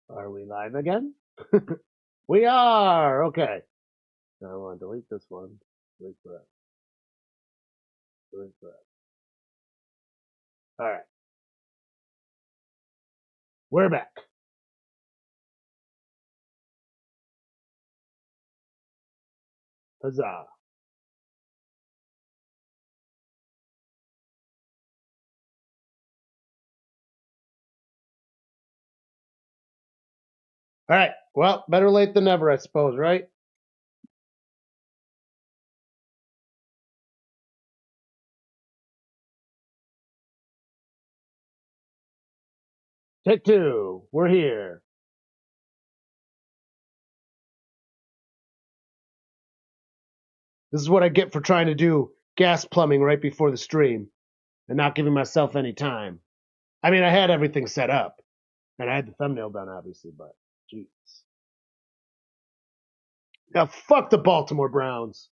Are we live again? We are! Okay. Now I want to delete this one. Delete that. Delete that. Alright. We're back. Huzzah. Alright. Well, better late than never, I suppose, right? Take two. We're here. This is what I get for trying to do gas plumbing right before the stream and not giving myself any time. I mean, I had everything set up and I had the thumbnail done, obviously, but jeez. Now, fuck the Baltimore Browns.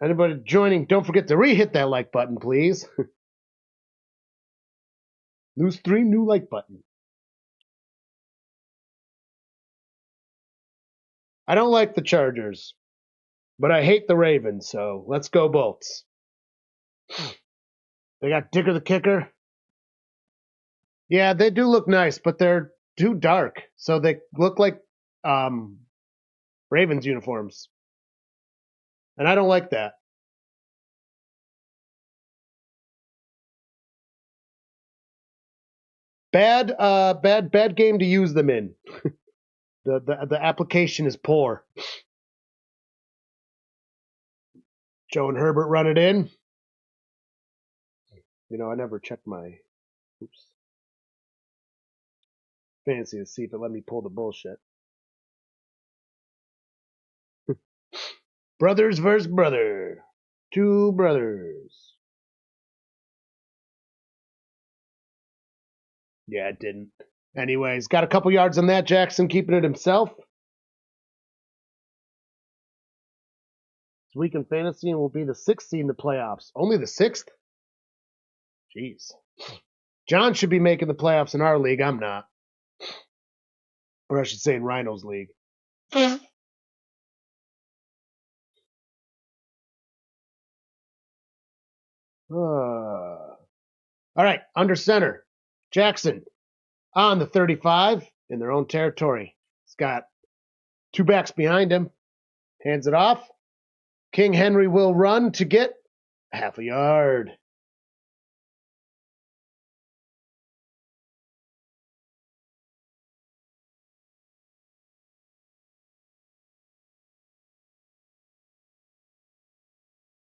Anybody joining, don't forget to re-hit that like button, please. Lose 3 new like button. I don't like the Chargers, but I hate the Ravens, so let's go Bolts. They got Dicker the Kicker. Yeah, they do look nice, but they're too dark, so they look like Ravens uniforms. And I don't like that. Bad game to use them in. The application is poor. Joe and Herbert run it in. You know, I never checked my fantasy to see if it let me pull the bullshit. Brothers versus brother. Two brothers. Yeah, it didn't. Anyways, got a couple yards on that. Jackson keeping it himself. This week in fantasy and will be the 6th seed in the playoffs. Only the 6th? Jeez. John should be making the playoffs in our league. I'm not. Or I should say in Rhino's league. All right, under center. Jackson on the 35 in their own territory. He's got 2 backs behind him. Hands it off. King Henry will run to get half a yard.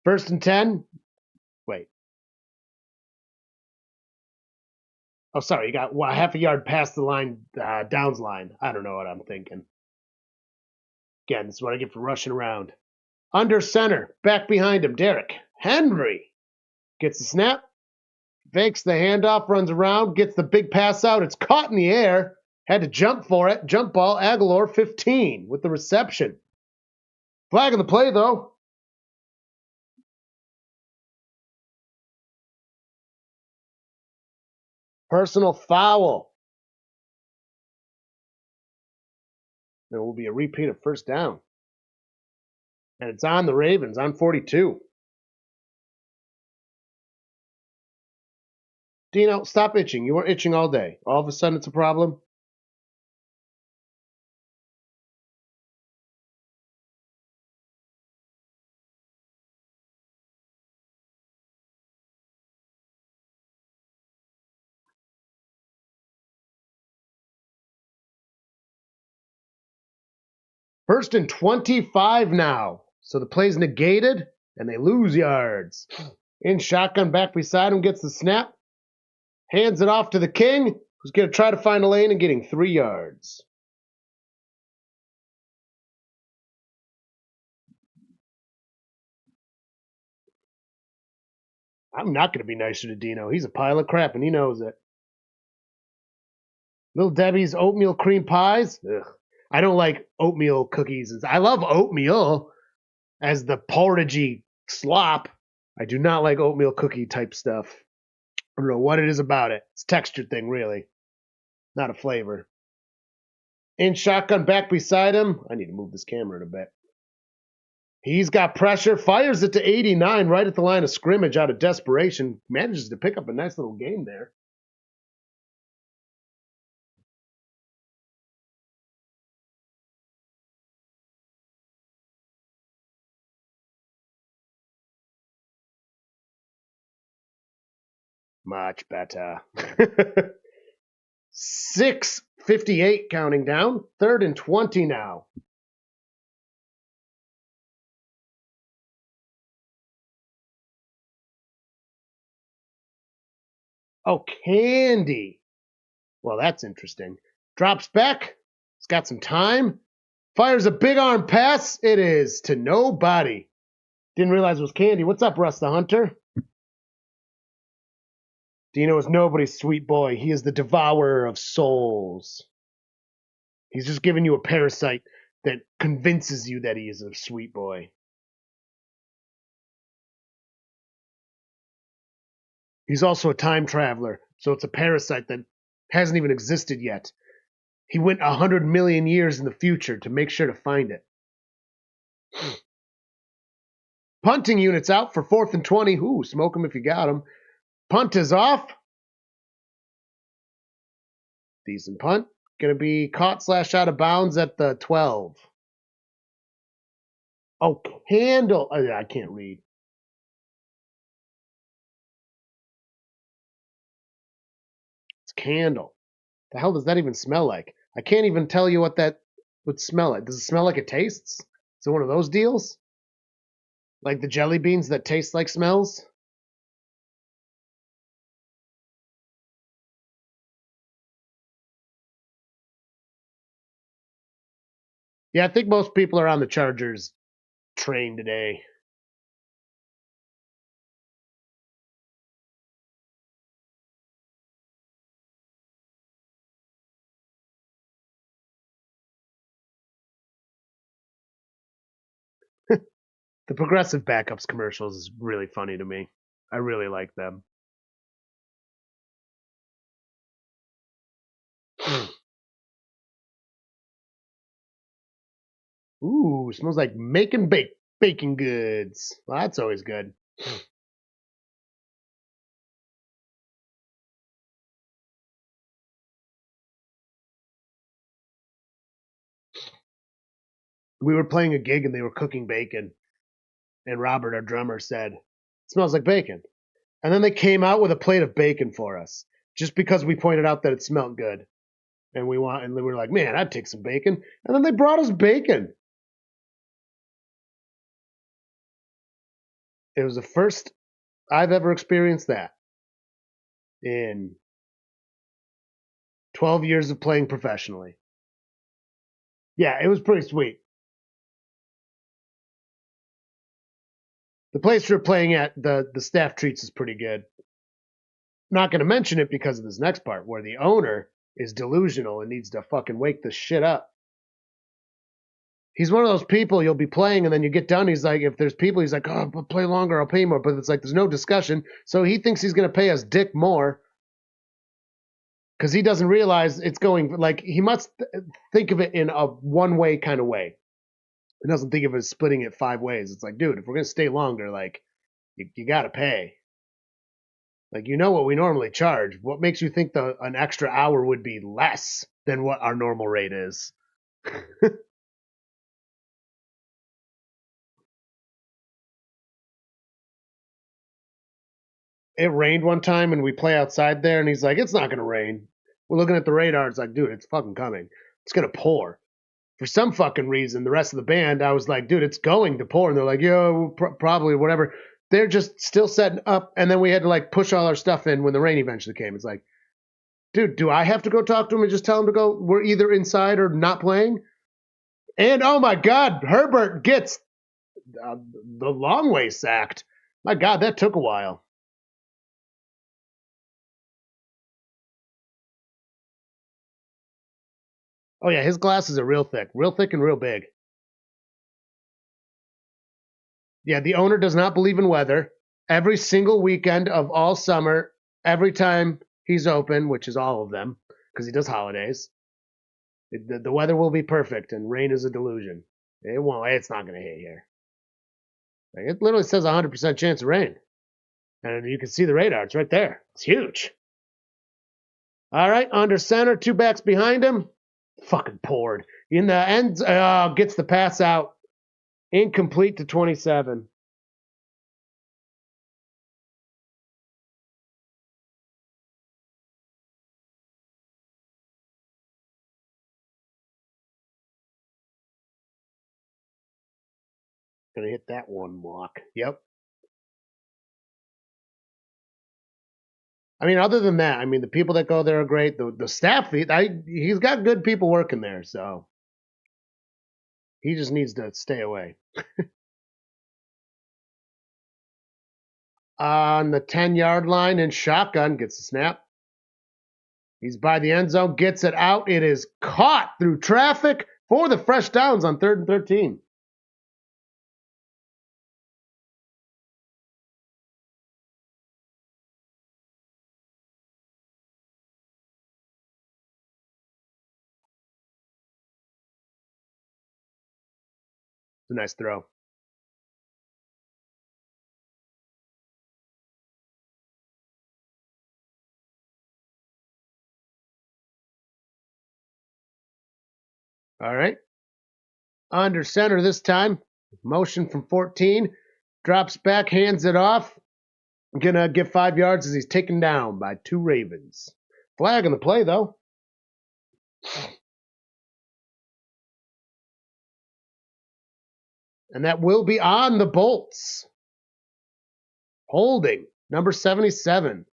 First and 10. Wait. Oh, sorry. You got half a yard past the line, downs line. I don't know what I'm thinking. Again, this is what I get for rushing around. Under center, back behind him, Derrick Henry gets the snap, fakes the handoff, runs around, gets the big pass out. It's caught in the air. Had to jump for it. Jump ball, Aguilar 15 with the reception. Flag on the play, though. Personal foul. There will be a repeat of first down. And it's on the Ravens, on 42. Dino, stop itching. You were itching all day. All of a sudden it's a problem? First and 25 now. So the play's negated, and they lose yards. In shotgun, back beside him, gets the snap. Hands it off to the King, who's going to try to find a lane and getting 3 yards. I'm not going to be nicer to Dino. He's a pile of crap, and he knows it. Little Debbie's oatmeal cream pies. Ugh. I don't like oatmeal cookies. I love oatmeal as the porridgey slop, I do not like oatmeal cookie type stuff. I don't know what it is about it. It's a texture thing, really. Not a flavor. In shotgun back beside him. I need to move this camera in a bit. He's got pressure. Fires it to 89 right at the line of scrimmage out of desperation. Manages to pick up a nice little game there. Much better. 6:58 counting down. 3rd and 20 now. Oh, Candy. Well, that's interesting. Drops back. He's got some time. Fires a big arm pass. It is to nobody. Didn't realize it was Candy. What's up, Russ the Hunter? Dino is nobody's sweet boy. He is the devourer of souls. He's just giving you a parasite that convinces you that he is a sweet boy. He's also a time traveler, so it's a parasite that hasn't even existed yet. He went 100 million years in the future to make sure to find it. Punting units out for 4th and 20. Ooh, smoke him if you got him. Punt is off. Decent punt. Going to be caught / out of bounds at the 12. Oh, Candle. Oh, I can't read. It's Candle. The hell does that even smell like? I can't even tell you what that would smell like. Does it smell like it tastes? Is it one of those deals? Like the jelly beans that taste like smells? Yeah, I think most people are on the Chargers train today. The Progressive Backups commercials is really funny to me. I really like them. Ooh, smells like making baking goods. Well, that's always good. We were playing a gig and they were cooking bacon, and Robert, our drummer, said, "It smells like bacon." And then they came out with a plate of bacon for us, just because we pointed out that it smelled good. And we were like, "Man, I'd take some bacon." And then they brought us bacon. It was the first I've ever experienced that in 12 years of playing professionally. Yeah, it was pretty sweet. The place we're playing at, the staff treats us pretty good. Not going to mention it because of this next part where the owner is delusional and needs to fucking wake this shit up. He's one of those people you'll be playing and then you get done. He's like, if there's people, he's like, "Oh, I'll play longer, I'll pay more." But it's like, there's no discussion. So he thinks he's going to pay us dick more because he doesn't realize it's going, like, he must think of it in a one way kind of way. He doesn't think of it as splitting it 5 ways. It's like, dude, if we're going to stay longer, like, you got to pay. Like, you know what we normally charge. What makes you think an extra hour would be less than what our normal rate is? It rained one time and we play outside there and he's like, "It's not going to rain." We're looking at the radar. It's like, dude, it's fucking coming. It's going to pour. For some fucking reason, the rest of the band, I was like, dude, it's going to pour. And they're like, "Yo, probably whatever." They're just still setting up. And then we had to like push all our stuff in when the rain eventually came. It's like, dude, do I have to go talk to him and just tell him to go? We're either inside or not playing. And oh my God, Herbert gets the long way sacked. My God, that took a while. Oh yeah, his glasses are real thick and real big. Yeah, the owner does not believe in weather. every single weekend of all summer, every time he's open, which is all of them, because he does holidays. The weather will be perfect, and rain is a delusion. It won't. It's not going to hit here. Like, it literally says 100% chance of rain. And you can see the radar. It's right there. It's huge. All right, under center, 2 backs behind him. Fucking poured. In the end, gets the pass out. Incomplete to 27. Gonna hit that one block. Yep. I mean, other than that, I mean, the people that go there are great. The staff, he's got good people working there, so he just needs to stay away. On the 10-yard line and shotgun, gets the snap. He's by the end zone, gets it out. It is caught through traffic for the fresh downs on 3rd and 13. It's a nice throw. All right. Under center this time. Motion from 14. Drops back, hands it off. Gonna get 5 yards as he's taken down by 2 Ravens. Flag on the play, though. And that will be on the Bolts. Holding, number 77.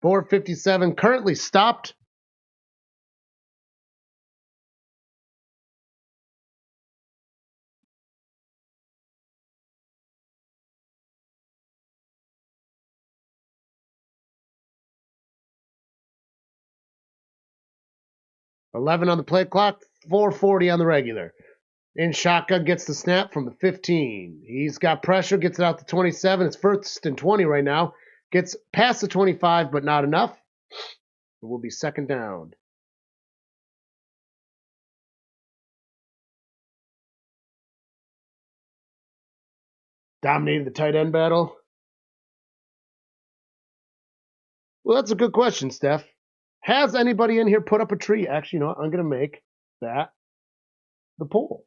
.457 currently stopped. .11 on the play clock, 4:40 on the regular. In shotgun, gets the snap from the 15. He's got pressure, gets it out to 27. It's 1st and 20 right now. Gets past the 25, but not enough. It will be 2nd down. Dominated the tight end battle. Well, that's a good question, Steph. Has anybody in here put up a tree? Actually, you know what? I'm going to make that the poll.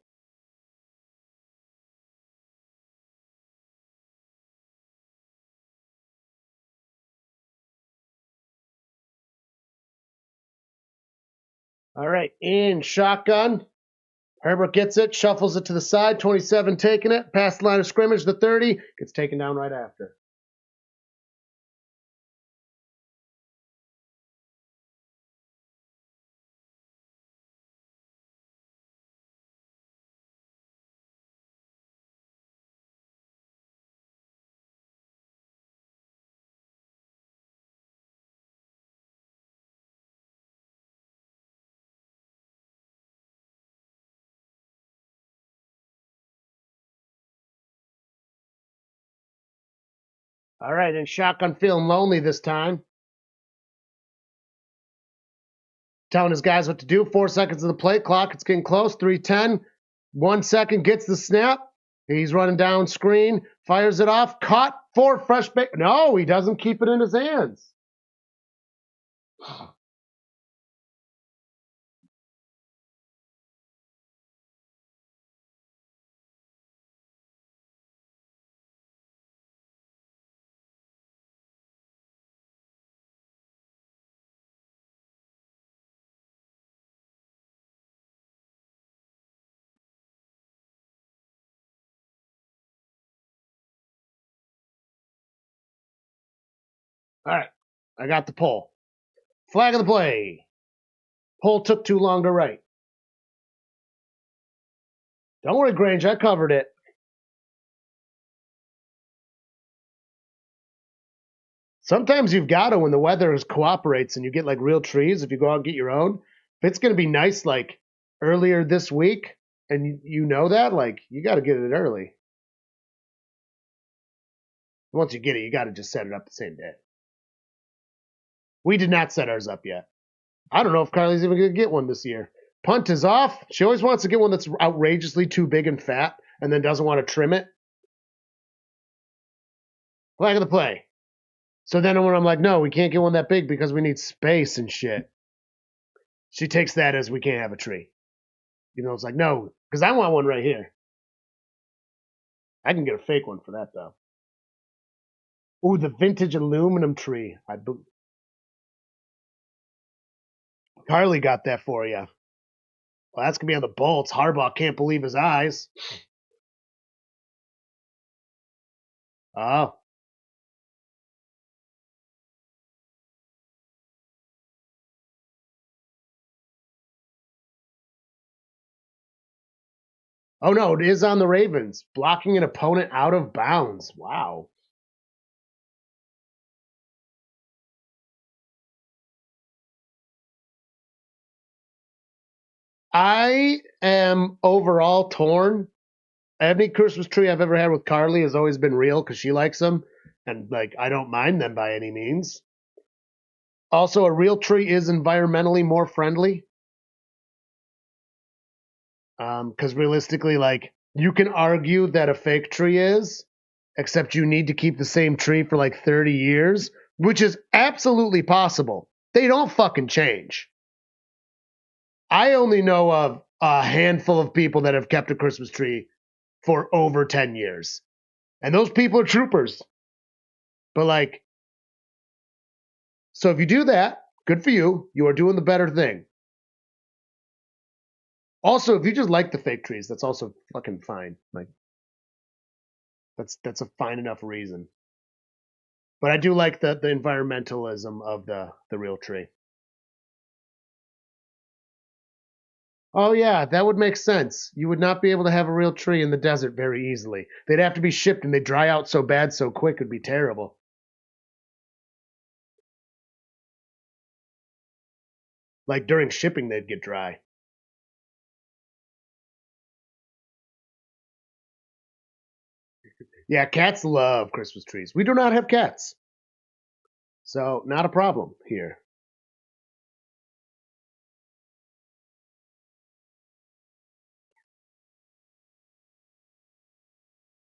All right, in shotgun. Herbert gets it, shuffles it to the side. 27 taking it, past the line of scrimmage, the 30. Gets taken down right after. All right, and shotgun feeling lonely this time. Telling his guys what to do. 4 seconds of the play clock. It's getting close. 3:10. 1 second, gets the snap. He's running down screen. Fires it off. Caught for fresh bait. No, he doesn't keep it in his hands. All right, I got the pull. Flag of the play. Pull took too long to write. Don't worry, Grange, I covered it. Sometimes you've got to when the weather cooperates and you get like real trees. If you go out and get your own, if it's going to be nice like earlier this week, and you know that, like you got to get it early. Once you get it, you got to just set it up the same day. We did not set ours up yet. I don't know if Carly's even going to get one this year. Punt is off. She always wants to get one that's outrageously too big and fat and then doesn't want to trim it. Flag of the play. So then when I'm like, no, we can't get one that big because we need space and shit. She takes that as we can't have a tree. You know, it's like, no, because I want one right here. I can get a fake one for that, though. Ooh, the vintage aluminum tree. Carly got that for you. Well, that's going to be on the bolts. Harbaugh can't believe his eyes. Oh. Oh, no, it is on the Ravens. Blocking an opponent out of bounds. Wow. I am overall torn. Any Christmas tree I've ever had with Carly has always been real because she likes them. And, like, I don't mind them by any means. Also, a real tree is environmentally more friendly. Because realistically, like, you can argue that a fake tree is, except you need to keep the same tree for like 30 years, which is absolutely possible. They don't fucking change. I only know of a handful of people that have kept a Christmas tree for over 10 years. And those people are troopers. But like, so if you do that, good for you. You are doing the better thing. Also, if you just like the fake trees, that's also fucking fine. Like, that's a fine enough reason. But I do like the environmentalism of the real tree. Oh yeah, that would make sense. You would not be able to have a real tree in the desert very easily. They'd have to be shipped and they'd dry out so bad so quick it'd be terrible. Like during shipping they'd get dry. Yeah, cats love Christmas trees. We do not have cats. So not a problem here.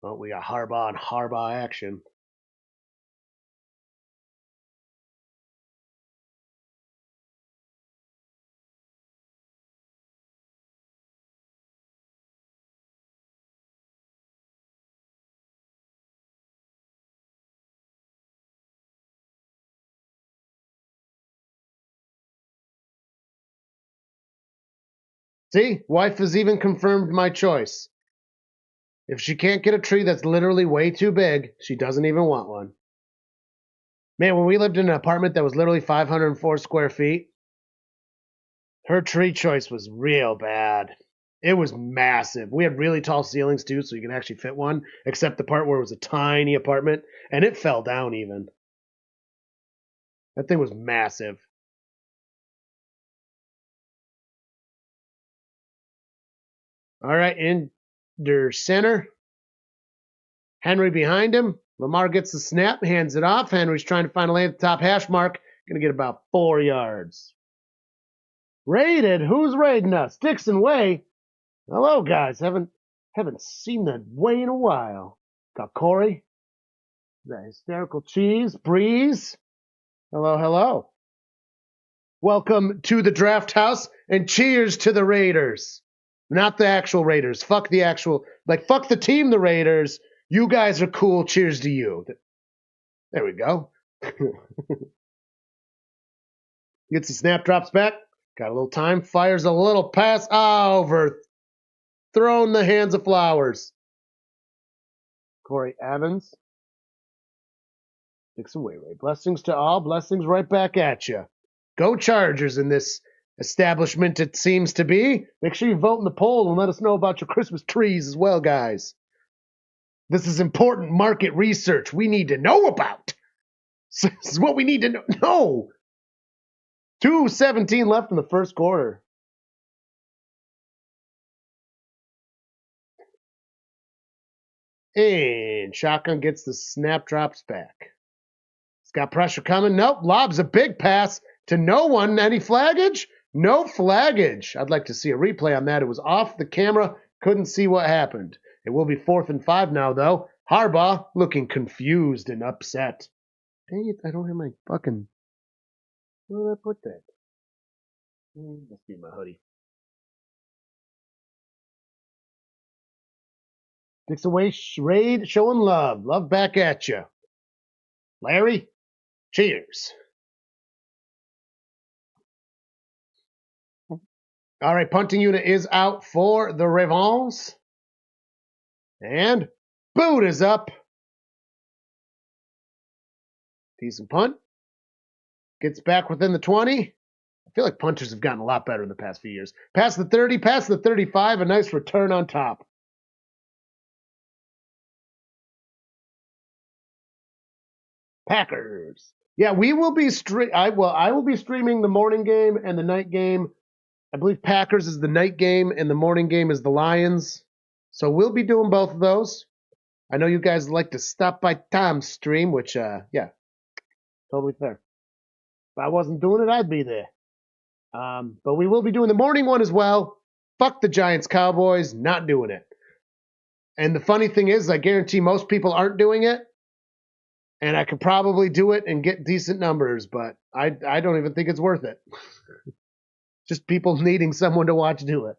Well, we got Harbaugh and Harbaugh action. See, wife has even confirmed my choice. If she can't get a tree that's literally way too big, she doesn't even want one. Man, when we lived in an apartment that was literally 504 square feet, her tree choice was real bad. It was massive. We had really tall ceilings too, so you could actually fit one, except the part where it was a tiny apartment, and it fell down even. That thing was massive. All right, in their center. Henry behind him. Lamar gets the snap, hands it off. Henry's trying to find a lane at the top hash mark. Gonna get about 4 yards. Raided? Who's raiding us? Dixon Way. Hello, guys. Haven't seen that way in a while. Got Corey. That hysterical cheese. Breeze. Hello, hello. Welcome to the Drafthouse, and cheers to the Raiders. Not the actual Raiders. Fuck the actual, like, fuck the team, the Raiders. You guys are cool. Cheers to you. There we go. Gets the snap, drops back. Got a little time. Fires a little pass. Over. Thrown the hands of flowers. Corey Evans. Dixon Wayway. Blessings to all. Blessings right back at you. Go Chargers in this establishment, it seems to be. Make sure you vote in the poll and let us know about your Christmas trees as well, guys. This is important market research we need to know about. This is what we need to know. No! 2:17 left in the first quarter. And shotgun gets the snap, drops back. He's got pressure coming. Nope, lobs a big pass to no one. Any flaggage? No flaggage. I'd like to see a replay on that. It was off the camera. Couldn't see what happened. It will be 4th and 5 now, though. Harbaugh looking confused and upset. Dang it, I don't have my fucking... Where did I put that? Must be in my hoodie. Sticks away, Raid showing love. Love back at you. Larry, cheers. All right, punting unit is out for the Ravens. And boot is up. Decent punt. Gets back within the 20. I feel like punters have gotten a lot better in the past few years. Past the 30, past the 35, a nice return on top. Packers. Yeah, we will be I will be streaming the morning game and the night game. I believe Packers is the night game and the morning game is the Lions. So we'll be doing both of those. I know you guys like to stop by Tom's stream, which yeah, totally fair. If I wasn't doing it, I'd be there. But we will be doing the morning one as well. Fuck the Giants Cowboys, not doing it. And the funny thing is, I guarantee most people aren't doing it. And I could probably do it and get decent numbers, but I don't even think it's worth it. Just people needing someone to watch do it.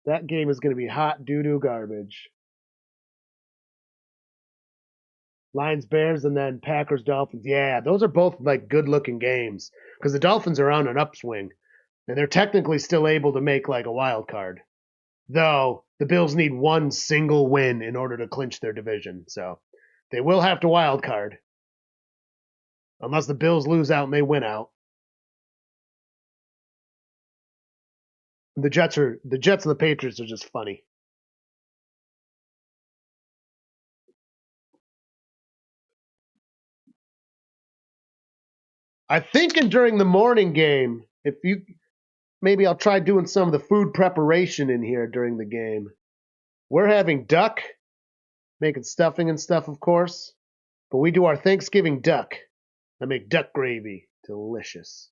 That game is going to be hot doo-doo garbage. Lions, Bears, and then Packers, Dolphins. Yeah, those are both like good-looking games because the Dolphins are on an upswing, and they're technically still able to make like a wild card. Though the Bills need one single win in order to clinch their division, so they will have to wild card. Unless the Bills lose out and they win out. The Jets and the Patriots are just funny. I'm thinking during the morning game, maybe I'll try doing some of the food preparation in here during the game. We're having duck, making stuffing and stuff, of course. But we do our Thanksgiving duck. I make duck gravy. Delicious.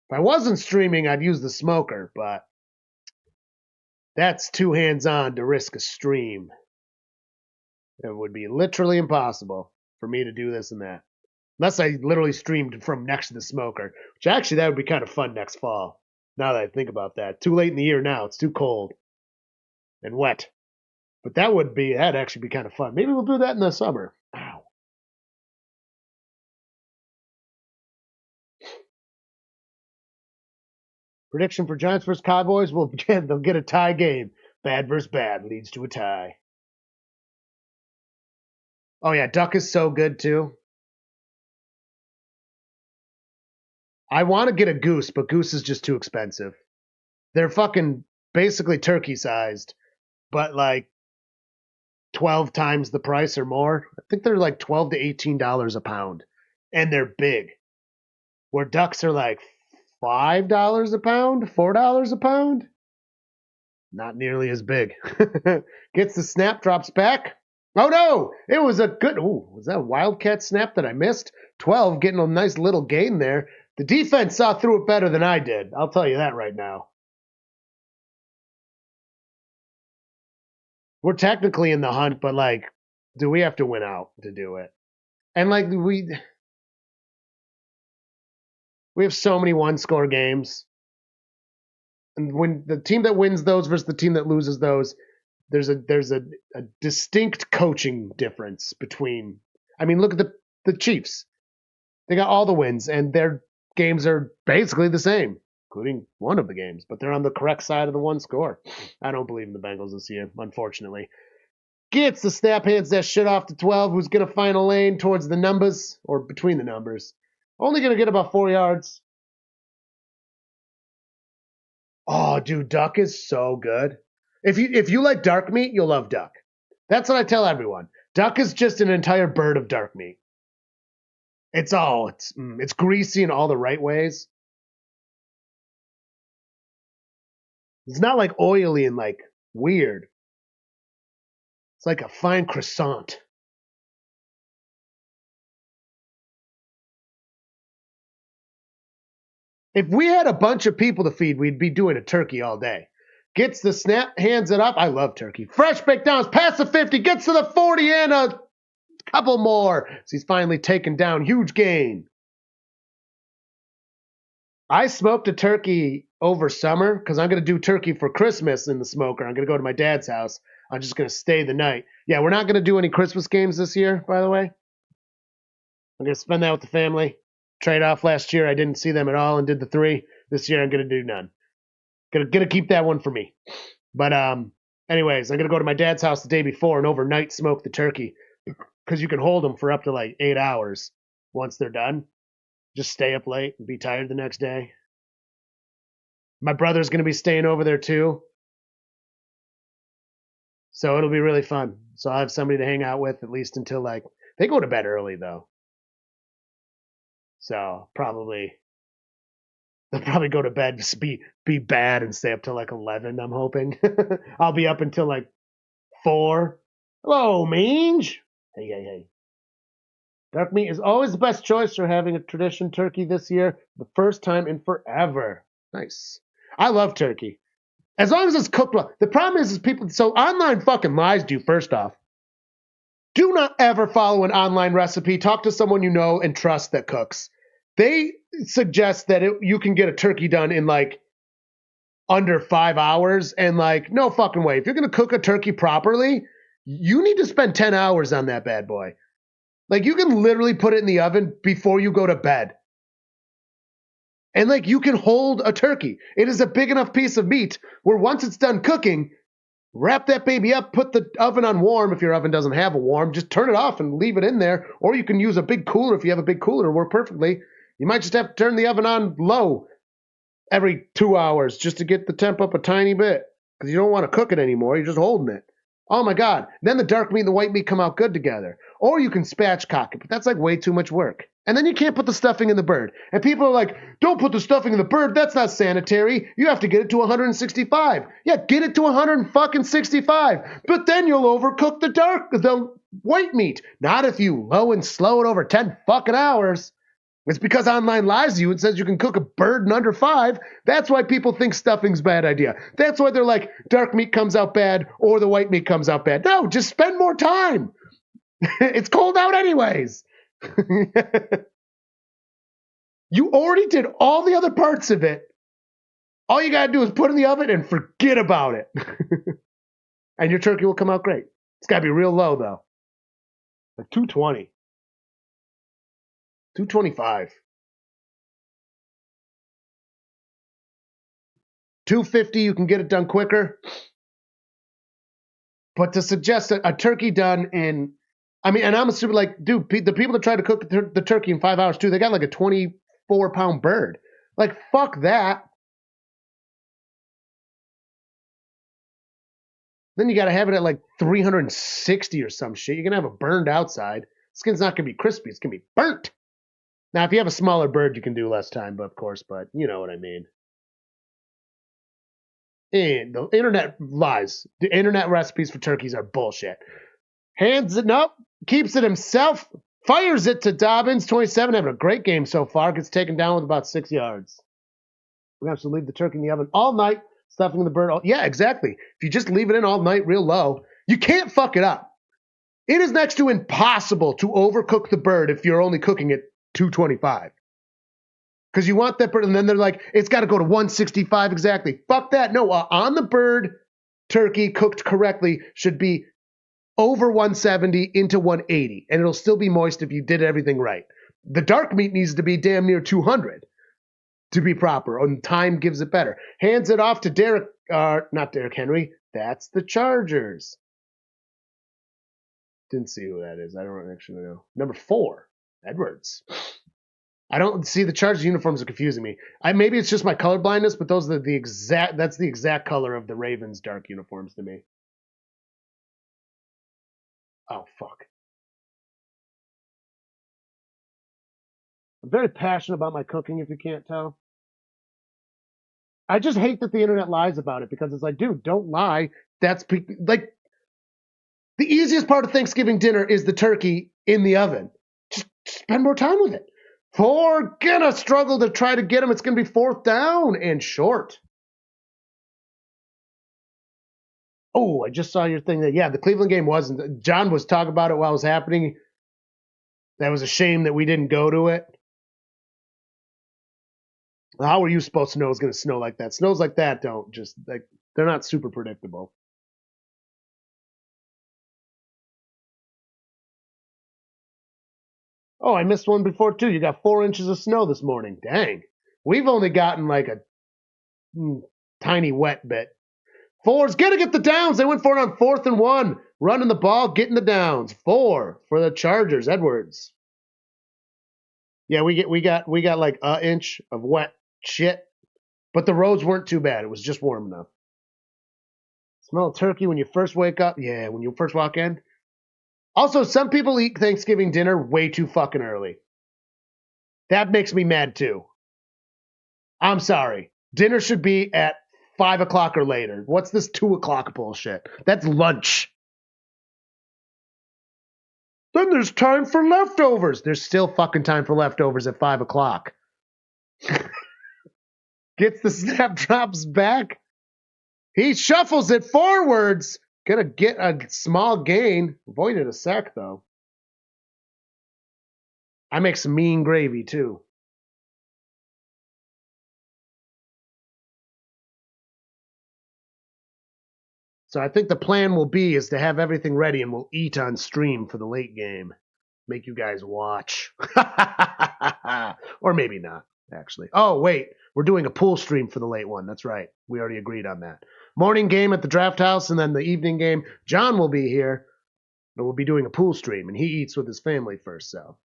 If I wasn't streaming, I'd use the smoker, but that's too hands-on to risk a stream. It would be literally impossible for me to do this and that. Unless I literally streamed from next to the smoker, which actually that would be kind of fun next fall. Now that I think about that. Too late in the year now. It's too cold and wet. But that'd actually be kind of fun. Maybe we'll do that in the summer. Ow. Prediction for Giants versus Cowboys? They'll get a tie game. Bad versus bad leads to a tie. Oh yeah, duck is so good too. I want to get a goose, but goose is just too expensive. They're fucking basically turkey sized, but like 12 times the price or more. I think they're like $12 to $18 a pound, and they're big. Where ducks are like $5 a pound, $4 a pound. Not nearly as big. Gets the snap, drops back. Oh no! It was a good. Ooh, was that a wildcat snap that I missed? 12 getting a nice little gain there. The defense saw through it better than I did. I'll tell you that right now. We're technically in the hunt, but like, do we have to win out to do it? And like we have so many one-score games. And when the team that wins those versus the team that loses those, there's a distinct coaching difference between. I mean, look at the Chiefs. They got all the wins, and their games are basically the same, including one of the games, but they're on the correct side of the one score. I don't believe in the Bengals this year, unfortunately. Gets the snap, hands that shit off to 12, who's going to find a lane towards the numbers, or between the numbers. Only going to get about 4 yards. Oh, dude, duck is so good. If you like dark meat, you'll love duck. That's what I tell everyone. Duck is just an entire bird of dark meat. It's greasy in all the right ways. It's not like oily and like weird. It's like a fine croissant. If we had a bunch of people to feed, we'd be doing a turkey all day. Gets the snap, hands it up. I love turkey. Fresh baked downs, past the 50, gets to the 40 and a couple more. So he's finally taken down. Huge gain. I smoked a turkey over summer because I'm going to do turkey for Christmas in the smoker. I'm going to go to my dad's house. I'm just going to stay the night. Yeah, we're not going to do any Christmas games this year, by the way. I'm going to spend that with the family. Trade off last year. I didn't see them at all and did the 3. This year I'm going to do none. Gonna keep that one for me. But anyways, I'm going to go to my dad's house the day before and overnight smoke the turkey because you can hold them for up to like 8 hours once they're done. Just stay up late and be tired the next day. My brother's going to be staying over there too. So it'll be really fun. So I'll have somebody to hang out with at least until like, they go to bed early though. So they'll probably go to bed, just be bad and stay up till like 11, I'm hoping. I'll be up until like 4. Hello, Mange. Hey. Dark meat is always the best choice for having a tradition turkey this year. The first time in forever. Nice. I love turkey. As long as it's cooked well. The problem is people, so online fucking lies to you, first off. Do not ever follow an online recipe. Talk to someone you know and trust that cooks. They suggest that you can get a turkey done in like under 5 hours. And like, no fucking way. If you're going to cook a turkey properly, you need to spend 10 hours on that bad boy. Like, you can literally put it in the oven before you go to bed. And like, you can hold a turkey. It is a big enough piece of meat where once it's done cooking, wrap that baby up, put the oven on warm. If your oven doesn't have a warm, just turn it off and leave it in there. Or you can use a big cooler if you have a big cooler. Work perfectly. You might just have to turn the oven on low every 2 hours just to get the temp up a tiny bit because you don't want to cook it anymore. You're just holding it. Oh my God. Then the dark meat and the white meat come out good together. Or you can spatchcock it, but that's like way too much work. And then you can't put the stuffing in the bird. And people are like, don't put the stuffing in the bird. That's not sanitary. You have to get it to 165. Yeah, get it to 165. But then you'll overcook the white meat. Not if you low and slow it over 10 fucking hours. It's because online lies to you and says you can cook a bird in under 5. That's why people think stuffing's a bad idea. That's why they're like, dark meat comes out bad or the white meat comes out bad. No, just spend more time. It's cold out anyways. You already did all the other parts of it. All you got to do is put it in the oven and forget about it. And your turkey will come out great. It's got to be real low, though. Like 220. 225. 250, you can get it done quicker. But to suggest a turkey done in, I mean, and I'm assuming, like, dude, the people that try to cook the turkey in 5 hours, too, they got like a 24-pound bird. Like, fuck that. Then you got to have it at like 360 or some shit. You're going to have it burned outside. Skin's not going to be crispy. It's going to be burnt. Now, if you have a smaller bird, you can do less time, but of course, but you know what I mean. And the internet lies. The internet recipes for turkeys are bullshit. Hands it up, keeps it himself, fires it to Dobbins, 27, having a great game so far. Gets taken down with about 6 yards. We're going to have to leave the turkey in the oven all night. Stuffing the bird. Yeah, exactly. If you just leave it in all night real low, you can't fuck it up. It is next to impossible to overcook the bird if you're only cooking it 225. Because you want that bird, and then they're like, it's got to go to 165 exactly. Fuck that. No, on the bird, turkey cooked correctly should be over 170 into 180, and it'll still be moist if you did everything right. The dark meat needs to be damn near 200. To be proper, and time gives it better. Hands it off to not Derrick Henry. That's the Chargers. Didn't see who that is. I don't actually know. Number 4, Edwards. I don't see the Chargers uniforms are confusing me. Maybe it's just my color blindness, but those are that's the exact color of the Ravens' dark uniforms to me. Oh fuck. I'm very passionate about my cooking, if you can't tell. I just hate that the internet lies about it because it's like, dude, don't lie. That's like the easiest part of Thanksgiving dinner is the turkey in the oven. Just spend more time with it. We're gonna struggle to try to get him. It's gonna be 4th down and short. Oh, I just saw your thing that, yeah, the Cleveland game wasn't. John was talking about it while it was happening. That was a shame that we didn't go to it. How were you supposed to know it was going to snow like that? Snows like that don't just, like, they're not super predictable. Oh, I missed one before too. You got 4 inches of snow this morning. Dang. We've only gotten like a tiny wet bit. Four's gonna get the downs. They went for it on 4th and 1. Running the ball, getting the downs. 4 for the Chargers. Edwards. Yeah, we got like an inch of wet shit, but the roads weren't too bad. It was just warm enough. Smell turkey when you first wake up. Yeah, when you first walk in. Also, some people eat Thanksgiving dinner way too fucking early. That makes me mad too. I'm sorry. Dinner should be at 5 o'clock or later. What's this 2 o'clock bullshit? That's lunch. Then there's time for leftovers. There's still fucking time for leftovers at 5 o'clock. Gets the snap, drops back. He shuffles it forwards. Gonna get a small gain. Avoided a sack, though. I make some mean gravy, too. So I think the plan will be is to have everything ready and we'll eat on stream for the late game. Make you guys watch. Or maybe not, actually. Oh, wait. We're doing a pool stream for the late one. That's right. We already agreed on that. Morning game at the Drafthouse and then the evening game. John will be here, but we'll be doing a pool stream, and he eats with his family first, so.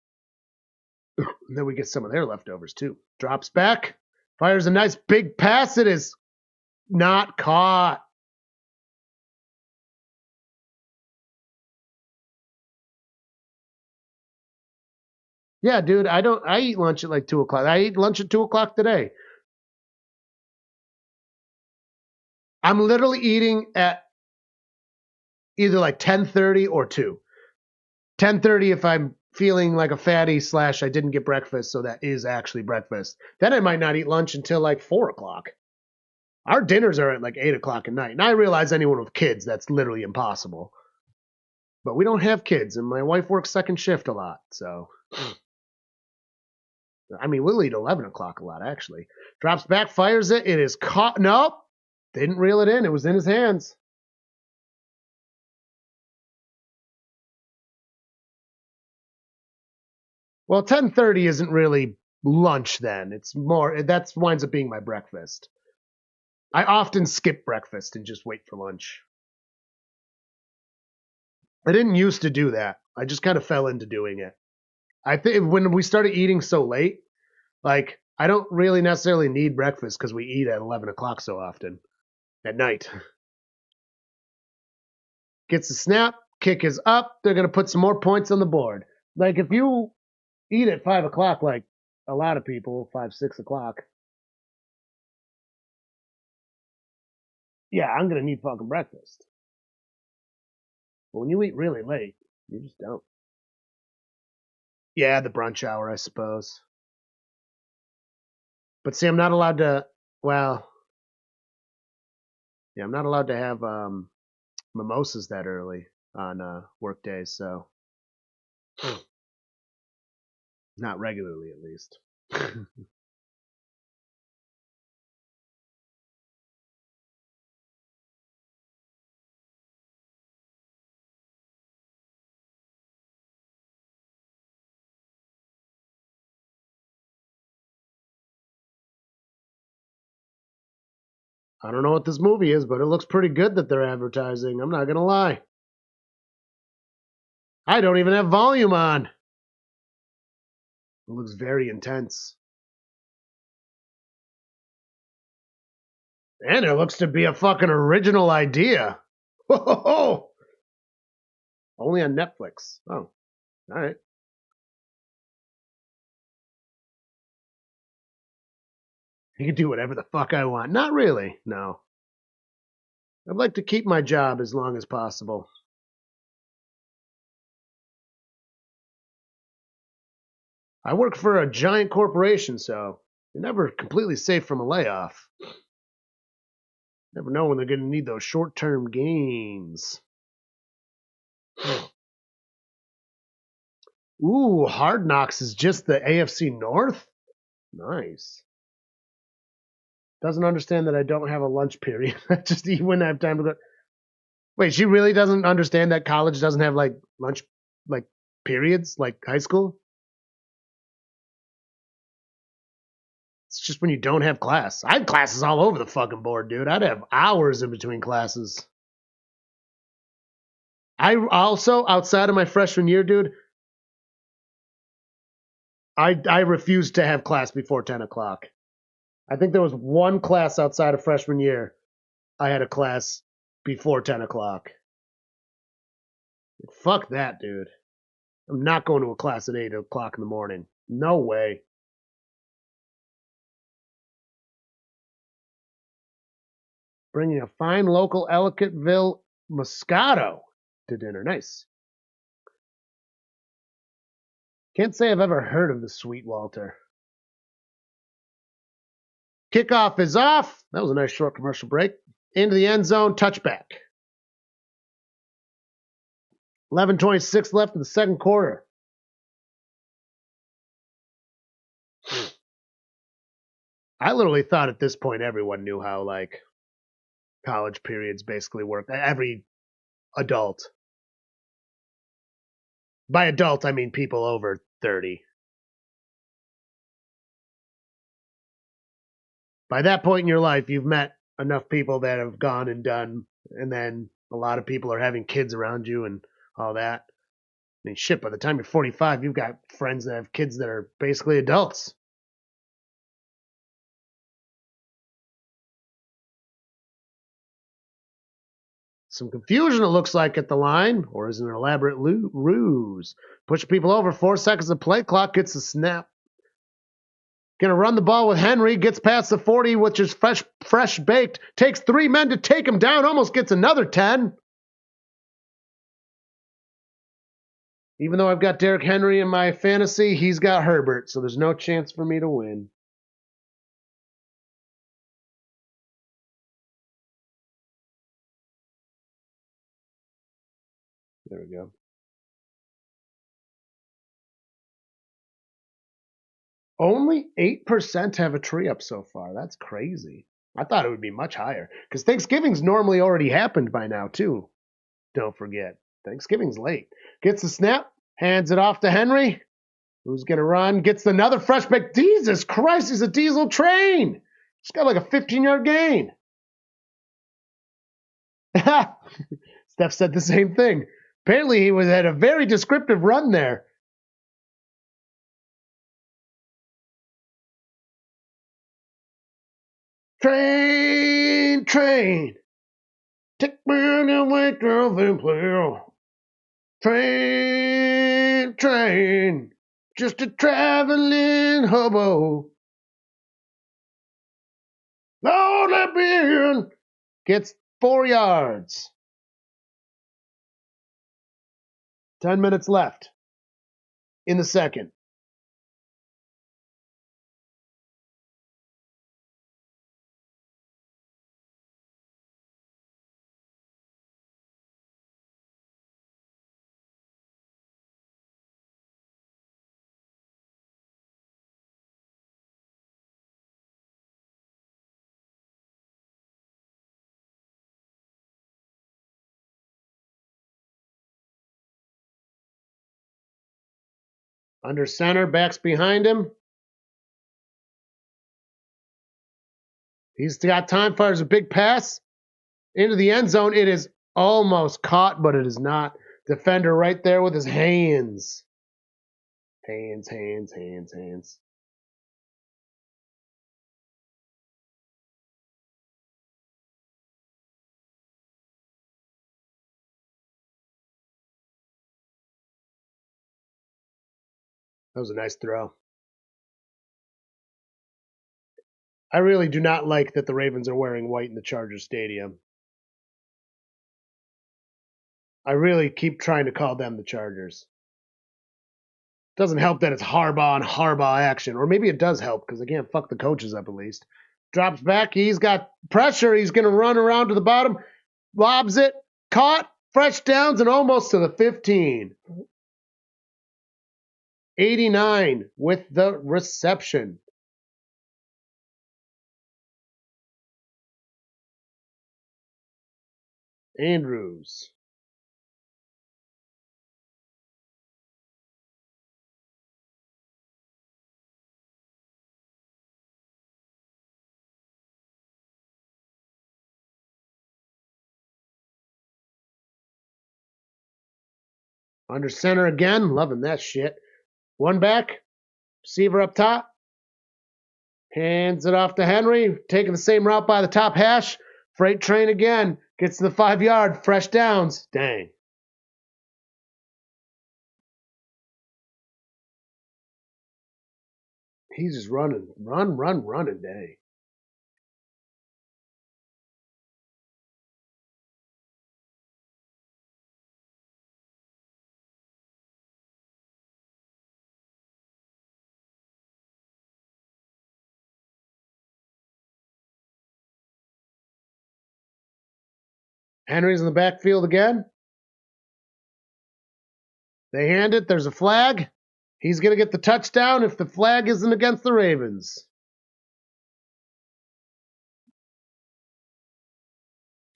And then we get some of their leftovers, too. Drops back. Fires a nice big pass. It is not caught. Yeah, dude, I eat lunch at like 2 o'clock. I eat lunch at 2 o'clock today. I'm literally eating at either like 10:30 or 2. 10:30 if I'm feeling like a fatty / I didn't get breakfast, so that is actually breakfast. Then I might not eat lunch until like 4 o'clock. Our dinners are at like 8 o'clock at night. And I realize anyone with kids, that's literally impossible. But we don't have kids, and my wife works second shift a lot, so. I mean, we'll eat 11 o'clock a lot, actually. Drops back, fires it. It is caught. Nope. Didn't reel it in. It was in his hands. Well, 10:30 isn't really lunch then. It's more, that winds up being my breakfast. I often skip breakfast and just wait for lunch. I didn't used to do that. I just kind of fell into doing it. I think when we started eating so late, like, I don't really necessarily need breakfast because we eat at 11 o'clock so often at night. Gets the snap, kick is up. They're going to put some more points on the board. Like, if you eat at 5 o'clock, like a lot of people, 5, 6 o'clock, yeah, I'm going to need fucking breakfast. But when you eat really late, you just don't. Yeah, the brunch hour, I suppose. But see, I'm not allowed to, well, yeah, I'm not allowed to have mimosas that early on work days, so not regularly at least. I don't know what this movie is, but it looks pretty good that they're advertising. I'm not going to lie. I don't even have volume on. It looks very intense. And it looks to be a fucking original idea. Whoa! Only on Netflix. Oh, all right. You can do whatever the fuck I want. Not really, no. I'd like to keep my job as long as possible. I work for a giant corporation, so you're never completely safe from a layoff. Never know when they're going to need those short-term gains. Ooh, Hard Knocks is just the AFC North? Nice. Doesn't understand that I don't have a lunch period. Just you wouldn't have time to go. Wait, she really doesn't understand that college doesn't have like lunch, like periods, like high school? It's just when you don't have class. I had classes all over the fucking board, dude. I'd have hours in between classes. I also, outside of my freshman year, dude, I refused to have class before 10 o'clock. I think there was one class outside of freshman year. I had a class before 10 o'clock. Fuck that, dude. I'm not going to a class at 8 o'clock in the morning. No way. Bringing a fine local Ellicottville Moscato to dinner. Nice. Can't say I've ever heard of the Sweet Walter. Kickoff is off. That was a nice short commercial break. Into the end zone, touchback. 11:26 left in the second quarter. I literally thought at this point everyone knew how like college periods basically work. Every adult. By adult, I mean people over 30. By that point in your life, you've met enough people that have gone and done, and then a lot of people are having kids around you and all that. I mean, shit, by the time you're 45, you've got friends that have kids that are basically adults. Some confusion, it looks like, at the line, or is it an elaborate ruse? Push people over, 4 seconds of play clock, gets the snap. Gonna run the ball with Henry, gets past the 40, which is fresh baked. Takes 3 men to take him down, almost gets another 10. Even though I've got Derrick Henry in my fantasy, he's got Herbert, so there's no chance for me to win. There we go. Only 8% have a tree up so far. That's crazy. I thought it would be much higher. Because Thanksgiving's normally already happened by now, too. Don't forget. Thanksgiving's late. Gets the snap, hands it off to Henry. Who's going to run? Gets another fresh pick. Jesus Christ, he's a diesel train. He's got like a 15-yard gain. Steph said the same thing. Apparently, he had a very descriptive run there. Train, train. Take me away to the place. Train, train. Just a traveling hobo. Lord, let me in. Gets 4 yards. 10 minutes left in the second. Under center, backs behind him. He's got time, fires a big pass into the end zone. It is almost caught, but it is not. Defender right there with his hands. Hands, hands, hands, hands. That was a nice throw. I really do not like that the Ravens are wearing white in the Chargers Stadium. I really keep trying to call them the Chargers. Doesn't help that it's Harbaugh and Harbaugh action. Or maybe it does help because, again, fuck the coaches up at least. Drops back. He's got pressure. He's going to run around to the bottom. Lobs it. Caught. Fresh downs and almost to the 15. 89 with the reception. Andrews. Under center again. Loving that shit. One back. Receiver up top. Hands it off to Henry. Taking the same route by the top hash. Freight train again. Gets to the 5-yard. Fresh downs. Dang. He's just running. Running. Dang. Henry's in the backfield again. They hand it. There's a flag. He's going to get the touchdown if the flag isn't against the Ravens.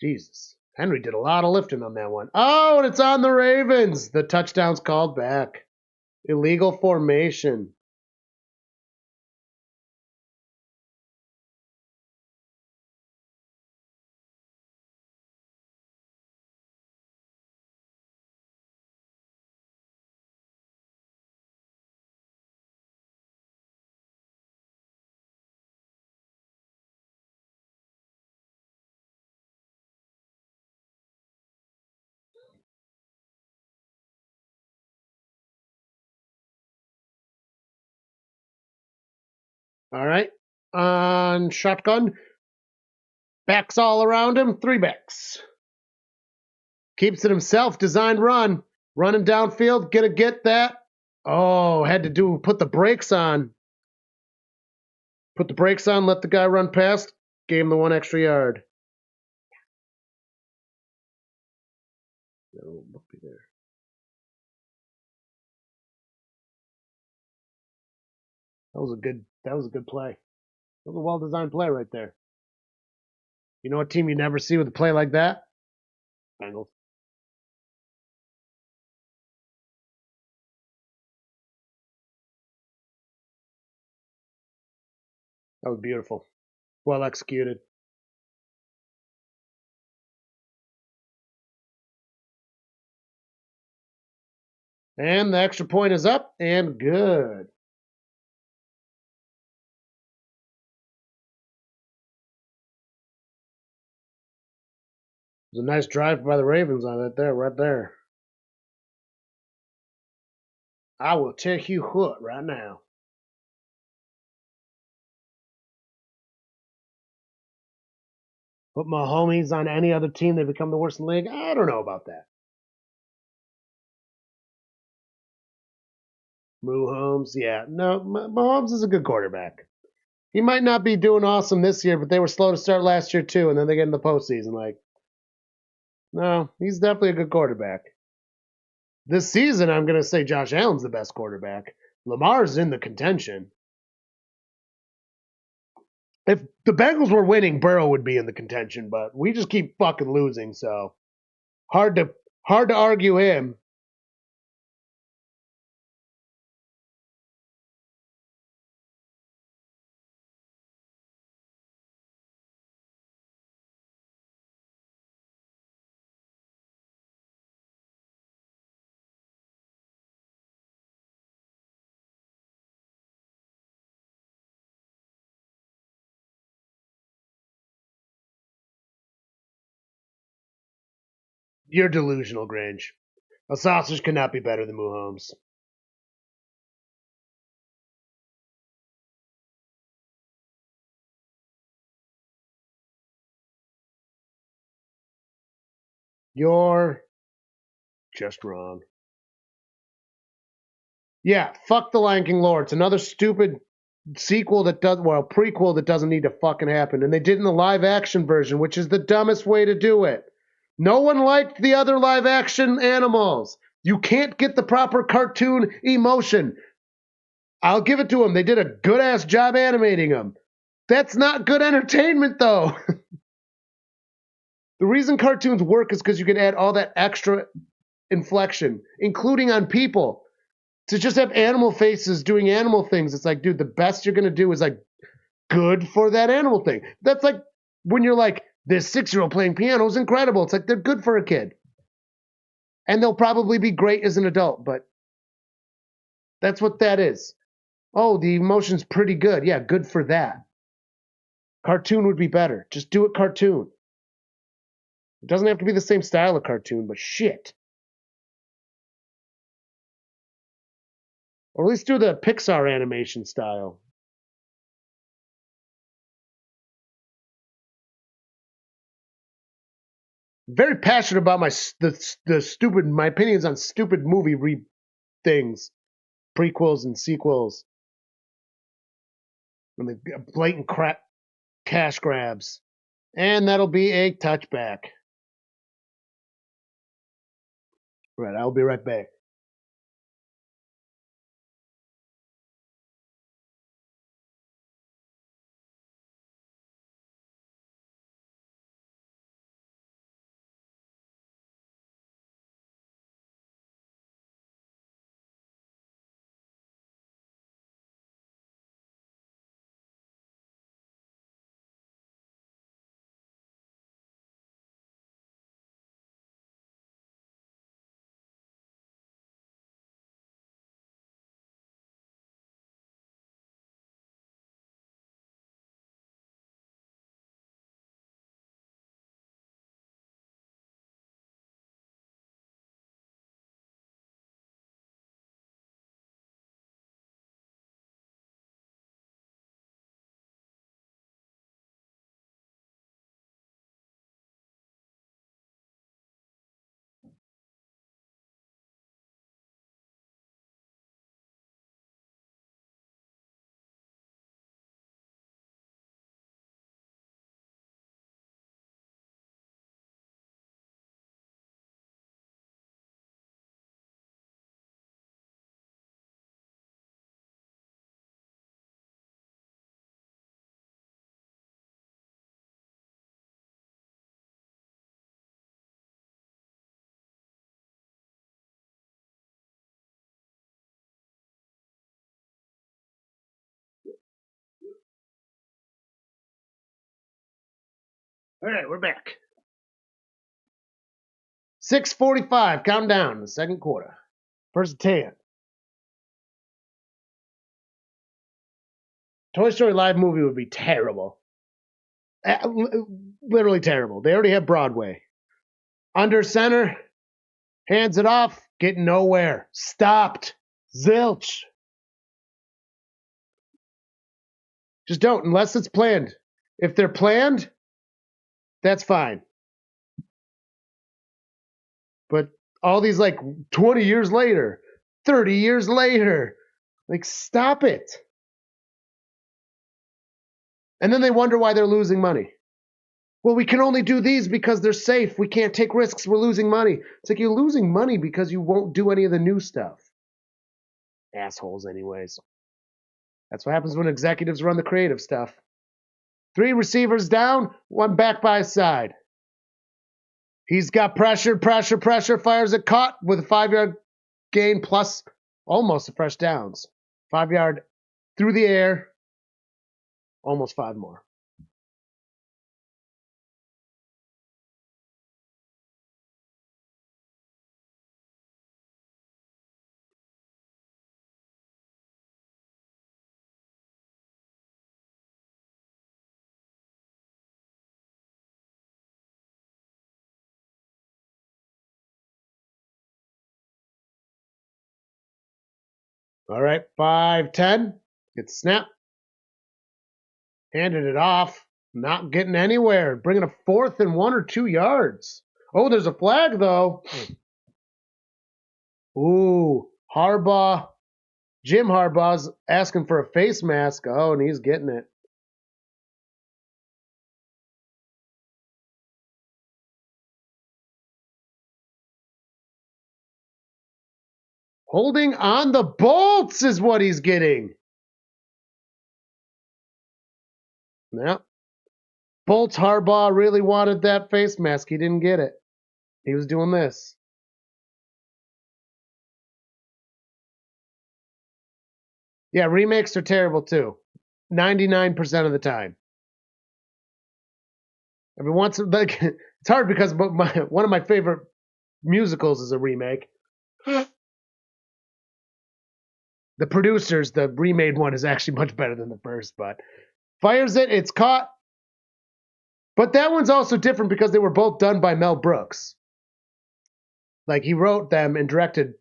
Jesus. Henry did a lot of lifting on that one. Oh, and it's on the Ravens. The touchdown's called back. Illegal formation. All right. On shotgun. Backs all around him. 3 backs. Keeps it himself. Designed run. Running downfield. Gonna get that. Oh, had to put the brakes on. Put the brakes on. Let the guy run past. Gave him the 1 extra yard. No, be there. That was a good play. That was a well-designed play right there. You know what team you never see with a play like that? Bengals. That was beautiful. Well executed. And the extra point is up and good. It was a nice drive by the Ravens on it there, right there. I will take you hook right now. Put my homies on any other team, they become the worst in the league. I don't know about that. Mahomes, yeah. No, Mahomes is a good quarterback. He might not be doing awesome this year, but they were slow to start last year too, and then they get in the postseason. Like, no, he's definitely a good quarterback. This season, I'm going to say Josh Allen's the best quarterback. Lamar's in the contention. If the Bengals were winning, Burrow would be in the contention, but we just keep fucking losing, so hard to argue him. You're delusional, Grange. A sausage cannot be better than Mahomes. You're just wrong. Yeah, fuck the Lion King lore. It's another stupid prequel that doesn't need to fucking happen. And they did it in the live action version, which is the dumbest way to do it. No one liked the other live action animals. You can't get the proper cartoon emotion. I'll give it to them. They did a good ass job animating them. That's not good entertainment, though. The reason cartoons work is because you can add all that extra inflection, including on people. To just have animal faces doing animal things, it's like, dude, the best you're going to do is like good for that animal thing. That's like when you're like, this 6-year-old playing piano is incredible. It's like they're good for a kid. And they'll probably be great as an adult, but that's what that is. Oh, the emotion's pretty good. Yeah, good for that. Cartoon would be better. Just do it cartoon. It doesn't have to be the same style of cartoon, but shit. Or at least do the Pixar animation style. Very passionate about my opinions on stupid movie things, prequels and sequels, and the blatant crap cash grabs. And that'll be a touchback. Right, I'll be right back. All right, we're back. 6:45, count down, the second quarter. First and 10. Toy Story live movie would be terrible. Literally terrible. They already have Broadway. Under center, hands it off, get nowhere. Stopped. Zilch. Just don't, unless it's planned. If they're planned, that's fine. But all these, like, 20 years later, 30 years later, like, stop it. And then they wonder why they're losing money. Well, we can only do these because they're safe. We can't take risks. We're losing money. It's like you're losing money because you won't do any of the new stuff. Assholes, anyways. That's what happens when executives run the creative stuff. 3 receivers down, 1 back by his side. He's got pressure, fires it caught with a 5-yard gain plus almost a fresh downs. 5-yard through the air, almost 5 more. All right, 5-10. Gets snapped. Handed it off. Not getting anywhere. Bringing a 4th and 1 or 2 yards. Oh, there's a flag, though. Ooh, Harbaugh. Jim Harbaugh's asking for a face mask. Oh, and he's getting it. Holding on the bolts is what he's getting. Yeah. Bolts Harbaugh really wanted that face mask. He didn't get it. He was doing this. Yeah, remakes are terrible too. 99% of the time. Every once, like, it's hard because one of my favorite musicals is a remake. The producers, the remade one is actually much better than the first, but fires it, it's caught. But that one's also different because they were both done by Mel Brooks. Like, he wrote them and directed,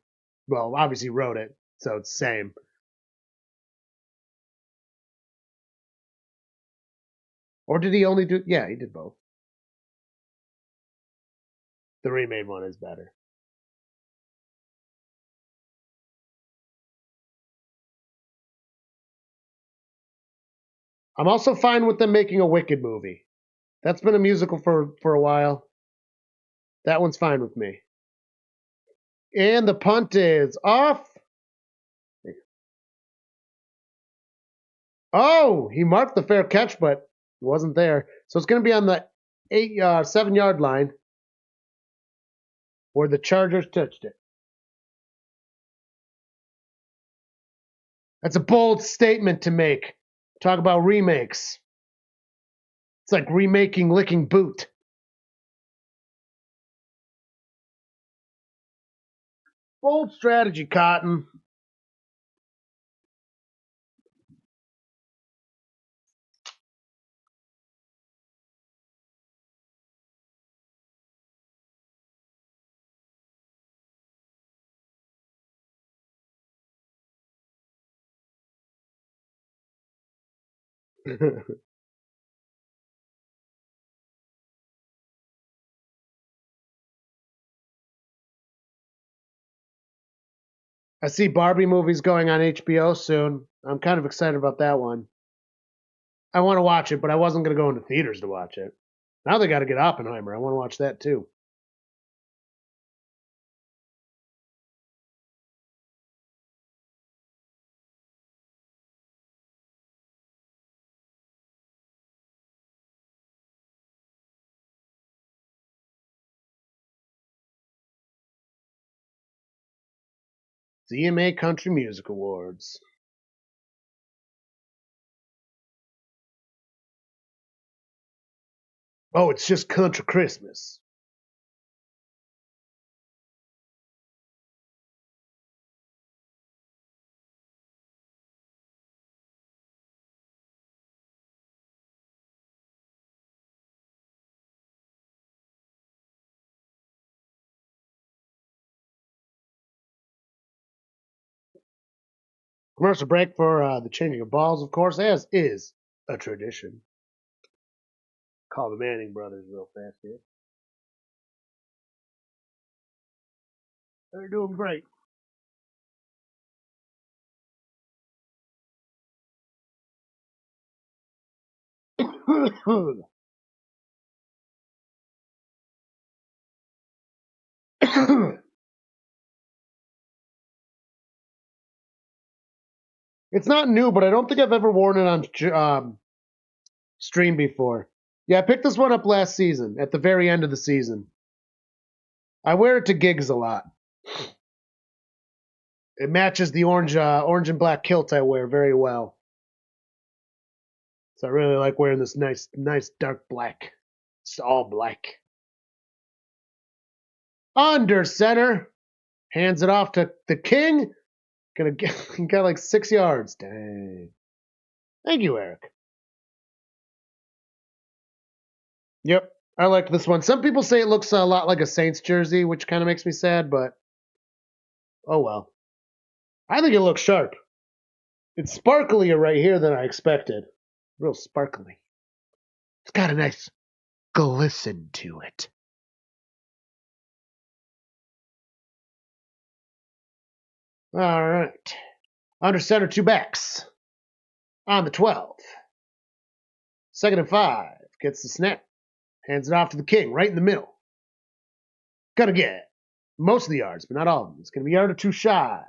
well, obviously wrote it, so it's the same. Or did he only do, yeah, he did both. The remade one is better. I'm also fine with them making a Wicked movie. That's been a musical for a while. That one's fine with me. And the punt is off. Oh, he marked the fair catch, but it wasn't there. So it's going to be on the 7-yard line where the Chargers touched it. That's a bold statement to make. Talk about remakes. It's like remaking Licking Boot. Bold strategy, Cotton. I see Barbie movies going on HBO soon. I'm kind of excited about that one. I want to watch it, but I wasn't going to go into theaters to watch it. Now they got to get Oppenheimer. I want to watch that too. CMA Country Music Awards. Oh, it's just Country Christmas. Commercial break for the changing of balls, of course, as is a tradition. Call the Manning brothers real fast here. They're doing great. It's not new, but I don't think I've ever worn it on stream before. Yeah, I picked this one up last season, at the very end of the season. I wear it to gigs a lot. It matches the orange and black kilt I wear very well. So I really like wearing this nice dark black. It's all black. Under center. Hands it off to the King. Got like 6 yards. Dang. Thank you, Eric. Yep, I like this one. Some people say it looks a lot like a Saints jersey, which kind of makes me sad, but oh well. I think it looks sharp. It's sparklier right here than I expected. Real sparkly. It's got a nice glisten to it. All right. Under center, two backs. On the 12. Second and 5. Gets the snap. Hands it off to the king, right in the middle. Gonna get most of the yards, but not all of them. It's gonna be a yard or two shy.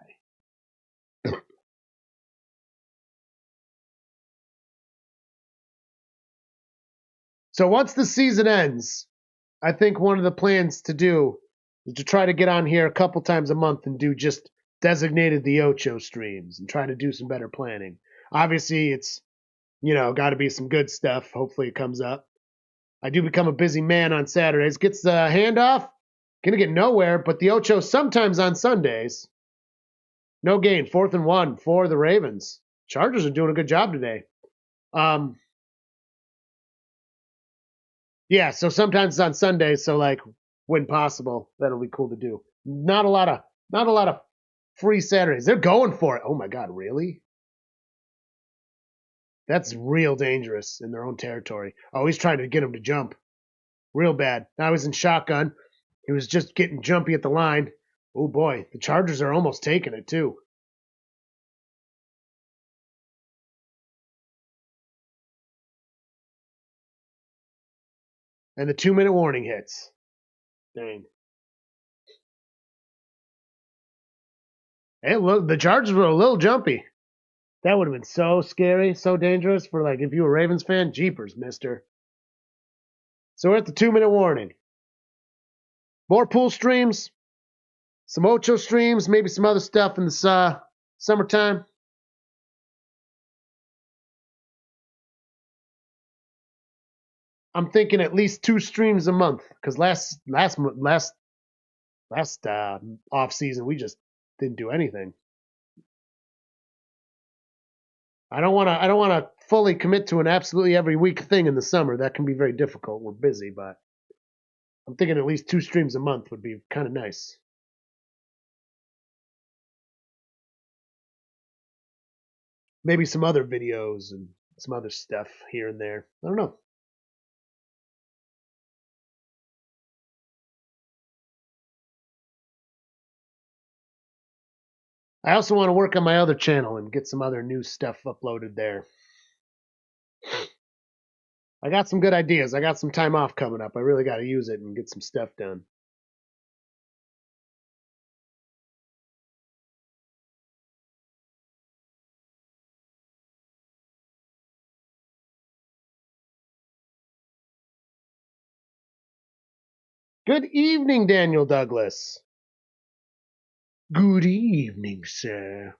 So once the season ends, I think one of the plans to do is to try to get on here a couple times a month and do just designated the Ocho streams and try to do some better planning. Obviously, it's, got to be some good stuff. Hopefully it comes up. I do become a busy man on Saturdays. Gets the handoff. Gonna get nowhere, but the Ocho sometimes on Sundays. No gain. 4th and 1 for the Ravens. Chargers are doing a good job today. Yeah, so sometimes it's on Sundays, so like when possible, that'll be cool to do. Not a lot of free Saturdays. They're going for it. Oh my god, really? That's real dangerous in their own territory. Oh, he's trying to get him to jump. Real bad. Now he's in shotgun. He was just getting jumpy at the line. Oh boy, the Chargers are almost taking it too. And the 2-minute warning hits. Dang. Hey, look, the Chargers were a little jumpy. That would have been so scary, so dangerous for like if you were a Ravens fan. Jeepers, mister. So we're at the 2-minute warning. More pool streams, some Ocho streams, maybe some other stuff in the summertime. I'm thinking at least 2 streams a month because last off season we just didn't do anything. I don't want to fully commit to an absolutely every week thing in the summer. That can be very difficult. We're busy, but I'm thinking at least 2 streams a month would be kind of nice. Maybe some other videos and some other stuff here and there. I don't know. I also want to work on my other channel and get some other new stuff uploaded there. I got some good ideas. I got some time off coming up. I really got to use it and get some stuff done. Good evening, Daniel Douglas. Good evening, sir.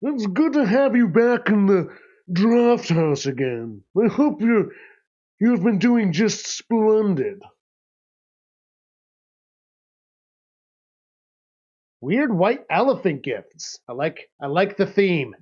It's good to have you back in the Drafthouse again. I hope you've been doing just splendid. Weird white elephant gifts. I like the theme.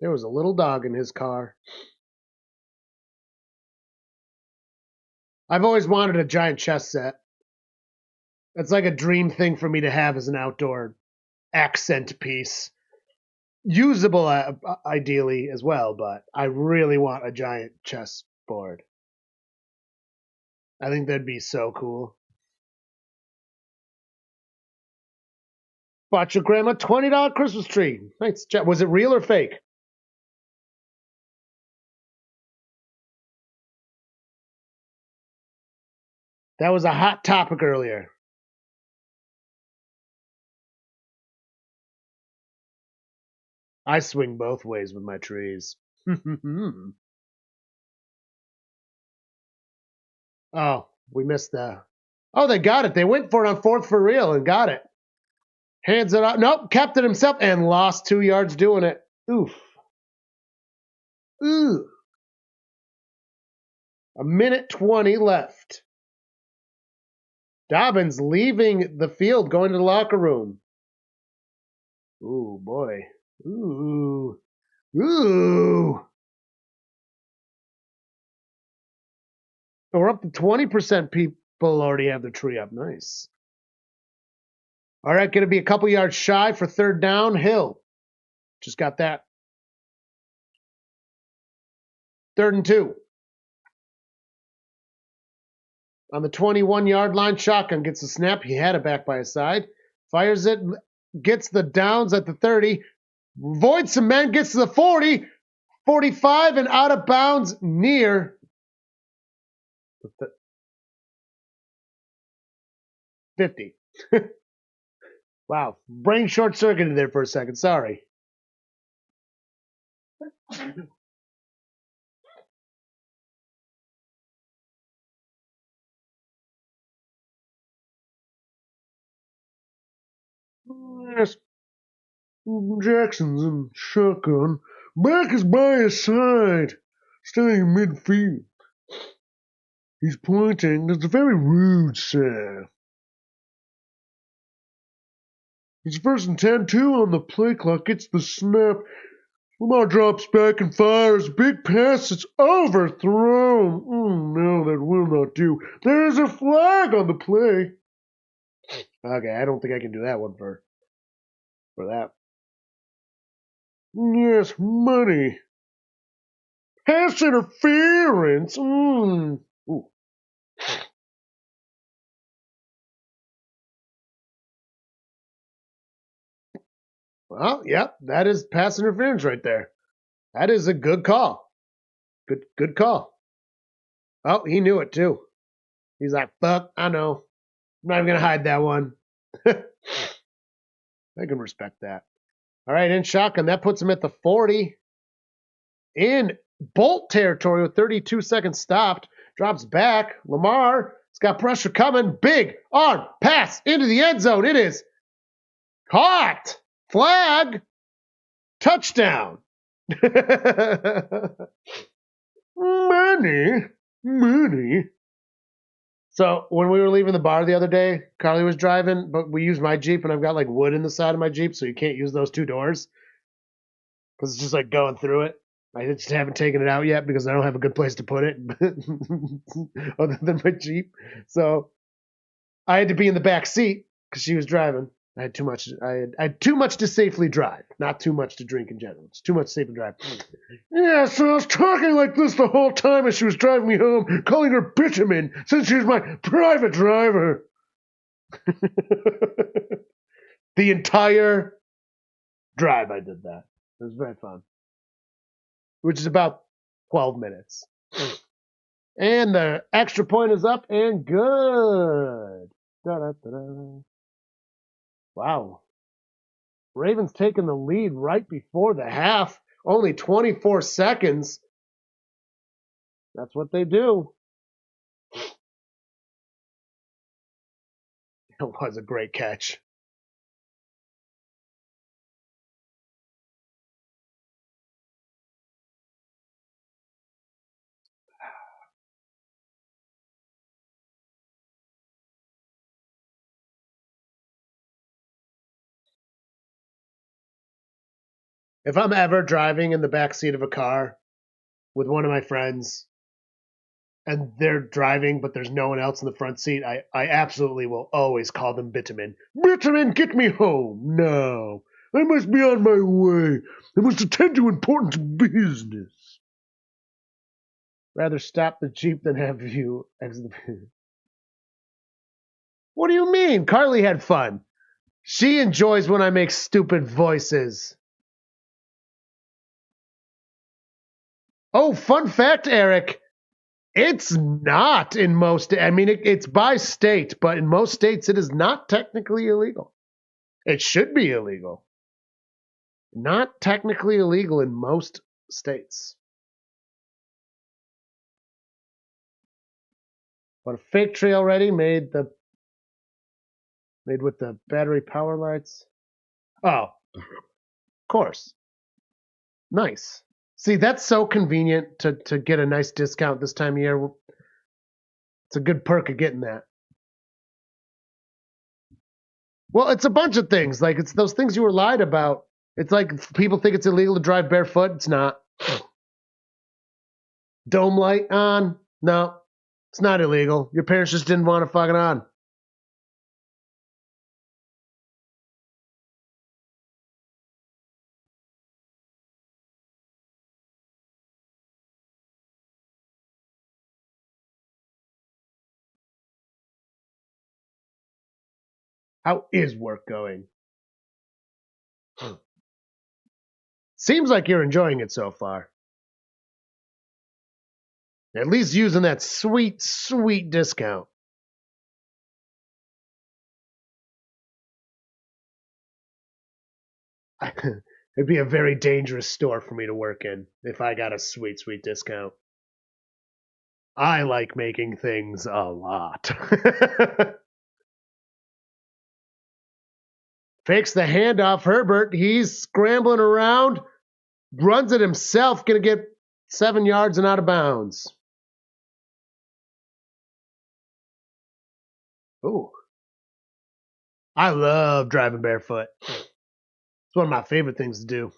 There was a little dog in his car. I've always wanted a giant chess set. It's like a dream thing for me to have as an outdoor accent piece. Usable, ideally, as well, but I really want a giant chess board. I think that'd be so cool. Bought your grandma $20 Christmas tree. Thanks, Jeff. Was it real or fake? That was a hot topic earlier. I swing both ways with my trees. Oh, we missed the. Oh, they got it. They went for it on 4th for real and got it. Hands it up. Nope, kept it himself and lost 2 yards doing it. Oof. Ooh. 1:20 left. Dobbins leaving the field, going to the locker room. Ooh, boy. Ooh. Ooh. We're up to 20% people already have their tree up. Nice. All right, going to be a couple yards shy for third down. Hill. Just got that. 3rd and 2. On the 21-yard line, shotgun gets the snap. He had it back by his side. Fires it, gets the downs at the 30. Avoids some men, gets to the 40. 45 and out of bounds near 50. Wow. Brain short-circuited there for a second. Sorry. Yes. Jackson's in shotgun. Mack is by his side, staying in midfield. He's pointing. It's a very rude, sir. It's 1st and 10, 2 on the play clock. Gets the snap. Lamar drops back and fires. Big pass. It's overthrown. No, that will not do. There's a flag on the play. Okay, I don't think I can do that one for that. Yes, money. Pass interference. Ooh. Well, yep, that is pass interference right there. That is a good call. Good call. Oh, he knew it too. He's like, fuck, I know. I'm not even going to hide that one. I can respect that. All right, in shotgun. That puts him at the 40. In bolt territory with 32 seconds stopped. Drops back. Lamar has got pressure coming. Big arm pass into the end zone. It is caught. Flag. Touchdown. Money. So when we were leaving the bar the other day, Carly was driving, but we used my Jeep, and I've got like wood in the side of my Jeep, so you can't use those 2 doors because it's just like going through it. I just haven't taken it out yet because I don't have a good place to put it other than my Jeep. So I had to be in the back seat because she was driving. I had too much. I had too much to safely drive, not too much to drink in general. It's too much to safely drive. Yeah, so I was talking like this the whole time as she was driving me home, calling her bitumen since she was my private driver. The entire drive I did that. It was very fun. Which is about 12 minutes. And the extra point is up and good. Da-da-da-da. Wow. Ravens taking the lead right before the half. Only 24 seconds. That's what they do. It was a great catch. If I'm ever driving in the back seat of a car with one of my friends and they're driving but there's no one else in the front seat, I absolutely will always call them bitumen. Bitumen, get me home. No, I must be on my way. I must attend to important business. Rather stop the Jeep than have you exit the... What do you mean? Carly had fun. She enjoys when I make stupid voices. Oh, fun fact, Eric. It's not in most... I mean, it's by state, but in most states it is not technically illegal. It should be illegal. Not technically illegal in most states. But a fake tree already made with the battery power lights. Oh, of course. Nice. See, that's so convenient to get a nice discount this time of year. It's a good perk of getting that. Well, it's a bunch of things. Like, it's those things you were lied about. It's like people think it's illegal to drive barefoot. It's not. Dome light on? No. It's not illegal. Your parents just didn't want to fuck it on. How is work going? Seems like you're enjoying it so far. At least using that sweet, sweet discount. It'd be a very dangerous store for me to work in if I got a sweet, sweet discount. I like making things a lot. Fakes the handoff. Herbert, he's scrambling around, runs it himself, gonna get 7 yards and out of bounds. Ooh. I love driving barefoot. It's one of my favorite things to do.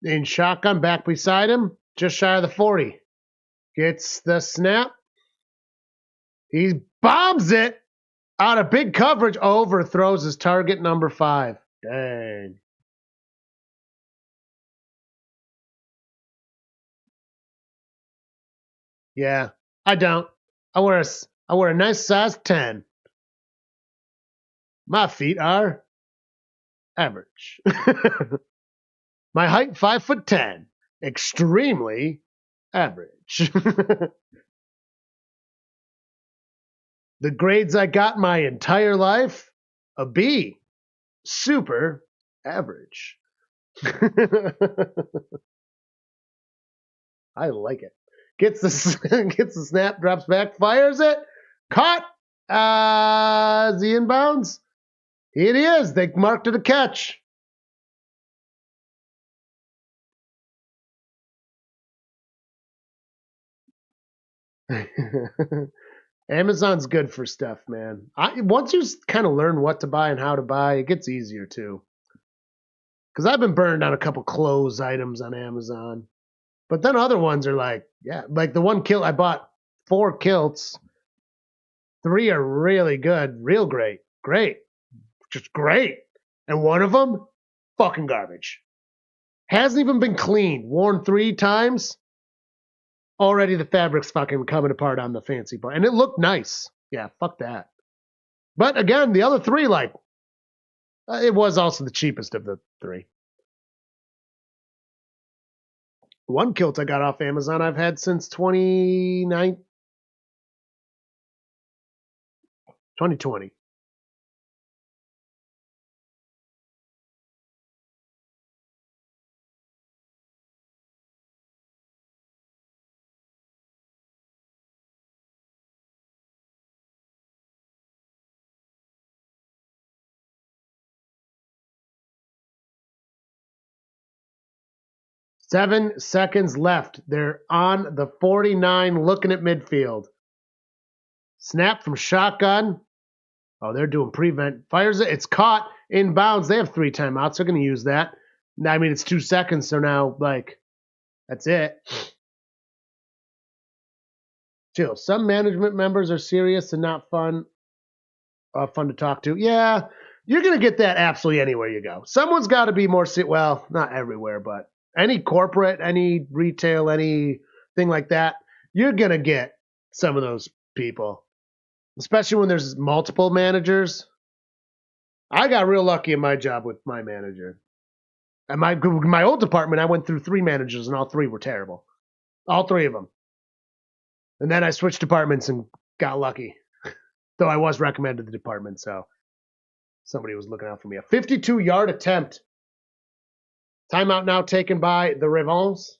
In shotgun, back beside him, just shy of the 40. Gets the snap. He bombs it out of big coverage. Overthrows his target number 5. Dang. Yeah, I don't. I wear a nice size 10. My feet are average. My height 5'10". Extremely average. The grades I got my entire life, a B. Super average. I like it. Gets the snap, drops back, fires it. Caught. Is he inbounds? It is. They marked it a catch. Amazon's good for stuff, man. Once you kind of learn what to buy and how to buy, it gets easier too. Because I've been burned on a couple clothes items on Amazon. But then other ones are like, yeah, like the one kilt I bought 4 kilts. 3 are really good, real great, just great. And one of them, fucking garbage. Hasn't even been cleaned, worn 3 times. Already the fabric's fucking coming apart on the fancy part. And it looked nice. Yeah, fuck that. But again, the other 3, like, it was also the cheapest of the 3. One kilt I got off Amazon I've had since 2020. Seven seconds left. They're on the 49 looking at midfield. Snap from shotgun. Oh, they're doing prevent. Fires it. It's caught in bounds. They have 3 timeouts. They're going to use that. I mean, it's 2 seconds, so now, like, that's it. Chill. Some management members are serious and not fun to talk to. Yeah, you're going to get that absolutely anywhere you go. Someone's got to be more, well, not everywhere, but any corporate, any retail, anything like that, you're going to get some of those people, especially when there's multiple managers. I got real lucky in my job with my manager. And my old department, I went through 3 managers, and all 3 were terrible. All 3 of them. And then I switched departments and got lucky. Though I was recommended the department, so somebody was looking out for me. A 52-yard attempt. Timeout now taken by the Ravens.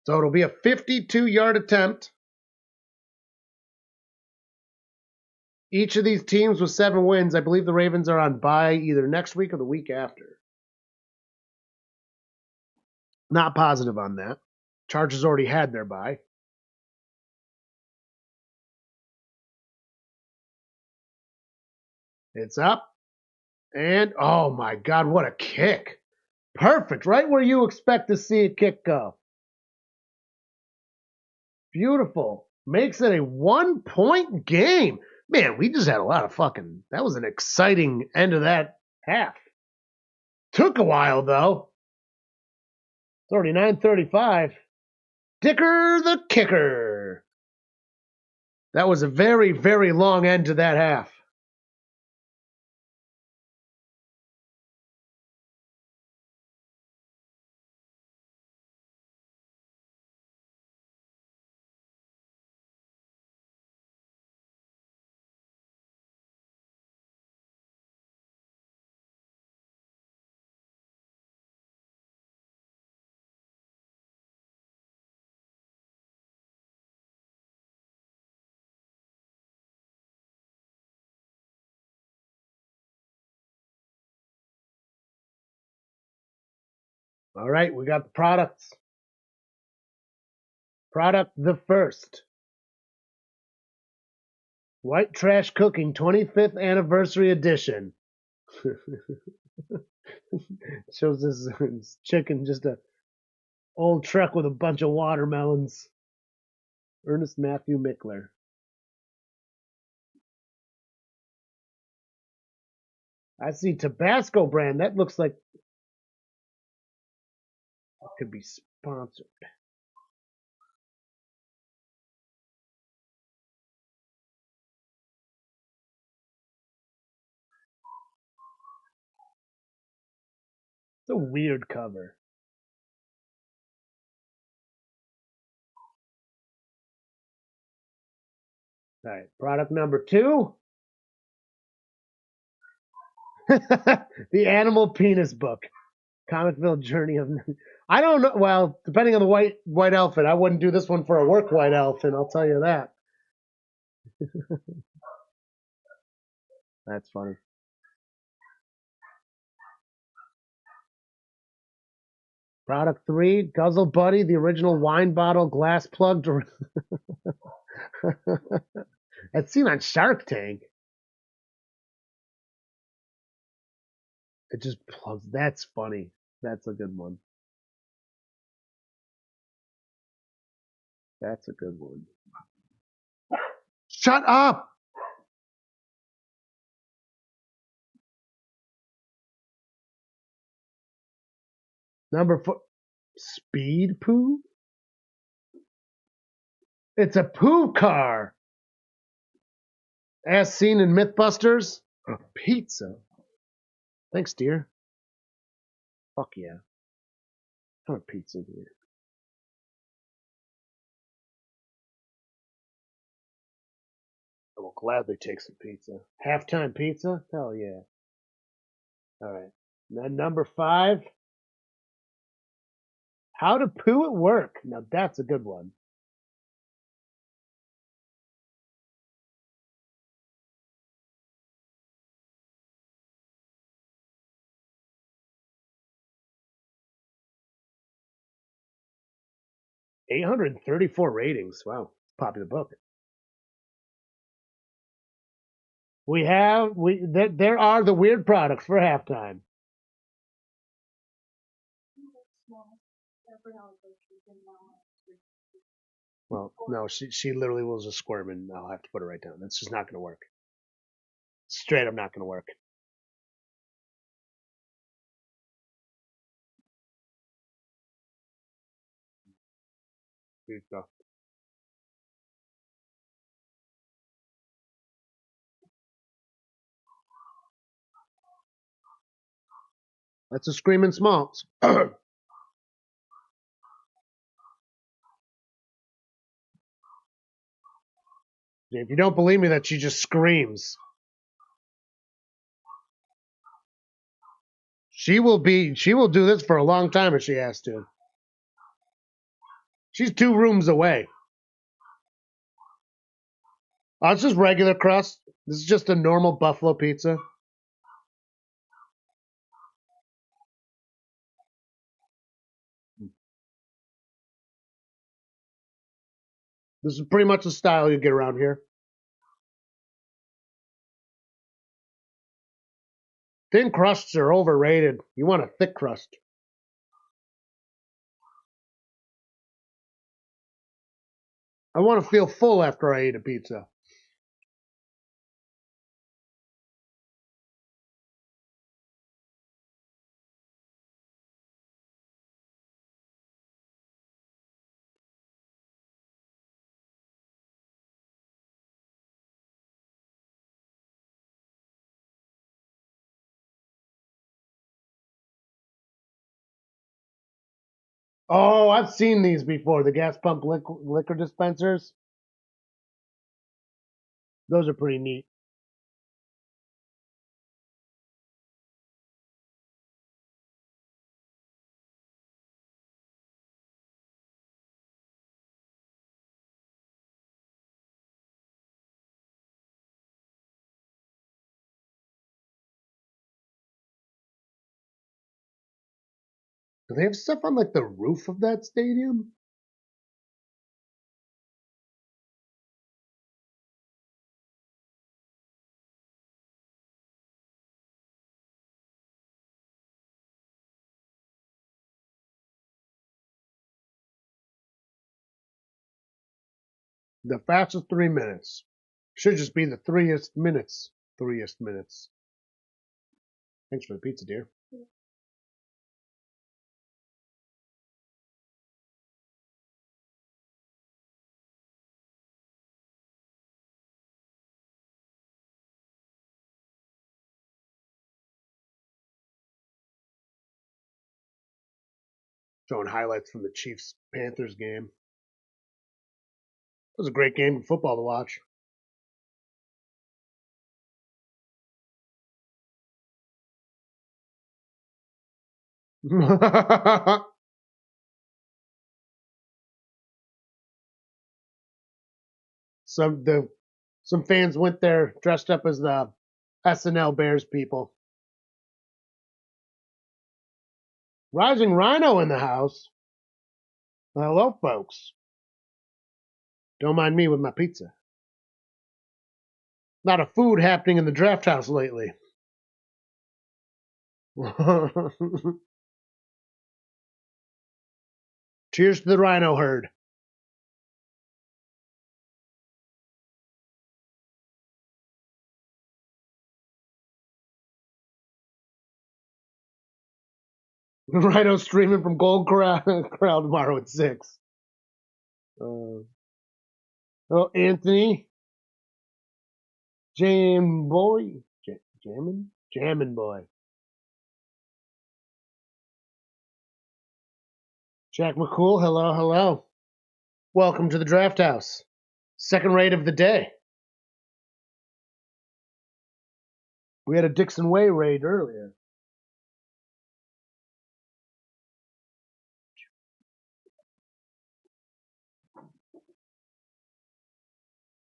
So it'll be a 52-yard attempt. Each of these teams with 7 wins, I believe the Ravens are on bye either next week or the week after. Not positive on that. Chargers already had their bye. It's up. And, oh my God, what a kick. Perfect. Right where you expect to see a kick go. Beautiful. Makes it a 1-point game. Man, we just had a lot of fucking... That was an exciting end of that half. Took a while, though. 39-35. Dicker the kicker. That was a very, very long end to that half. All right, we got the products. Product the first. White Trash Cooking 25th Anniversary Edition. Shows this chicken, just a old truck with a bunch of watermelons. Ernest Matthew Mickler. I see Tabasco brand. That looks like it could be sponsored. It's a weird cover. All right, product number 2. The Animal Penis Book. Comicville Journey of... I don't know. Well, depending on the white outfit, I wouldn't do this one for a work white outfit, I'll tell you that. That's funny. Product 3, Guzzle Buddy, the original wine bottle glass plug. That's seen on Shark Tank. It just plugs. That's funny. That's a good one. That's a good one. Shut up! Number 4. Speed poo? It's a poo car. As seen in Mythbusters. A pizza. Thanks, dear. Fuck yeah. Have a pizza, dear. I will gladly take some pizza. Halftime pizza? Hell yeah. All right. And then number 5. How to poo at work. Now that's a good one. $834 ratings. Wow. Popular book. There are the weird products for halftime. Well, no, she literally was just squirming. I'll have to put it right down. That's just not going to work. Straight up not going to work. Pizza. That's a Screaming Smalls. If you don't believe me that she just screams, she will do this for a long time if she has to. She's 2 rooms away. Oh, it's just regular crust. This is just a normal buffalo pizza. This is pretty much the style you get around here. Thin crusts are overrated. You want a thick crust. I want to feel full after I eat a pizza. Oh, I've seen these before. The gas pump liquor dispensers. Those are pretty neat. Do they have stuff on like the roof of that stadium? The fastest 3 minutes. Should just be the 3est minutes. 3est minutes. Thanks for the pizza, dear. Showing highlights from the Chiefs Panthers game. It was a great game of football to watch. some fans went there dressed up as the SNL Bears people. Rising Rhino in the house. Hello, folks. Don't mind me with my pizza. Not a food happening in the Drafthouse lately. Cheers to the Rhino herd. The Rhino streaming from Gold Corral tomorrow at 6. Oh, Anthony. Jam boy. Jammin' boy. Jack McCool, hello, hello. Welcome to the Drafthouse. Second raid of the day. We had a Dixon Way raid earlier.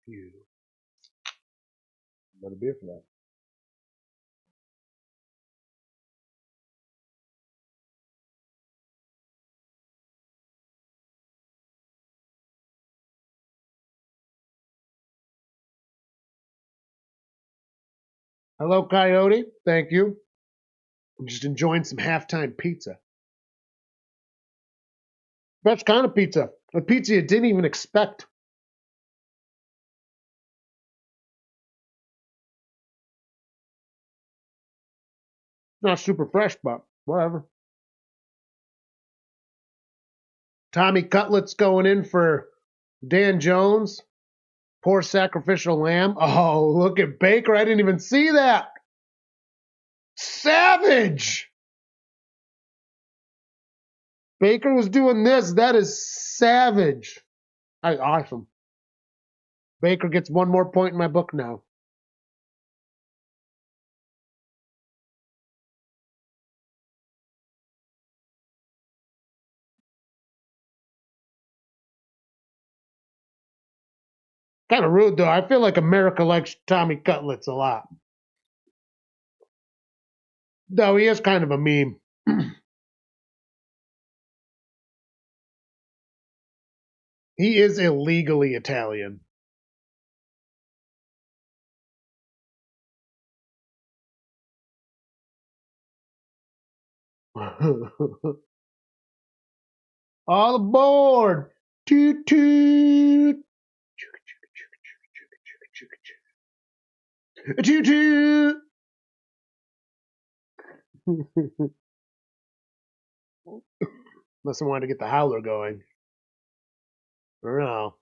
Phew. Another beer for that. Hello, Coyote. Thank you. I'm just enjoying some halftime pizza. Best kind of pizza. A pizza you didn't even expect. Not super fresh, but whatever. Tommy Cutlets going in for Dan Jones. Poor sacrificial lamb. Oh, look at Baker. I didn't even see that. Savage. Baker was doing this. That is savage. Awesome. Baker gets 1 more point in my book now. Kind of rude, though. I feel like America likes Tommy Cutlets a lot. Though he is kind of a meme. He is illegally Italian. All aboard! Toot toot! Toot toot! Unless I wanted to get the howler going. Or no.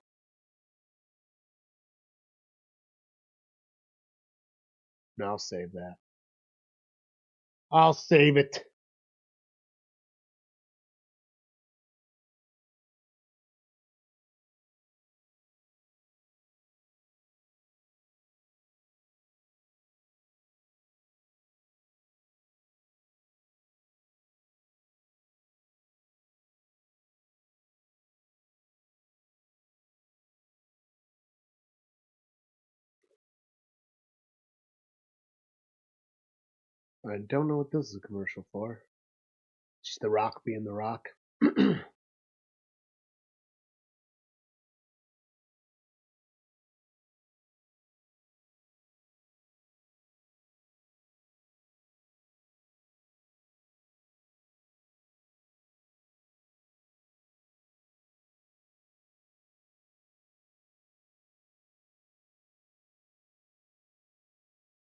No, I'll save that. I'll save it. I don't know what this is a commercial for. Just The Rock being The Rock.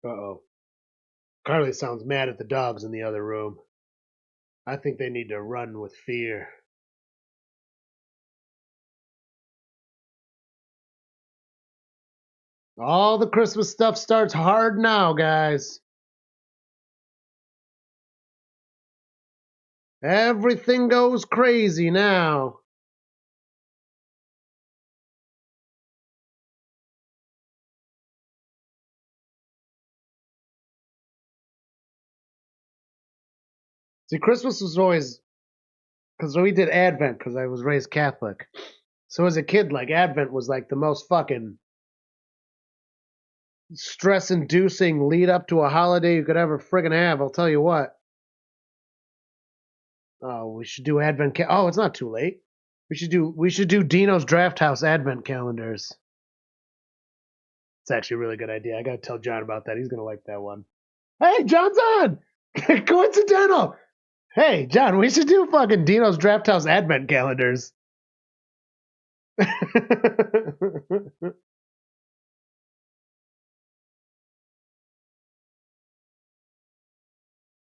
Uh-oh. Carly sounds mad at the dogs in the other room. I think they need to run with fear. All the Christmas stuff starts hard now, guys. Everything goes crazy now. See, Christmas was always, because we did Advent, because I was raised Catholic. So as a kid, like, Advent was like the most fucking stress-inducing lead up to a holiday you could ever friggin' have. I'll tell you what. Oh, we should do Advent. Oh, it's not too late. We should do Dino's Drafthouse Advent calendars. It's actually a really good idea. I gotta tell John about that. He's gonna like that one. Hey, John's on. Coincidental. Hey, John, we should do fucking Dino's Drafthouse Advent calendars.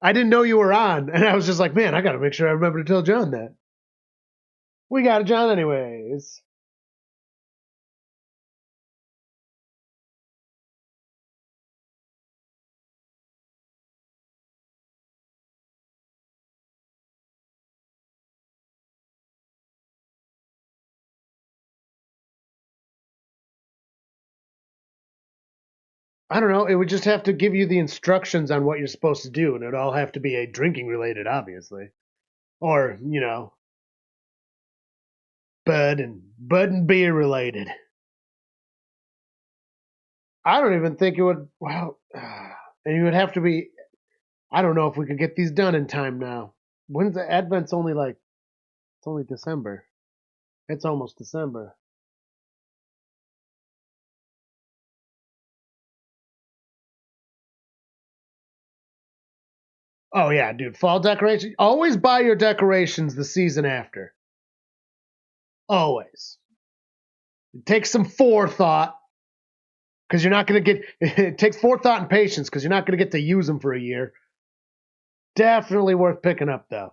I didn't know you were on, and I was just like, man, I gotta make sure I remember to tell John that. We got it, John, anyways. I don't know. It would just have to give you the instructions on what you're supposed to do, and it'd all have to be a drinking related, obviously, or bud and beer related. I don't even think it would. Well, and you would have to be. I don't know if we could get these done in time now. When's the Advent's only like? It's only December. It's almost December. Oh yeah, dude. Fall decorations. Always buy your decorations the season after. Always. It takes some forethought because you're not going to get. It takes forethought and patience because you're not going to get to use them for a year. Definitely worth picking up though.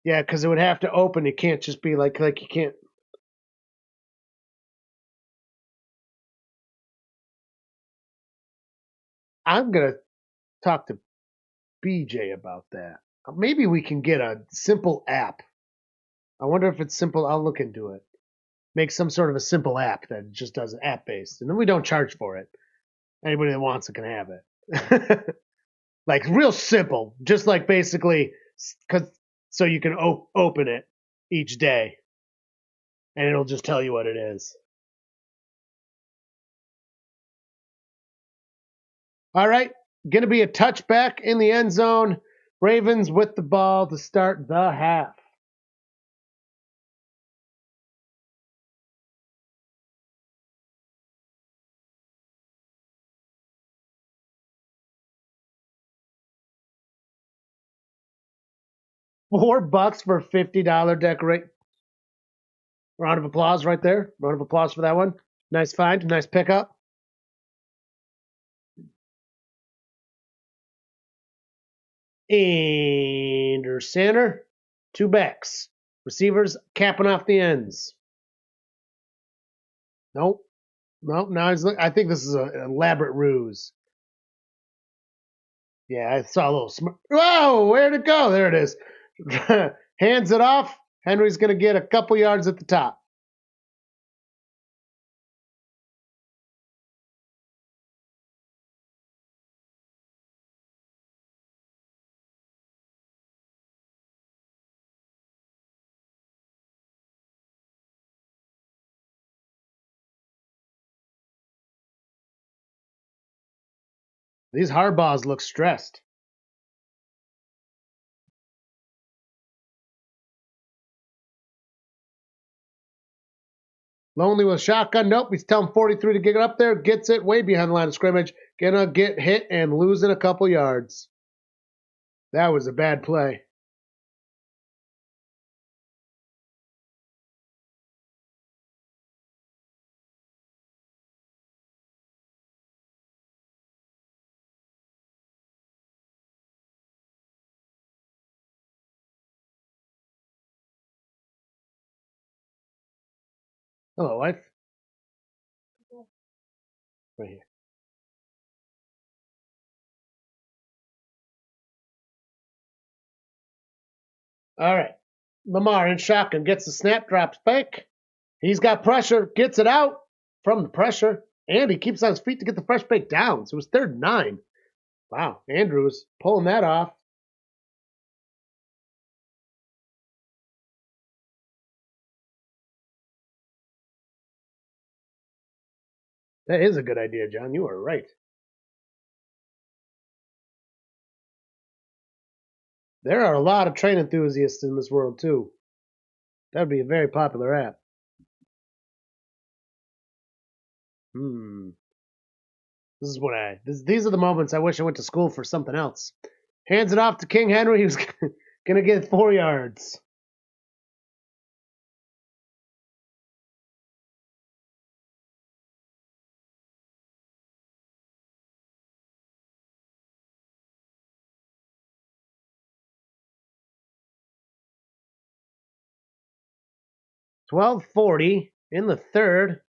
Yeah, because it would have to open. It can't just be like you can't. I'm gonna talk to BJ about that. Maybe we can get a simple app. I wonder if it's simple. I'll look into it. Make some sort of a simple app that just does app based, and then we don't charge for it. Anybody that wants it can have it. Like real simple, just like basically because so you can open it each day, and it'll just tell you what it is. All right, going to be a touchback in the end zone. Ravens with the ball to start the half. $4 for $50 decorate. Round of applause right there. Round of applause for that one. Nice find. Nice pickup. And center. Two backs. Receivers capping off the ends. Nope. Nope. Now I think this is an elaborate ruse. Yeah, I saw a little smart. Whoa, where'd it go? There it is. Hands it off. Henry's going to get a couple yards at the top. These Harbaughs look stressed. Lonely with a shotgun. Nope, he's telling 43 to get it up there. Gets it way behind the line of scrimmage. Gonna get hit and losing a couple yards. That was a bad play. Hello, wife. Right here. All right. Lamar in shotgun gets the snap, drops back. He's got pressure, gets it out from the pressure, and he keeps on his feet to get the fresh bake down. So it was 3rd and 9. Wow, Andrews pulling that off. That is a good idea, John. You are right. There are a lot of train enthusiasts in this world, too. That would be a very popular app. This is what these are the moments I wish I went to school for something else. Hands it off to King Henry. He was going to get 4 yards. $12.40 in the 3rd.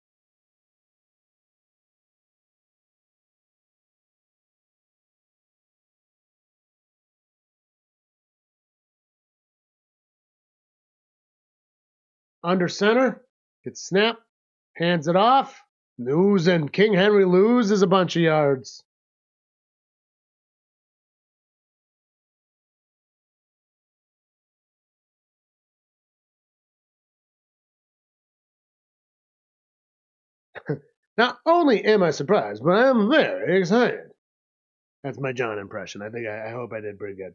Under center. Gets snap. Hands it off. Losing. King Henry loses a bunch of yards. Not only am I surprised, but I'm very excited. That's my John impression. I hope I did pretty good.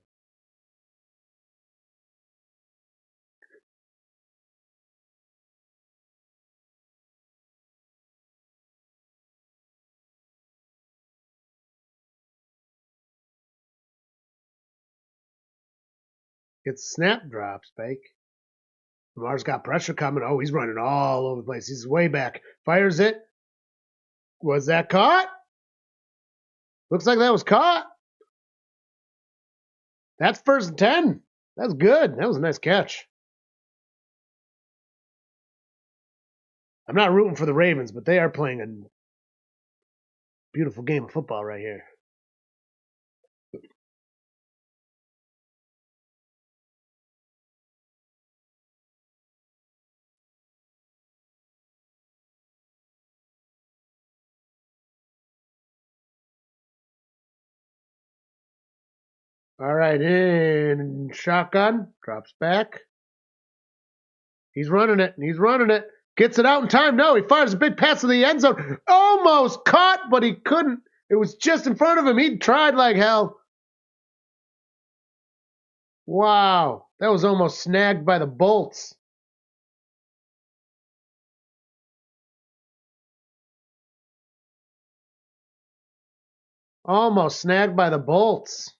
Gets snap, drops, fake. Lamar's got pressure coming. Oh, he's running all over the place. He's way back. Fires it. Was that caught? Looks like that was caught. That's 1st and 10. That's good. That was a nice catch. I'm not rooting for the Ravens, but they are playing a beautiful game of football right here. All right, in shotgun, drops back. He's running it. He's running it. Gets it out in time. No, he fires a big pass to the end zone. Almost caught, but he couldn't. It was just in front of him. He tried like hell. Wow, that was almost snagged by the bolts. Almost snagged by the bolts.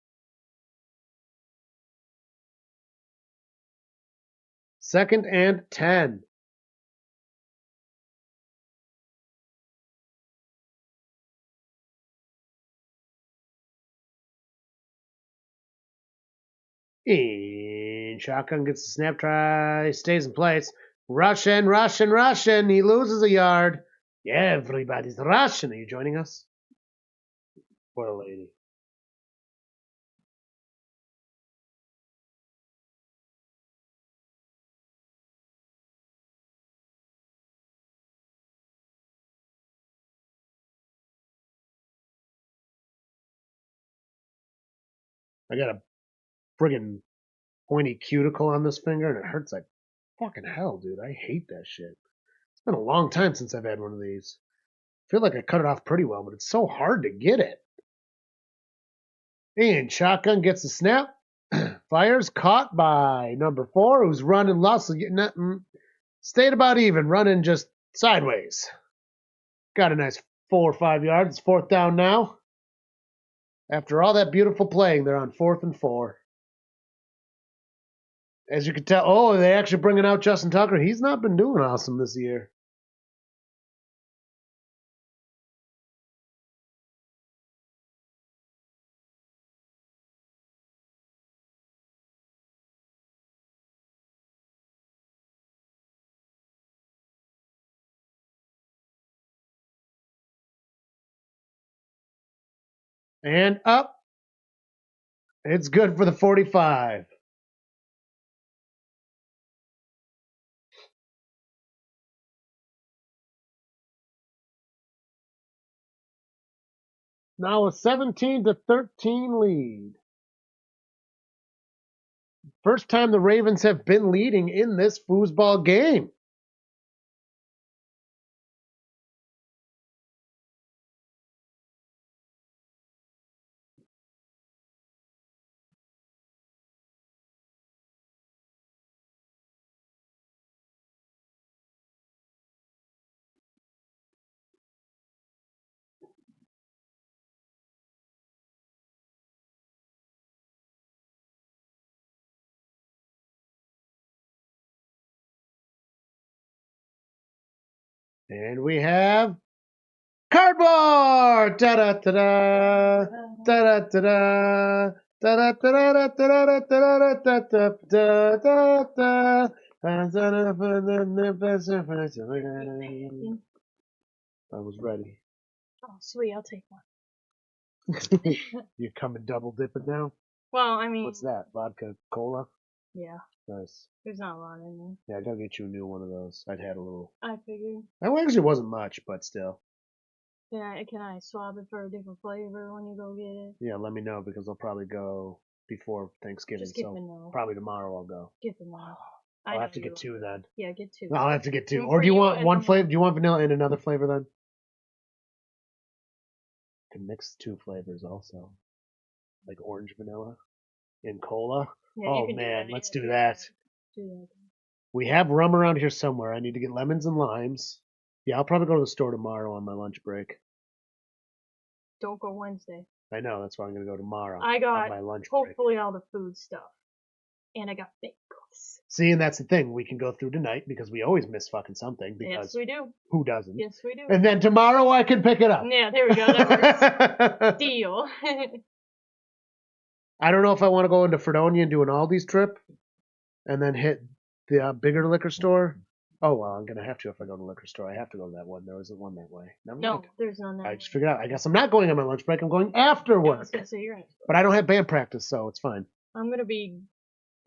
Second and 10. In shotgun gets the snap try, stays in place. Russian. He loses a yard. Yeah, everybody's Russian. Are you joining us? What a lady. I got a friggin' pointy cuticle on this finger, and it hurts like fucking hell, dude. I hate that shit. It's been a long time since I've had one of these. I feel like I cut it off pretty well, but it's so hard to get it. And shotgun gets the snap. Fires, caught by number 4, who's running lost. Stayed about even, running just sideways. Got a nice 4 or 5 yards. It's 4th down now. After all that beautiful playing, they're on 4th and 4. As you can tell, they're actually bringing out Justin Tucker. He's not been doing awesome this year. And up. It's good for the 45. Now a 17-13 lead. First time the Ravens have been leading in this foosball game. And we have cardboard! Da-da-da-da! Da-da-da-da! Da-da-da-da-da-da-da-da-da-da-da-da. I was ready. Oh, sweet. I'll take one. You coming double dipping now? Well, I mean... What's that? Vodka cola? Yeah. Nice. There's not a lot in there. Yeah, I gotta get you a new one of those. I'd had a little. I figured. That actually wasn't much, but still. Can I swap it for a different flavor when you go get it? Yeah, let me know because I'll probably go before Thanksgiving. Just give so me no. Probably tomorrow I'll go. Give me no. I'll have to get 2 then. Yeah, get 2. I'll have to get 2. One Or for do you you want and one one- flavor? Do you want vanilla and another flavor then? Can mix 2 flavors also, like orange vanilla and cola. Yeah, Oh you can man, do let's that. do that. Do that. We have rum around here somewhere. I need to get lemons and limes. Yeah, I'll probably go to the store tomorrow on my lunch break. Don't go Wednesday. I know, that's why I'm going to go tomorrow. I on got my lunch break. hopefully all the food stuff. And I got Bengals. See, and that's the thing. We can go through tonight because we always miss fucking something. Because Yes, we do. who doesn't? Yes, we do. And then tomorrow I can pick it up. Yeah, there we go. That works. Deal. I don't know if I want to go into Fredonia and do an Aldi's trip and then hit the bigger liquor store. Oh, well, I'm going to have to if I go to the liquor store. I have to go to that one. There isn't one that way. Never No, mind. there's none that I way. just figured out. I guess I'm not going on my lunch break. I'm going after I work. was gonna say you're right. But I don't have band practice, so it's fine. I'm gonna be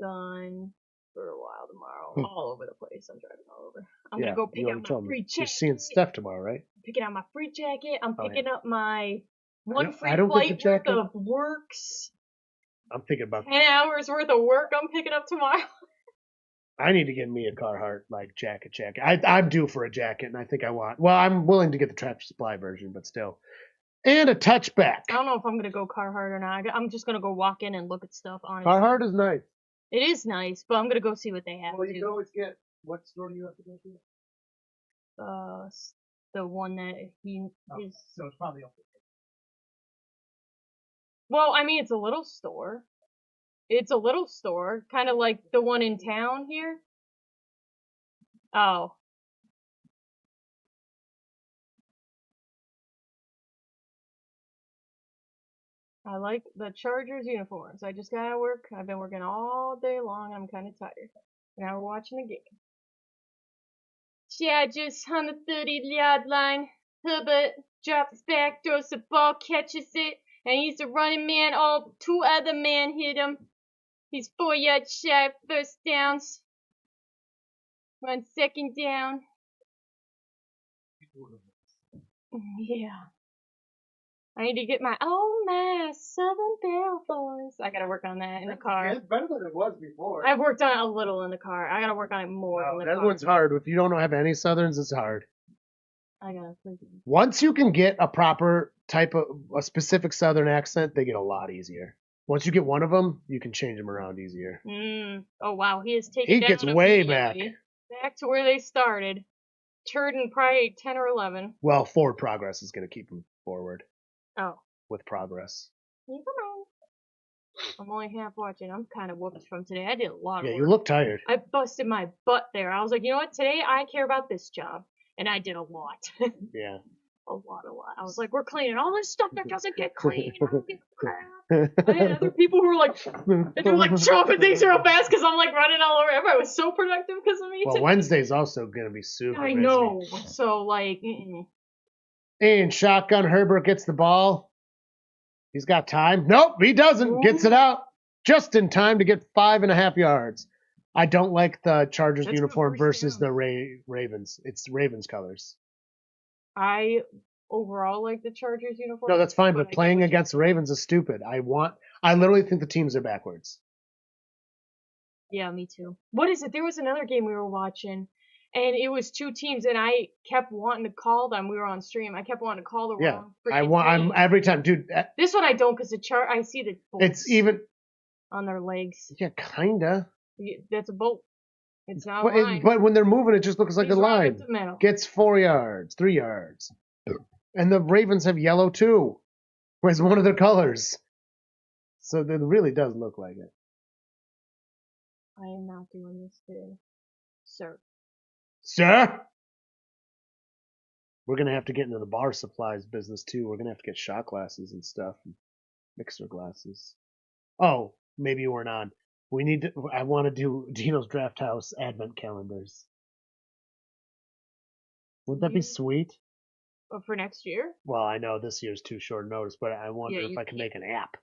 gone for a while tomorrow. All over the place. I'm driving all over. I'm gonna go pick you out already my told me. free You're jacket. seeing Steph tomorrow, right? Picking out my free jacket. I'm Oh, picking up my I one don't- free I don't get flight the worth jacket. of works. I'm thinking about 10 hours worth of work I'm picking up tomorrow. I need to get me a Carhartt like jacket. I'm due for a jacket, and I think I want. Well, I'm willing to get the Tractor Supply version, but still, and a touchback. I don't know if I'm gonna go Carhartt or not. I'm just gonna go walk in and look at stuff. Honestly, Carhartt is nice. it is nice, but I'm gonna go see what they have. Well, you can always get. What store do you have to go to? The one that he is. So it's probably open. Well, I mean, it's a little store. It's a little store, kind of like the one in town here. Oh. I like the Chargers uniforms. I just got out of work. I've been working all day long. I'm kind of tired. Now we're watching the game. Chargers on the 30-yard line. Herbert drops back, throws the ball, catches it, and he's a running man. All two other men hit him. He's 4 yards shy, first downs. 1 second down. Yeah. I need to get my Southern Belle voice. I gotta work on that in the car. It's better than it was before. I've worked on it a little in the car. I gotta work on it more in the car. That one's hard. If you don't have any Southerns, it's hard. I gotta think. Once you can get a proper type of a specific Southern accent, they get a lot easier. Once you get one of them, you can change them around easier. Oh wow, he is taking. He gets way back to where they started. Turd in probably 10 or 11. Well, forward progress is going to keep him forward. Oh. With progress. Never mind. I'm only half watching. I'm kind of whooped from today. I did a lot of work. Yeah, you look tired. I busted my butt there. I was like, you know what? Today I care about this job. And I did a lot. Yeah. A lot. I was like, we're cleaning all this stuff that doesn't get cleaned. I don't give a crap. I had other people who were like, they're like chopping things real fast because I'm like running all over. Everybody was so productive because of me. Well, Wednesday's also going to be super busy. I know. So, like, And shotgun, Herbert gets the ball. He's got time. Nope, he doesn't. Ooh. Gets it out just in time to get 5.5 yards. I don't like the Chargers uniform versus the Ravens. It's Ravens colors. I overall like the Chargers uniform. No, that's fine, but playing against the Ravens is stupid. I literally think the teams are backwards. Yeah, me too. What is it? There was another game we were watching, and it was two teams, and I kept wanting to call them. We were on stream. I kept wanting to call the wrong freaking I'm every time, dude. This one I don't, because I see the bolts. It's even on their legs. Yeah, kinda. That's a bolt. It's not a line. But when they're moving, it just looks like a line. Gets 4 yards, 3 yards. And the Ravens have yellow too. Where's one of their colors? So it really does look like it. I am not doing this today. Sir? We're going to have to get into the bar supplies business too. We're going to have to get shot glasses and stuff. And mixer glasses. Oh, maybe you weren't on. I want to do Dino's Drafthouse advent calendars. Wouldn't that be sweet? For next year? Well, I know this year's too short notice, but I wonder if I can make an app.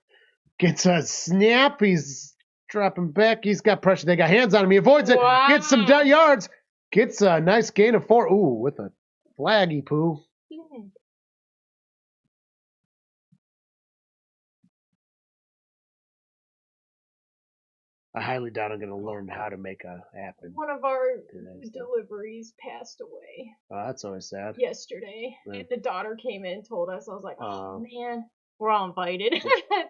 Gets a snap. He's dropping back. He's got pressure. They got hands on him. He avoids it. Wow. Gets some yards. Gets a nice gain of 4. Ooh, with a flaggy poo. Yeah. I highly doubt I'm going to learn how to make a app. One of our deliveries passed away. Oh, that's always sad. Yesterday. Yeah. And the daughter came in and told us. I was like, oh, man. We're all invited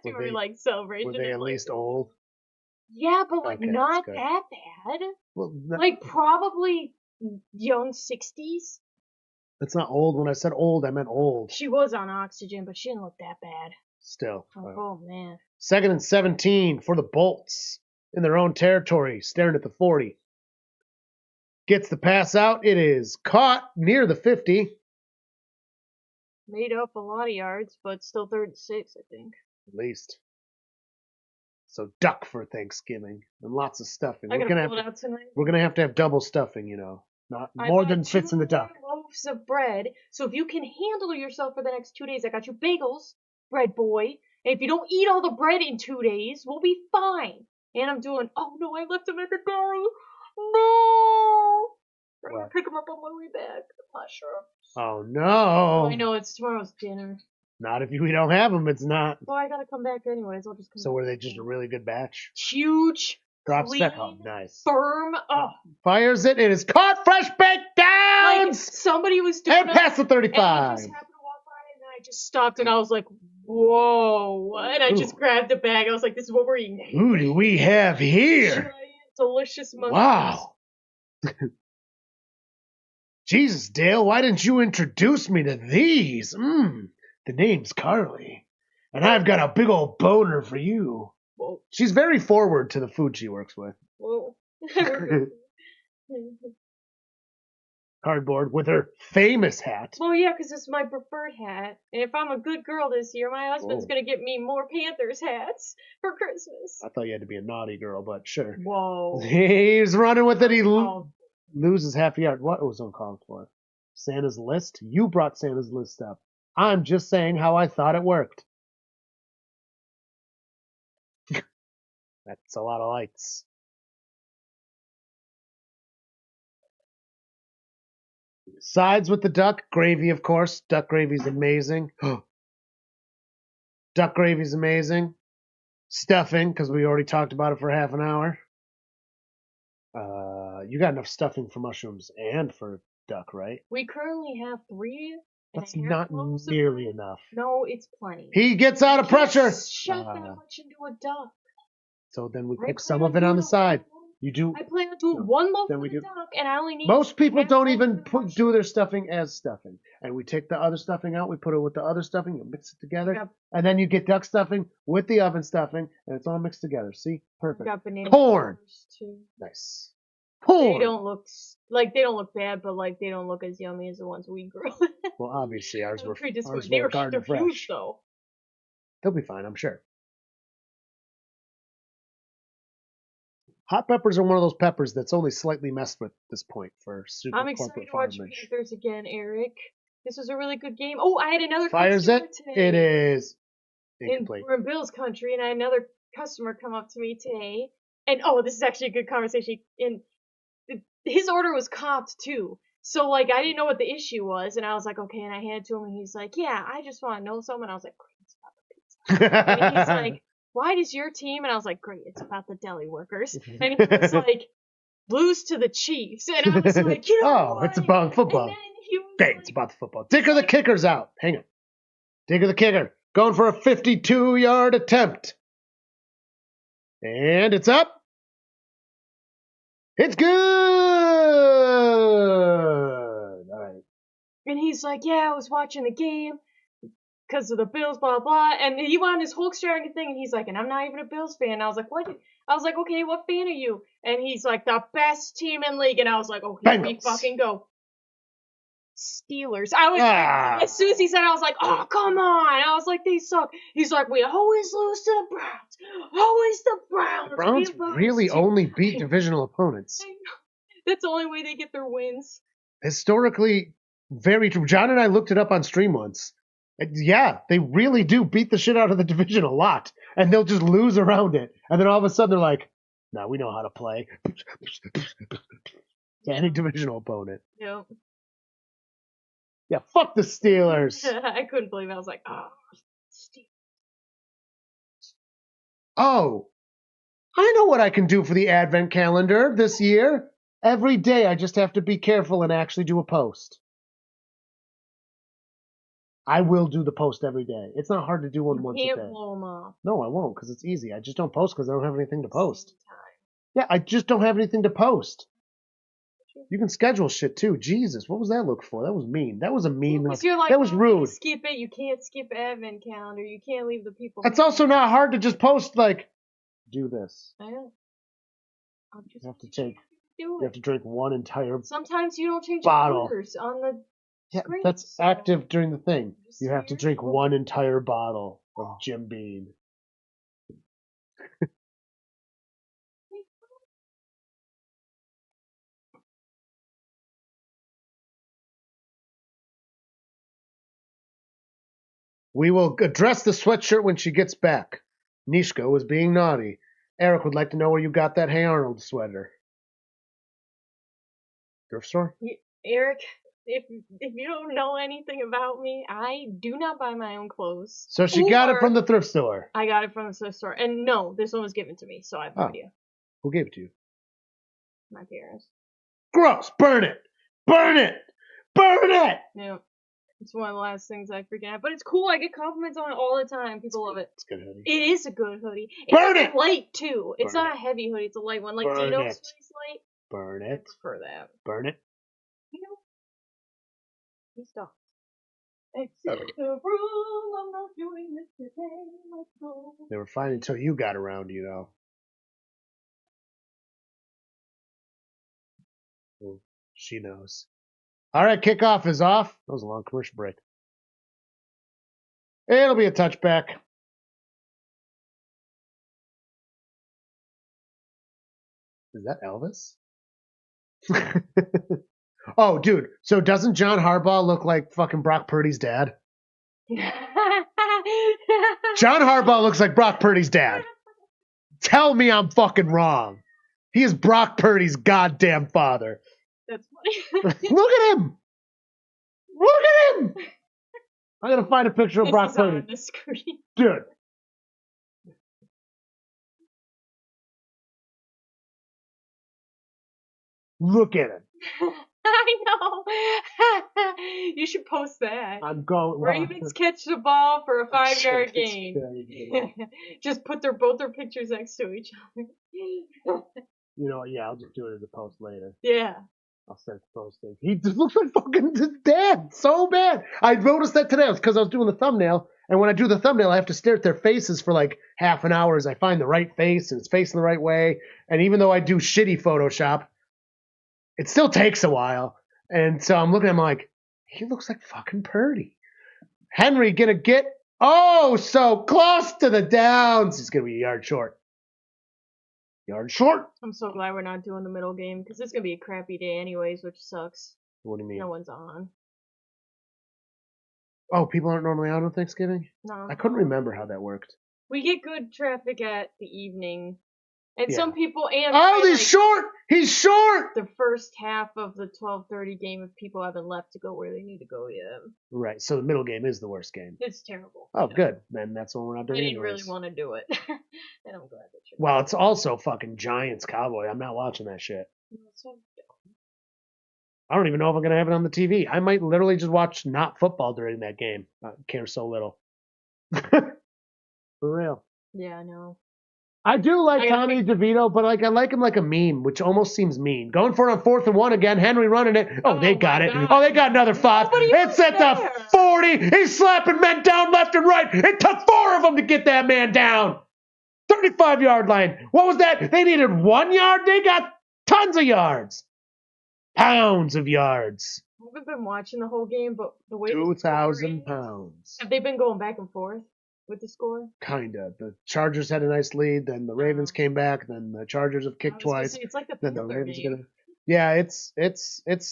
to our, like, celebration. Were they at least old? Yeah, but, like, not that bad. Well, like, probably young 60s. That's not old. When I said old, I meant old. She was on oxygen, but she didn't look that bad. Still. Oh man. 2nd and 17 for the Bolts. In their own territory, staring at the 40. Gets the pass out. It is caught near the 50. Made up a lot of yards, but still 3rd and 6, I think. At least. So duck for Thanksgiving. And lots of stuffing. We're gonna pull it out tonight. We're going to have double stuffing, you know. Not more than fits in the duck. Loaves of bread. So if you can handle yourself for the next 2 days, I got you bagels, bread boy. And if you don't eat all the bread in 2 days, we'll be fine. And I'm doing, oh no, I left him at the door. No! I'm going to pick him up on my way back. I'm not sure. Oh no. I know, it's tomorrow's dinner. Not if we don't have them, it's not. Well, I gotta come back anyways. I'll just come So back. were they just a really good batch? Huge, Drop clean, spec. Oh, nice. firm. Oh, Fires it. It is caught. Fresh baked like downs. somebody was doing And past the and I 35. just happened to walk by and I just stopped and I was like, whoa. And I just grabbed the bag. I was like, this is what we're eating. Who do we have here? Giant, delicious mushrooms. Wow. Jesus, Dale, why didn't you introduce me to these? The name's Carly. And I've got a big old boner for you. Whoa. She's very forward to the food she works with. Whoa. Cardboard with her famous hat. Well, yeah, because it's my preferred hat. And if I'm a good girl this year, my husband's going to get me more Panthers hats for Christmas. I thought you had to be a naughty girl, but sure. Whoa. He's running with it. He Oh. loses half a yard. What was uncalled for? Santa's list? You brought Santa's list up. I'm just saying how I thought it worked. That's a lot of lights. Sides with the duck. Gravy, of course. Duck gravy's amazing. Duck gravy's amazing. Stuffing, because we already talked about it for half an hour. You got enough stuffing for mushrooms and for duck, right? We currently have 3. That's not nearly enough. No, it's plenty. He gets out of pressure. Shove that much into a duck. So then we pick some of it on the side. You do. I plan on doing one loaf Then for we the do. duck, and I only need. Most people half don't loaf even for the do their stuffing as stuffing. And we take the other stuffing out, we put it with the other stuffing, you mix it together, Yep. and then you get duck stuffing with the oven stuffing, and it's all mixed together. See? Perfect. Got banana Corn. too. Nice. They Corn. don't look bad, but like they don't look as yummy as the ones we grow. Well, obviously ours were They were garden huge fresh. though. They'll be fine, I'm sure. Hot peppers are one of those peppers that's only slightly messed with at this point for super I'm excited corporate to watch farmage. Panthers again, Eric. This was a really good game. Oh, I had another Fires customer it. today. It is incomplete. We're in Bill's country, and I had another customer come up to me today. And this is actually a good conversation. And his order was comped too. So like I didn't know what the issue was, and I was like, okay, and I handed to him, and he's like, yeah, I just want to know something. And I was like, great, it's about the pizza. And he's like, why does your team? And I was like, great, it's about the deli workers. And he was like, lose to the Chiefs. And I was like, you know what? It's about football. And then he was Hey, it's about the football. Dicker the kicker's out. Hang on. Dicker the kicker. Going for a 52-yard attempt. And it's up. It's good. All right. And he's like, yeah, I was watching the game because of the Bills, blah, blah. And he wanted his whole extravagant thing. And he's like, and I'm not even a Bills fan. And I was like, what? I was like, okay, what fan are you? And he's like, the best team in league. And I was like, oh, here we Bengals. fucking go. Steelers. I was as soon as he said it, I was like, oh, come on. I was like, they suck. He's like, we always lose to the Browns. Always the Browns. The Browns really only beat divisional opponents. That's the only way they get their wins. Historically, very true. John and I looked it up on stream once. Yeah, they really do beat the shit out of the division a lot. And they'll just lose around it. And then all of a sudden they're like, nah, we know how to play. Any divisional opponent. Yep. Yeah, fuck the Steelers. I couldn't believe it. I was like, oh, Steelers. Oh, I know what I can do for the advent calendar this year. Every day I just have to be careful and actually do a post. I will do the post every day. It's not hard to do one once a day. You can't blow them off. No, I won't, because it's easy. I just don't post because I don't have anything to post. Yeah, I just don't have anything to post. You can schedule shit too. Jesus, what was that look for? That was mean. That was a mean look. You're like, that was rude. Skip it. You can't skip advent calendar. You can't leave the people. It's also not hard to just post like, do this. I know. You have to take. You have to drink one entire. Sometimes you don't change bottle. colors on the screen. That's active during the thing. You have to drink one entire bottle of Jim Beam. We will address the sweatshirt when she gets back. Nishka was being naughty. Eric would like to know where you got that Hey Arnold sweater. Thrift store? Eric, if you don't know anything about me, I do not buy my own clothes. So she got it from the thrift store. I got it from the thrift store. And no, this one was given to me, so I have no idea. Who gave it to you? My parents. Gross! Burn it! Burn it! Burn it! Yeah. It's one of the last things I freaking have. But it's cool. I get compliments on it all the time. People love it. It's a good hoodie. It is a good hoodie. Burn it's it! light, too. It's Burn not a heavy hoodie. It's a light one. Like Burn Dino's it. hoodie's light. Burn I it. prefer that. Burn it. You know? He stopped. Exit the room. I'm not doing this today. Let's go. They were fine until you got around, you know. Well, she knows. All right, kickoff is off. That was a long commercial break. It'll be a touchback. Is that Elvis? Oh, dude. So doesn't John Harbaugh look like fucking Brock Purdy's dad? John Harbaugh looks like Brock Purdy's dad. Tell me I'm fucking wrong. He is Brock Purdy's goddamn father. That's funny. Look at him. Look at him. I'm going to find a picture of Brock Purdy. On the screen. Dude. Look at him. I know. You should post that. I'm going. Ravens catch the ball for a 5-yard gain. Just put both their pictures next to each other. You know, yeah, I'll just do it as a post later. Yeah. I'll send the post thing. He just looks like fucking his dad. So bad. I noticed that today because I was doing the thumbnail. And when I do the thumbnail, I have to stare at their faces for like half an hour as I find the right face and it's facing the right way. And even though I do shitty Photoshop, it still takes a while. And so I'm looking at him like, he looks like fucking Purdy. Henry gonna get, so close to the downs. He's gonna be a yard short. Yard short. I'm so glad we're not doing the middle game because it's gonna be a crappy day anyways, which sucks. What do you mean? No one's on. Oh, people aren't normally on Thanksgiving? No. I couldn't remember how that worked. We get good traffic at the evening. And Yeah. some people and he's short! He's short! The first half of the 12:30 game if people haven't left to go where they need to go yet. Right, so the middle game is the worst game. It's terrible. Oh, good. Then that's what we're not doing. I didn't anyways. really want to do it. And I'm glad that you Well, it's also fucking Giants Cowboy. I'm not watching that shit. I don't even know if I'm going to have it on the TV. I might literally just watch not football during that game. I care so little. For real. Yeah, I know. I do like Tommy DeVito, but I like him like a meme, which almost seems mean. Going for it on 4th and 1 again. Henry running it. Oh, they got it. God. Oh, they got another 5. It's at the 40. He's slapping men down left and right. It took 4 of them to get that man down. 35-yard line. What was that? They needed 1 yard. They got tons of yards. Pounds of yards. I haven't been watching the whole game, but the way 2,000 pounds. Have they been going back and forth with the score? Kinda. The Chargers had a nice lead, then the Ravens came back, then the Chargers have kicked twice. It's like the then Panther the Ravens game. Yeah, it's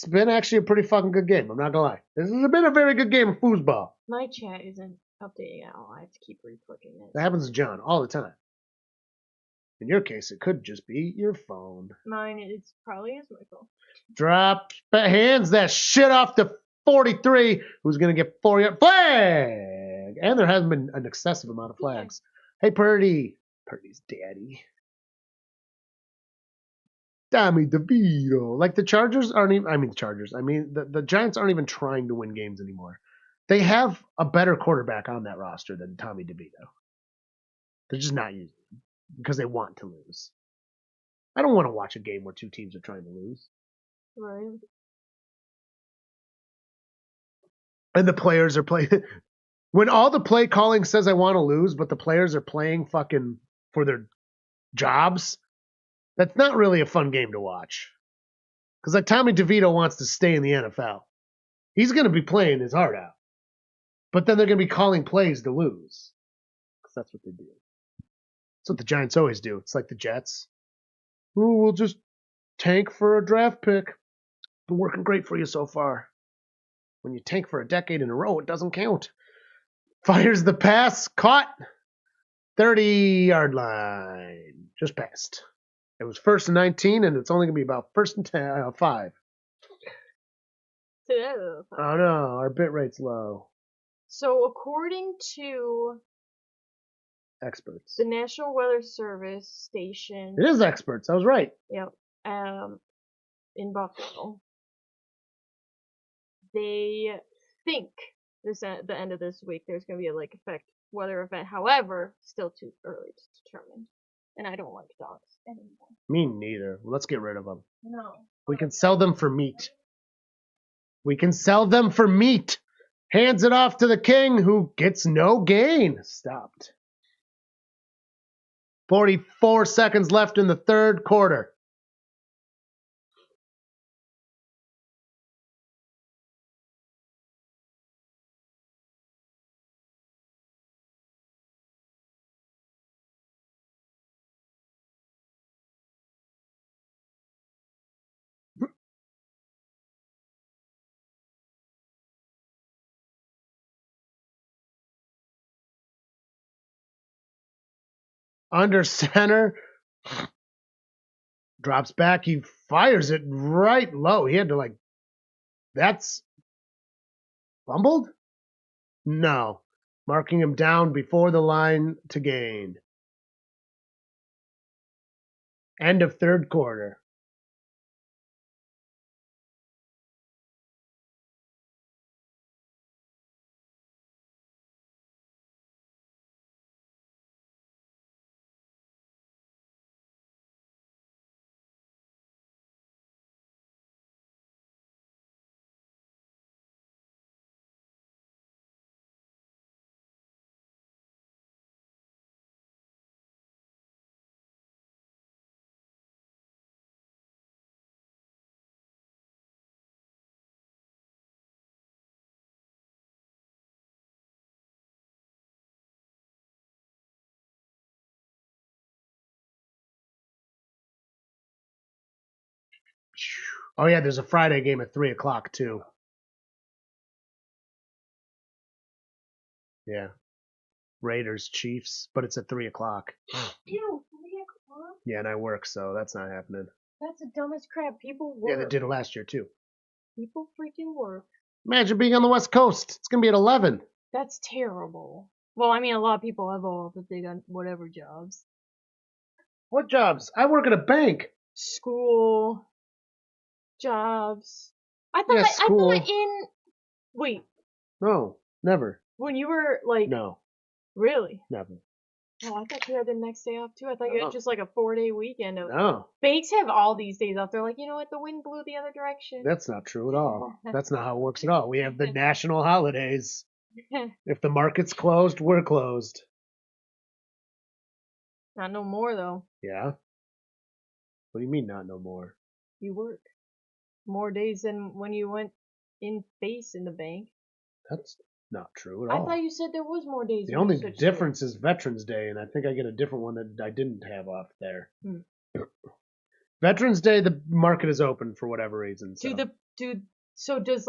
been actually a pretty fucking good game. I'm not gonna lie. This has been a very good game of foosball. My chat isn't updating at all. I have to keep re-clicking it. That happens to John all the time. In your case, it could just be your phone. Mine, it's probably is my phone. Hands that shit off to 43, who's going to get 4-yard flag. And there hasn't been an excessive amount of flags. Hey, Purdy. Purdy's daddy. Tommy DeVito. Like the Chargers aren't even, the Giants aren't even trying to win games anymore. They have a better quarterback on that roster than Tommy DeVito. They're just not using him because they want to lose. I don't want to watch a game where two teams are trying to lose. Right. And the players are playing. When all the play calling says I want to lose, but the players are playing fucking for their jobs, that's not really a fun game to watch. Because like Tommy DeVito wants to stay in the NFL. He's going to be playing his heart out. But then they're going to be calling plays to lose. Because that's what they do. That's what the Giants always do. It's like the Jets. Ooh, we'll just tank for a draft pick. Been working great for you so far. When you tank for a decade in a row, it doesn't count. Fires the pass, caught. 30-yard line. Just passed. It was 1st and 19, and it's only going to be about 1st and 5. So, Oh no, our bit rate's low. so according to Experts. the National Weather Service station, It is experts. I was right. yep, in Buffalo, they think the end of this week there's going to be a lake effect weather event. However, still too early to determine. And I don't like dogs anymore. Me neither. Let's get rid of them. No. We can sell them for meat. We can sell them for meat. Hands it off to the king who gets no gain. Stopped. 44 seconds left in the third quarter. Under center. Drops back. He fires it right low. He had to that's fumbled? No. Marking him down before the line to gain. End of third quarter. Oh, yeah, there's a Friday game at 3 o'clock, too. Yeah. Raiders, Chiefs, but it's at 3 o'clock. Ew, 3 o'clock? Yeah, and I work, so that's not happening. That's the dumbest crap. People work. Yeah, they did it last year, too. People freaking work. Imagine being on the West Coast. It's going to be at 11. That's terrible. Well, I mean, a lot of people have all the big whatever jobs. What jobs? I work at a bank. School. Jobs. I thought Yeah, school. I thought wait, No, never. when you were No, really? never. Oh, I thought you had the next day off too. I thought you had just like a 4-day weekend. No, Banks have all these days off. They're like, you know what? The wind blew the other direction. that's not true at all. That's not how it works at all. We have the national holidays. If the market's closed, we're closed. Not no more though. Yeah? What do you mean not no more? You work more days than when you went in base in the bank. That's not true at I all. thought you said there was more days. The when you only switched difference is Veterans Day, and I think I get a different one that I didn't have off there. Veterans Day, the market is open for whatever reason. So. So does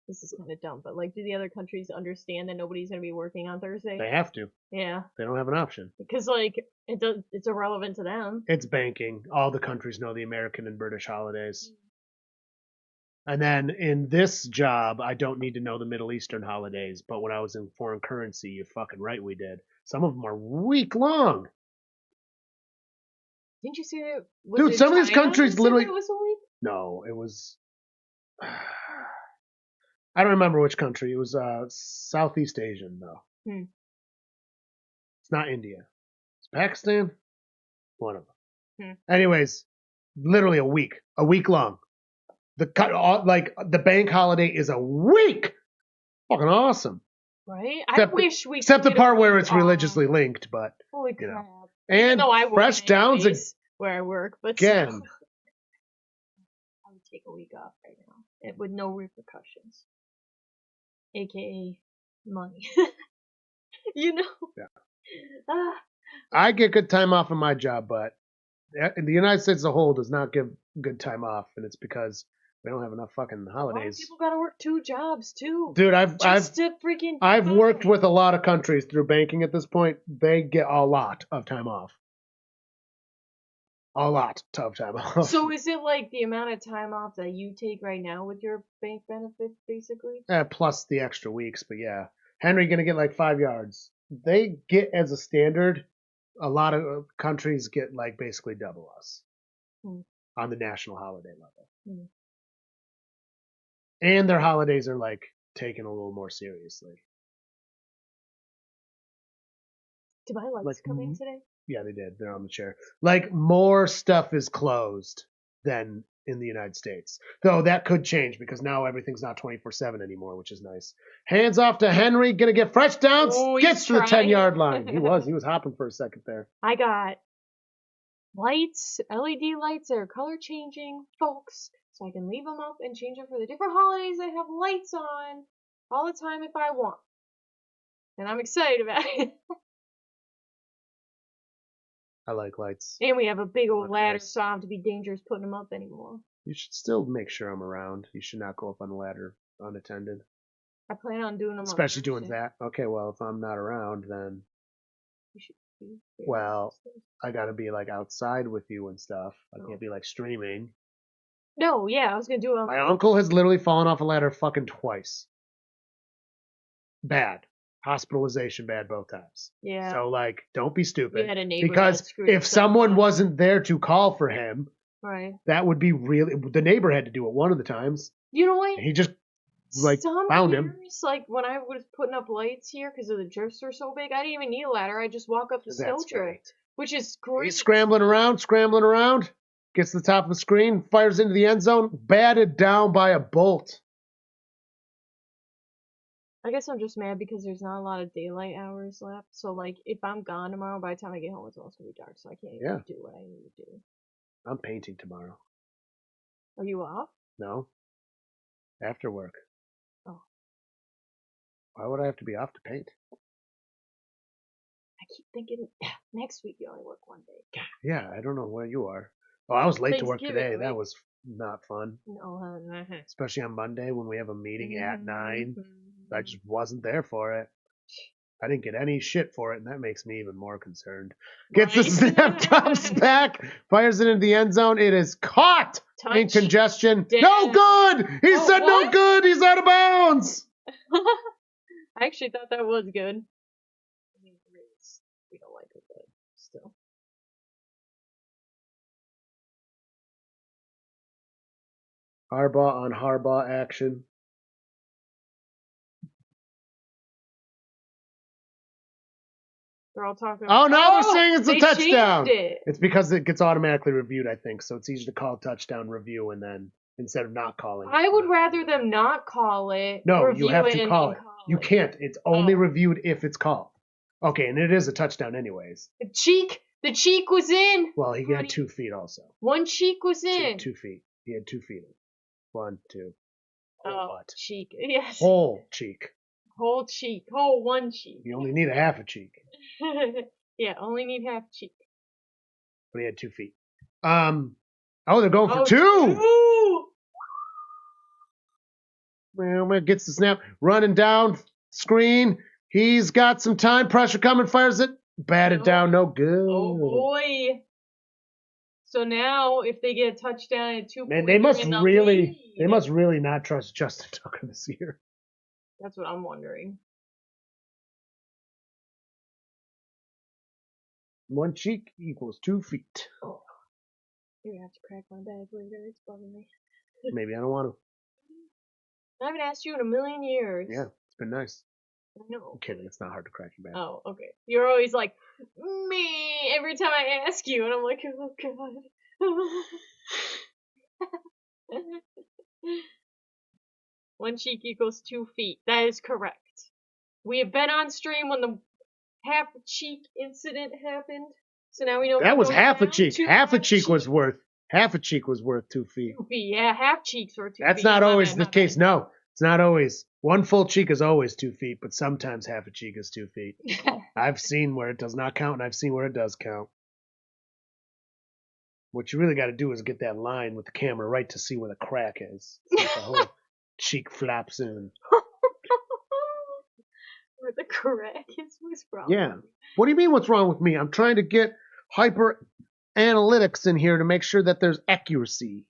this is kind of dumb, but do the other countries understand that nobody's going to be working on Thursday? They have to. Yeah. They don't have an option. Because it's irrelevant to them. It's banking. All the countries know the American and British holidays. And then in this job, I don't need to know the Middle Eastern holidays. But when I was in foreign currency, you're fucking right, we did. Some of them are week long. Didn't you see that? Dude, some of these countries literally. It was a week? No, it was. I don't remember which country. It was Southeast Asian, though. It's not India. It's Pakistan. One of them. Anyways, literally a week long. The bank holiday is a week. Fucking awesome. Right? Except, I wish we. Except the part where it's religiously linked, but holy crap! Know. And I fresh downs where I work, but again. Still, I would take a week off right now, with no repercussions, aka money. You know. Yeah. I get good time off in my job, but the United States as a whole does not give good time off, and it's because we don't have enough fucking holidays. People gotta work 2 jobs too. Dude, I've worked with a lot of countries through banking at this point. They get a lot of time off. A lot of time off. So is it like the amount of time off that you take right now with your bank benefits, basically? Plus the extra weeks, but yeah. Henry going to get like 5 yards. They get as a standard, a lot of countries get like basically double us on the national holiday level. And their holidays are like taken a little more seriously. Did my lights come in today? Yeah, they did. They're on the chair. Like more stuff is closed than in the United States. Though that could change because now everything's not 24/7 anymore, which is nice. Hands off to Henry, gonna get fresh downs. Gets to the 10-yard line. He was hopping for a second there. I got lights, LED lights that are color changing, folks, so I can leave them up and change them for the different holidays that have lights on all the time if I want. And I'm excited about it. I like lights. And we have a big old ladder, so I don't have to be dangerous putting them up anymore. You should still make sure I'm around. You should not go up on the ladder unattended. I plan on doing them. Especially doing that. Okay, well, if I'm not around, then... You should be well, I gotta be like outside with you and stuff. I can't be like streaming. No, yeah, I was gonna do it. My uncle has literally fallen off a ladder fucking twice. Bad. Hospitalization bad both times. Yeah. So like, don't be stupid. We had a neighbor because if someone wasn't there to call for him, right, that would be really. The neighbor had to do it one of the times. You know what? And he just like some found years, him. Like when I was putting up lights here because the drifts were so big, I didn't even need a ladder. I just walk up the snow drift, which is great. He's scrambling around, gets to the top of the screen, fires into the end zone, batted down by a bolt. I guess I'm just mad because there's not a lot of daylight hours left. So, like, if I'm gone tomorrow, by the time I get home, it's almost going to be dark. So I can't even do what I need to do. I'm painting tomorrow. Are you off? No. After work. Oh. Why would I have to be off to paint? I keep thinking next week you only work one day. Yeah, I don't know where you are. Oh, I was late to work today. That was not fun. No, especially on Monday when we have a meeting at 9. I just wasn't there for it. I didn't get any shit for it, and that makes me even more concerned. Gets the snap, jumps back, fires it into the end zone. It is caught in congestion. No good! He said no good! He's out of bounds! I actually thought that was good. I mean, we don't like it, but still. Harbaugh on Harbaugh action. They're all talking. Oh, now they're saying it's a touchdown. It's because it gets automatically reviewed, I think. So it's easy to call touchdown review and then instead of not calling. I would rather them not call it. No, you have to call it. You can't. It's only reviewed if it's called. Okay, and it is a touchdown anyways. The cheek was in. Well, he had 2 feet also. One cheek was in. 2 feet. He had 2 feet in. 1, 2. Cheek. Yes. Whole cheek. Whole cheek. Whole one cheek. You only need a half a cheek. Yeah, only need half cheek. But he had 2 feet. They're going for 2. Well, gets the snap, running down screen. He's got some time, pressure coming, fires it, batted down, no good. Oh boy! So now, if they get a touchdown at 2 points, they must really not trust Justin Tucker this year. That's what I'm wondering. 1 cheek equals 2 feet. Oh. You're gonna have to crack my bag later. It's bugging me. Maybe I don't want to. I haven't asked you in a million years. Yeah, it's been nice. I know. I'm kidding. It's not hard to crack your bag. Oh, okay. You're always like, me, every time I ask you. And I'm like, oh, God. 1 cheek equals 2 feet. That is correct. We have been on stream when the half cheek incident happened. So now we know that was half a cheek. Half a cheek was worth 2 feet. 2 feet, yeah, half cheeks were 2 feet. That's not always the case. No, it's not always. 1 full cheek is always 2 feet, but sometimes half a cheek is 2 feet. I've seen where it does not count, and I've seen where it does count. What you really got to do is get that line with the camera right to see where the crack is. So the whole cheek flaps in. Where the crack is? What's wrong? Yeah. What do you mean what's wrong with me? I'm trying to get hyper analytics in here to make sure that there's accuracy.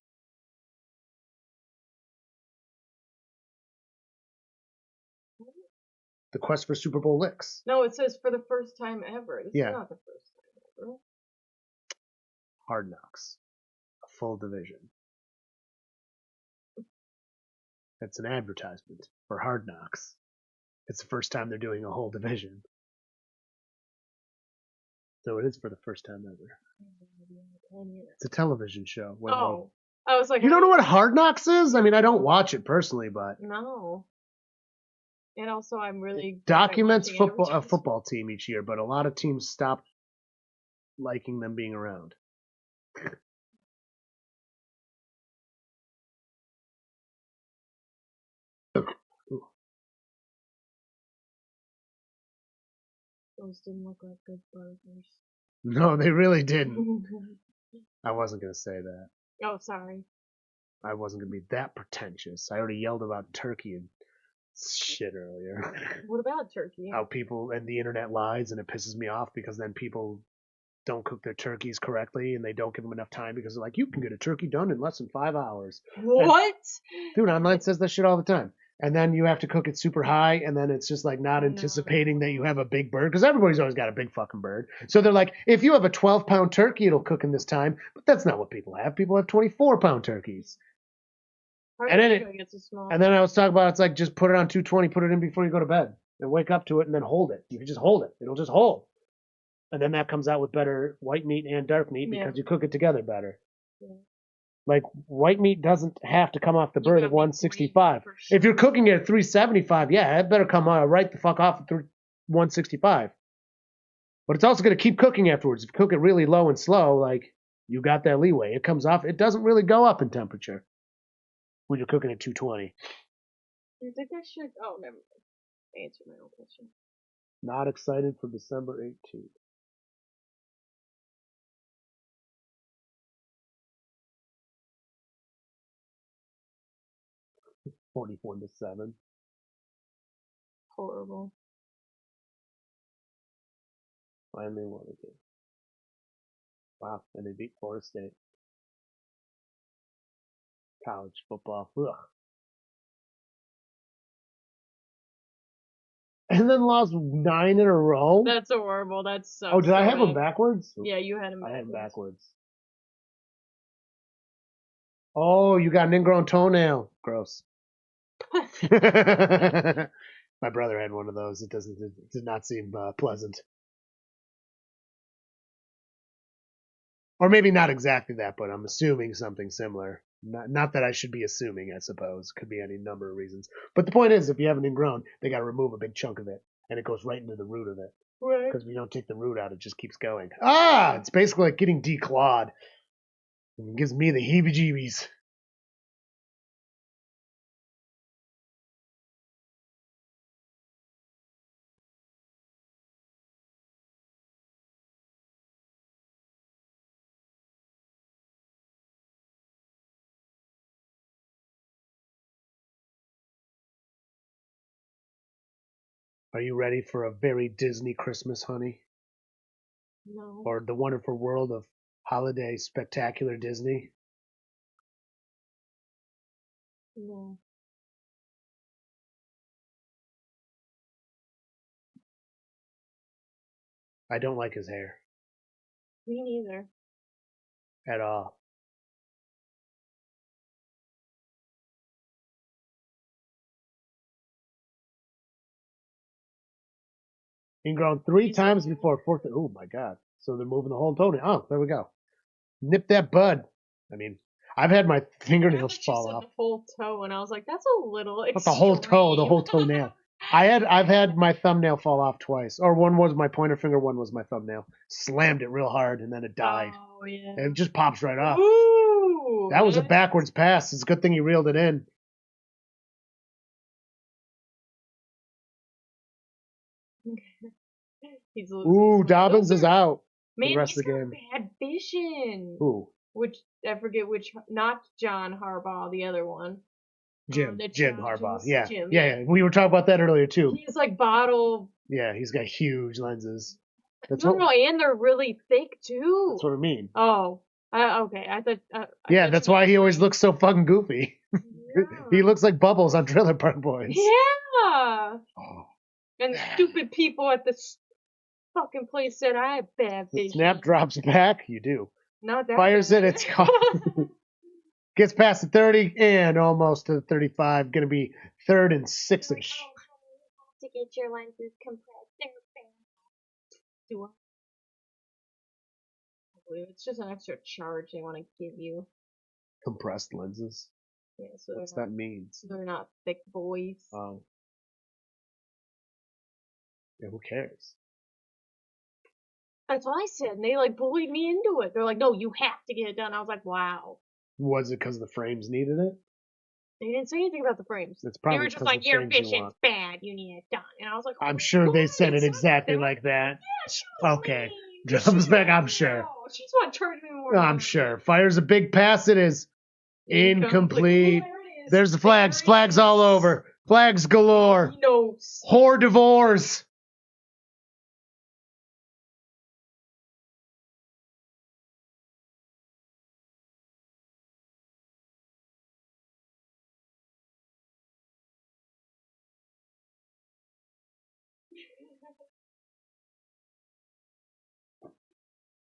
The quest for Super Bowl licks. No, it says for the first time ever. This Yeah. is not the first time ever. Hard Knocks. A full division. That's an advertisement for Hard Knocks. It's the first time they're doing a whole division. So it is for the first time ever. It's a television show. Oh. I was like... You don't know what Hard Knocks is? I mean, I don't watch it personally, but... No. And also, I'm really... Documents a football team each year, but a lot of teams stop liking them being around. Those didn't look like good burgers. No, they really didn't. I wasn't going to say that. Oh, sorry. I wasn't going to be that pretentious. I already yelled about turkey and shit earlier. What about turkey? How people and the internet lies, and it pisses me off because then people don't cook their turkeys correctly and they don't give them enough time because they're like, you can get a turkey done in less than 5 hours. What? Dude, online says that shit all the time. And then you have to cook it super high, and then it's just like not anticipating that you have a big bird, because everybody's always got a big fucking bird. So they're like, if you have a 12-pound turkey, it'll cook in this time. But that's not what people have. People have 24-pound turkeys. And then I was talking about, it's like, just put it on 220, put it in before you go to bed, and wake up to it, and then hold it. You can just hold it. It'll just hold. And then that comes out with better white meat and dark meat because you cook it together better. Yeah. Like, white meat doesn't have to come off the bird at 165. Sure. If you're cooking it at 375, yeah, it better come right the fuck off at 165. But it's also going to keep cooking afterwards. If you cook it really low and slow, like, you got that leeway. It comes off. It doesn't really go up in temperature when you're cooking at 220. You think I should? Oh, never mind. Answer my own question. Not excited for December 18th. (41-7). Horrible. Finally won again. Wow, and they beat Florida State. College football. Ugh. And then lost 9 in a row? That's horrible. That's so Oh, did I have them backwards? Yeah, you had them backwards. I had them backwards. Oh, you got an ingrown toenail. Gross. My brother had one of those. It did not seem pleasant. Or maybe not exactly that, but I'm assuming something similar. Not that I should be assuming, I suppose. Could be any number of reasons. But the point is, if you have an ingrown, they got to remove a big chunk of it, and it goes right into the root of it. Right. Because if you don't take the root out, it just keeps going. Ah! It's basically like getting declawed. It gives me the heebie-jeebies. Are you ready for a very Disney Christmas, honey? No. Or the wonderful world of holiday spectacular Disney? No. I don't like his hair. Me neither. At all. Ingrown 3 times before 4th. Oh my God. So they're moving the whole toenail. Oh, there we go. Nip that bud. I mean, I've had my fingernails fall off. The whole toe, and I was like, that's a little extreme. Not the whole toe, the whole toenail. I've had my thumbnail fall off twice. Or one was my pointer finger, one was my thumbnail. Slammed it real hard, and then it died. Oh, yeah. And it just pops right off. Ooh, that was a backwards pass. It's a good thing you reeled it in. Ooh, Dobbins is out. Man, the rest of the game. Bad vision. Who? Which I forget which. Not John Harbaugh, the other one. Jim Harbaugh. Yeah. Jim, yeah. We were talking about that earlier too. He's like bottle. Yeah, he's got huge lenses. That's No, what, no, and they're really thick too. that's what I mean. Oh, okay. I thought. Yeah, that's why he always looks so fucking goofy. Yeah. He looks like Bubbles on Trailer Park Boys. Yeah. Oh. And the stupid people at this fucking place said I have bad The vision. snap drops back. You do. Not that. Fires bad. it. It's caught. Gets past the 30 and almost to the 35. Going to be 3rd and 6-ish. To get your lenses compressed. Do I? It's just an extra charge they want to give you. Compressed lenses. Yeah, so What's that mean? They're not thick boys. Oh. Yeah, who cares? That's what I said, and they like bullied me into it. They're like, "No, you have to get it done." I was like, "Wow." Was it because the frames needed it? They didn't say anything about the frames. It's They probably were just 'cause like, the "Your frames you vision's want. bad. You need it done." And I was like, I'm sure they said it exactly like that. Okay. Drops back, I'm sure. She's want to charge me more. I'm sure. Fires a big pass. It is incomplete. Oh, there it is. There's the flags. There it Flags is. all over. Flags galore. No. Whore divorce.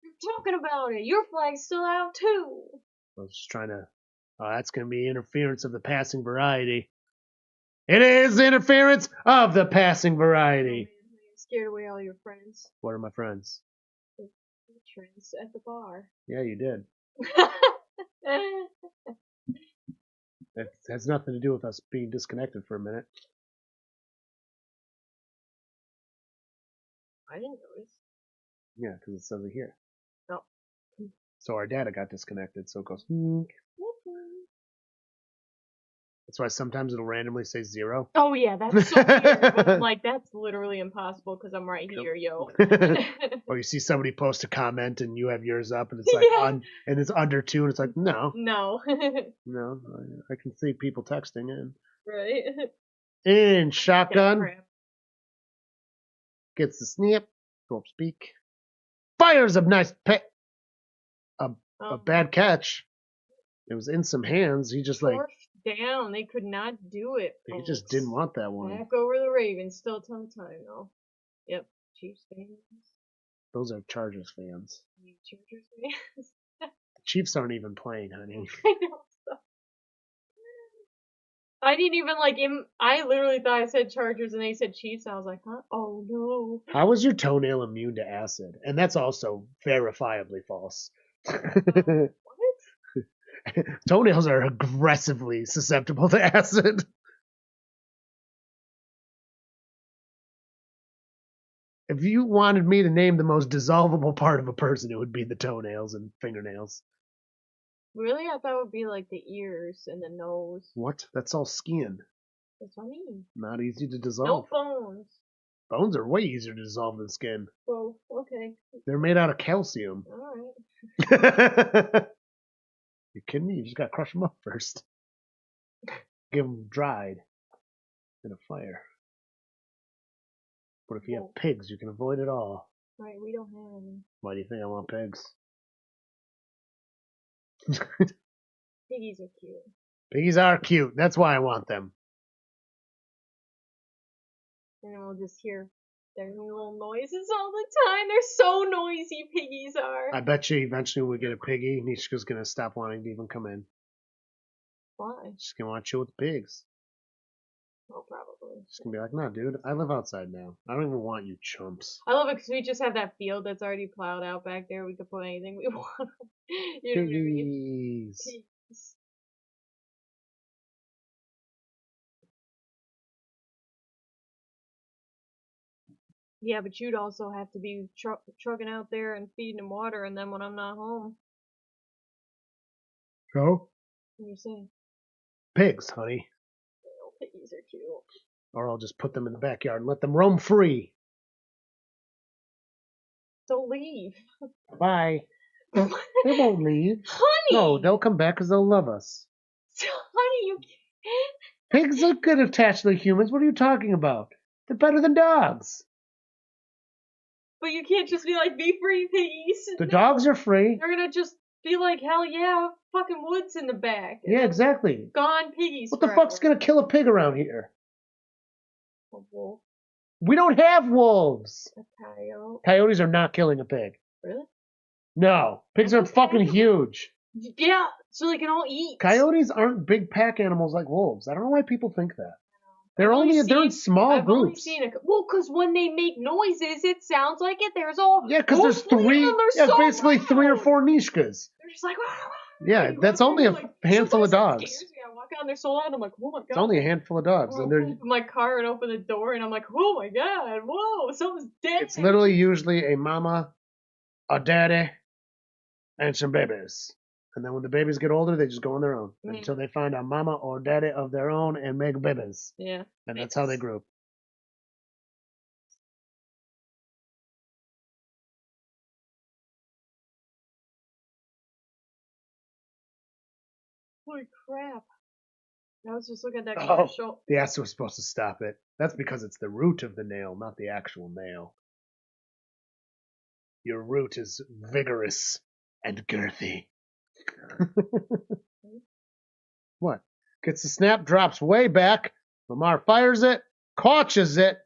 You're talking about it. Your flag's still out too. I was just trying to. Oh, that's going to be interference of the passing variety. It is interference of the passing variety. Oh, man, you scared away all your friends. What are my friends? The patrons at the bar. Yeah, you did. That has nothing to do with us being disconnected for a minute. I didn't notice. Yeah, because it says it here. No. So our data got disconnected, so it goes. That's why sometimes it'll randomly say 0. Oh yeah, that's so weird. But I'm like, that's literally impossible because I'm right here, yo. Or you see somebody post a comment and you have yours up and it's like and it's under 2 and it's like no, no. I can see people texting in. Right. In shotgun gets the snap, drops beak, fires a nice a bad catch. It was in some hands. He just like. Down. They could not do it. He just didn't want that one. Back over the Ravens. Still ton of time though. Yep. Chiefs fans. Those are Chargers fans. You Chargers fans? The Chiefs aren't even playing, honey. I know. I didn't even like him. I literally thought I said Chargers and they said Chiefs. I was like, huh? Oh no. How is your toenail immune to acid? And that's also verifiably false. What? Toenails are aggressively susceptible to acid. If you wanted me to name the most dissolvable part of a person, it would be the toenails and fingernails. Really? I thought it would be like the ears and the nose. What? That's all skin. That's what I mean. Not easy to dissolve. No bones. Bones are way easier to dissolve than skin. Well, okay. They're made out of calcium. Alright. You kidding me? You just gotta crush them up first. Give them dried in a fire. But if you have pigs, you can avoid it all. Right, we don't have any. Why do you think I want pigs? Piggies are cute. Piggies are cute. That's why I want them. And we'll just hear their little noises all the time. They're so noisy, piggies are. I bet you eventually when we get a piggy, Nishka's gonna stop wanting to even come in. Why? She's gonna want to chill with the pigs. Oh, probably. She's gonna be like, no, dude, I live outside now. I don't even want you chumps. I love it because we just have that field that's already plowed out back there. We could put anything we want. You know what I mean? Piggies. Pigs. Yeah, but you'd also have to be trucking out there and feeding them water, and then when I'm not home. So? What are you saying? Pigs, honey. Oh, piggies are cute. Or I'll just put them in the backyard and let them roam free. Don't leave. Bye. They won't leave. Honey! No, they'll come back because they'll love us. Honey, you Pigs are good attached to humans. What are you talking about? They're better than dogs. But you can't just be like, be free, piggies. The dogs are free. They're gonna just be like, hell yeah, fucking woods in the back. Yeah, exactly. Gone piggies. What the fuck's gonna kill a pig around here? A wolf. We don't have wolves. A coyote. Coyotes are not killing a pig. Really? No. Pigs are fucking huge. Yeah, so they can all eat. Coyotes aren't big pack animals like wolves. I don't know why people think that. They're in small I've only groups. seen because when they make noises, it sounds like it. There's all because there's three. So basically loud. 3 or 4 nishkas. They're just like. Yeah, that's only a handful of dogs. I walk out and they're so loud. I'm like, oh my god. It's only a handful of dogs, and they're open my car and open the door, and I'm like, oh my god, whoa, something's dead. It's literally usually a mama, a daddy, and some babies. And then when the babies get older, they just go on their own until they find a mama or daddy of their own and make babies. Yeah. And that's how they grew. Holy crap. I was just looking at that commercial. The acid was supposed to stop it. That's because it's the root of the nail, not the actual nail. Your root is vigorous and girthy. What? Gets the snap, drops way back. Lamar fires it, catches it.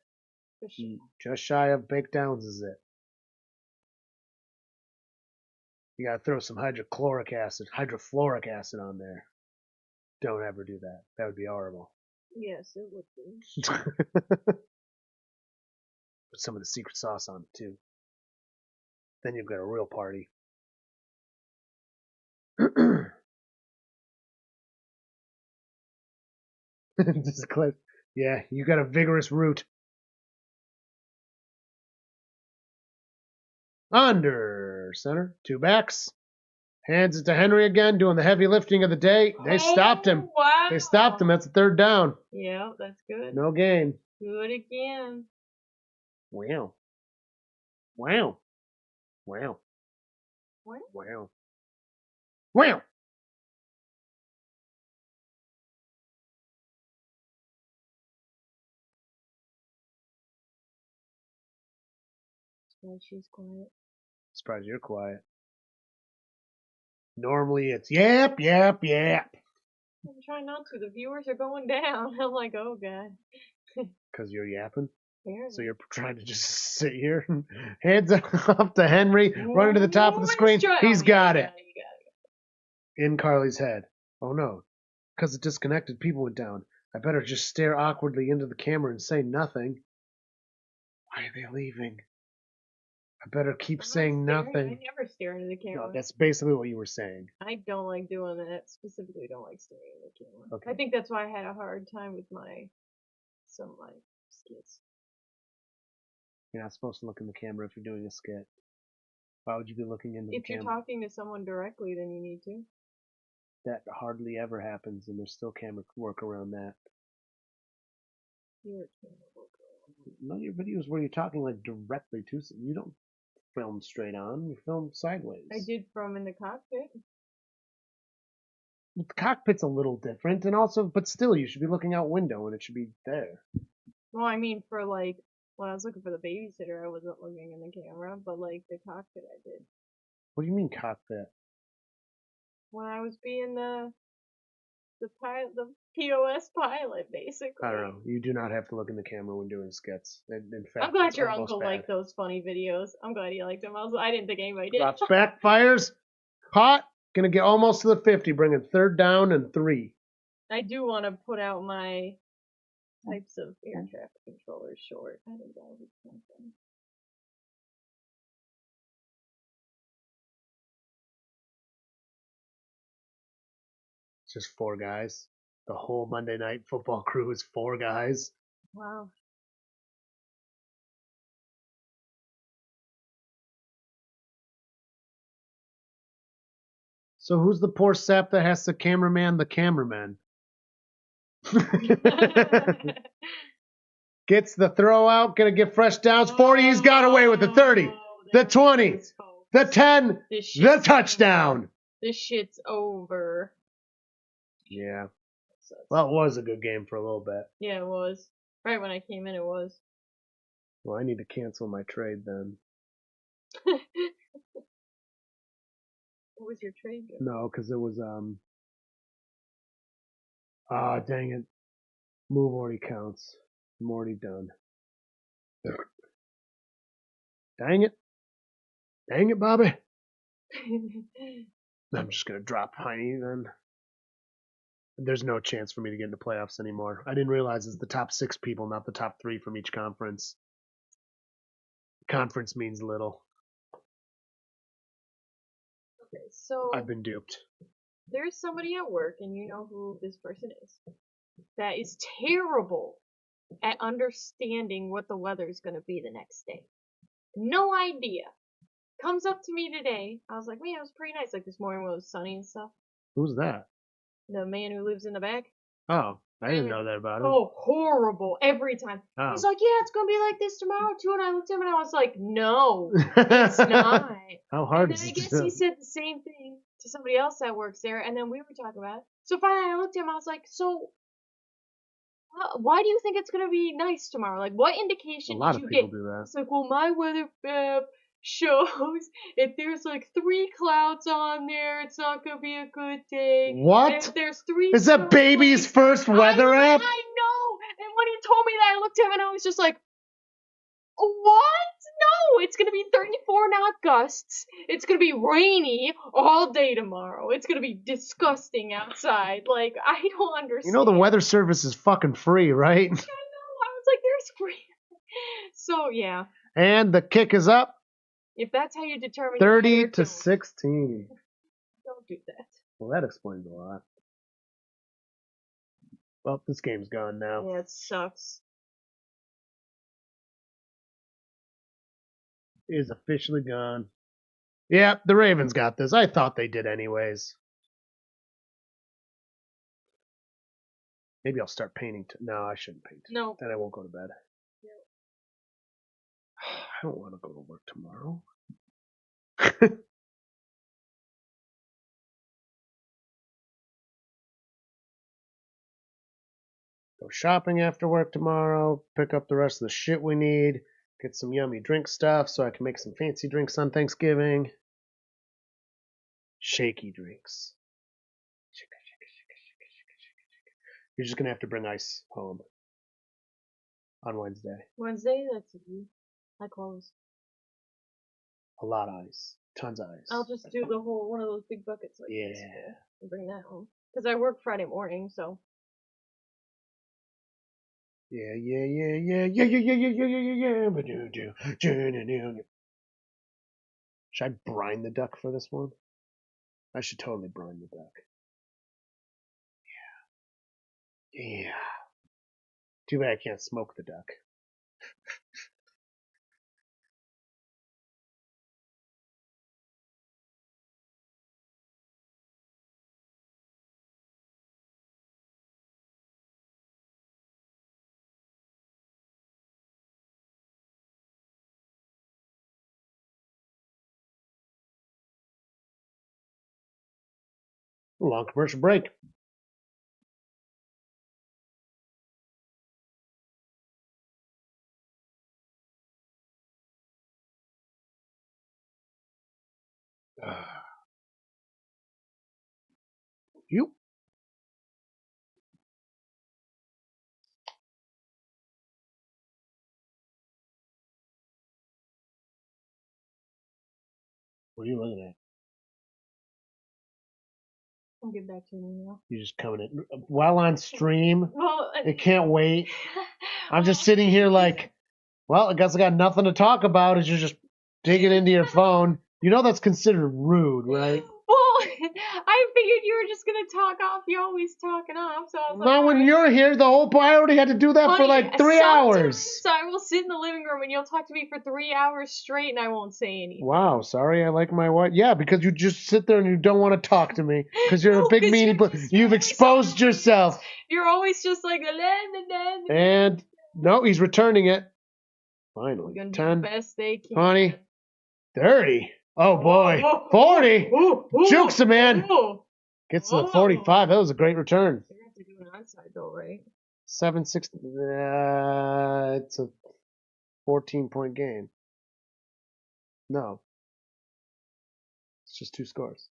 Just shy of Bake Downs is it. You gotta throw some hydrofluoric acid on there. Don't ever do that. That would be horrible. Yes, it would be. Put some of the secret sauce on it too. Then you've got a real party. Yeah, you got a vigorous root. Under center, 2 backs. Hands it to Henry again, doing the heavy lifting of the day. They stopped him. Wow. They stopped him. That's a 3rd down. Yeah, that's good. No gain. Good again. Wow. Wow. Wow. What? Wow. Wow. She's quiet. Surprised you're quiet. Normally it's yap, yap, yap. I'm trying not to. The viewers are going down. I'm like, oh god. Because you're yapping? Apparently. So you're trying to just sit here. Hands off to Henry. Running to the top of the screen. He's got it. In Carly's head. Oh no. Because it disconnected, people went down. I better just stare awkwardly into the camera and say nothing. Why are they leaving? I better keep saying nothing. I never stare into the camera. No, that's basically what you were saying. I don't like doing that. Specifically, don't like staring at the camera. Okay. I think that's why I had a hard time with some skits. You're not supposed to look in the camera if you're doing a skit. Why would you be looking into the camera? If you're talking to someone directly, then you need to. That hardly ever happens, and there's still camera work around that. Your camera work around. None of your videos where you're talking like directly to you don't film straight on, you film sideways. I did from in the cockpit. The cockpit's a little different, and also, but still, you should be looking out window, and it should be there. Well, I mean, for when I was looking for the babysitter, I wasn't looking in the camera, but the cockpit I did. What do you mean cockpit? When I was being the POS pilot, basically. I don't know. You do not have to look in the camera when doing skits. In fact, I'm glad your uncle liked those funny videos. I'm glad he liked them. I didn't think anybody did. Drops back, fires, caught, gonna get almost to the 50, bringing 3rd down and 3. I do want to put out my types of air traffic controllers short. I think that would be something. It's just 4 guys. The whole Monday Night Football crew is 4 guys. Wow. So who's the poor sap that has to cameraman the cameraman? Gets the throw out, gonna get fresh downs. 40, he's got away with the 30, the 20, the 10, the touchdown. This shit's over. Yeah. Well, it was a good game for a little bit. Yeah, it was. Right when I came in, it was. Well, I need to cancel my trade then. What was your trade gift? No, because it was dang it. Move already counts. I'm already done. Dang it. Dang it, Bobby. I'm just gonna drop Heine then. There's no chance for me to get into playoffs anymore. I didn't realize it's the top 6 people, not the top 3 from each conference. Conference means little. Okay, so I've been duped. there's somebody at work, and you know who this person is, that is terrible at understanding what the weather is going to be the next day. No idea. Comes up to me today. I was like, man, it was pretty nice. Like this morning when it was sunny and stuff. Who's that? The man who lives in the back. Oh, I didn't know that about him. Oh, horrible. Every time. Oh. He's like, yeah, it's going to be like this tomorrow too. And I looked at him and I was like, no, it's not. How hard And is then I it? guess he said the same thing to somebody else that works there. And then we were talking about it. So finally I looked at him. I was like, so why do you think it's going to be nice tomorrow? Like, what indication A lot did of you people get? do that. It's like, well, my weather app shows if there's like 3 clouds on there, it's not going to be a good day. What? And if there's 3 Is that baby's first weather app? I know. And when he told me that, I looked at him and I was just like, what? No, it's going to be 34 knot gusts. It's going to be rainy all day tomorrow. It's going to be disgusting outside. Like, I don't understand. You know the weather service is fucking free, right? I know. I was like, there's free. So, yeah. And the kick is up. If that's how you determine 30 to 16. Don't do that. Well, that explains a lot. Well, this game's gone now. Yeah, it sucks. It is officially gone. Yeah, the Ravens got this. I thought they did anyways. Maybe I'll start painting. No, I shouldn't paint. No. Then I won't go to bed. Yeah. I don't want to go to work tomorrow. Go shopping after work tomorrow. Pick up the rest of the shit we need. Get some yummy drink stuff so I can make some fancy drinks on Thanksgiving. Shaky drinks. You're just going to have to bring ice home on Wednesday. Wednesday, that's you. I close. A lot of ice. Tons of ice. I'll just do the whole one of those big buckets like this. Yeah. And bring that home. Because I work Friday morning, so. Yeah. Should I brine the duck for this one? I should totally brine the duck. Yeah. Too bad I can't smoke the duck. Long commercial break. You. What are you looking at? I'll get back to you now. You're just coming in. While on stream, Well, I can't wait. I'm just sitting here like, well, I guess I got nothing to talk about as you're just digging into your phone. You know that's considered rude, right? Well, I figured you were just gonna talk off. You're always talking off, so I was like, Not when alright. you're here. The whole I already had to do that for like 3 hours. So I will sit in the living room and you'll talk to me for 3 hours straight, and I won't say anything. Wow, sorry, I like my wife. Yeah, because you just sit there and you don't want to talk to me because you're a big meanie. You've exposed yourself. You're always just like, And no, he's returning it. Finally, gonna do 10, the best they can. 20, 30. Oh boy, 40. Jukes him, man. Gets to the 45. That was a great return. You're gonna have to do an onside though, right? 7-6. It's a 14-point game. No. It's just 2 scores.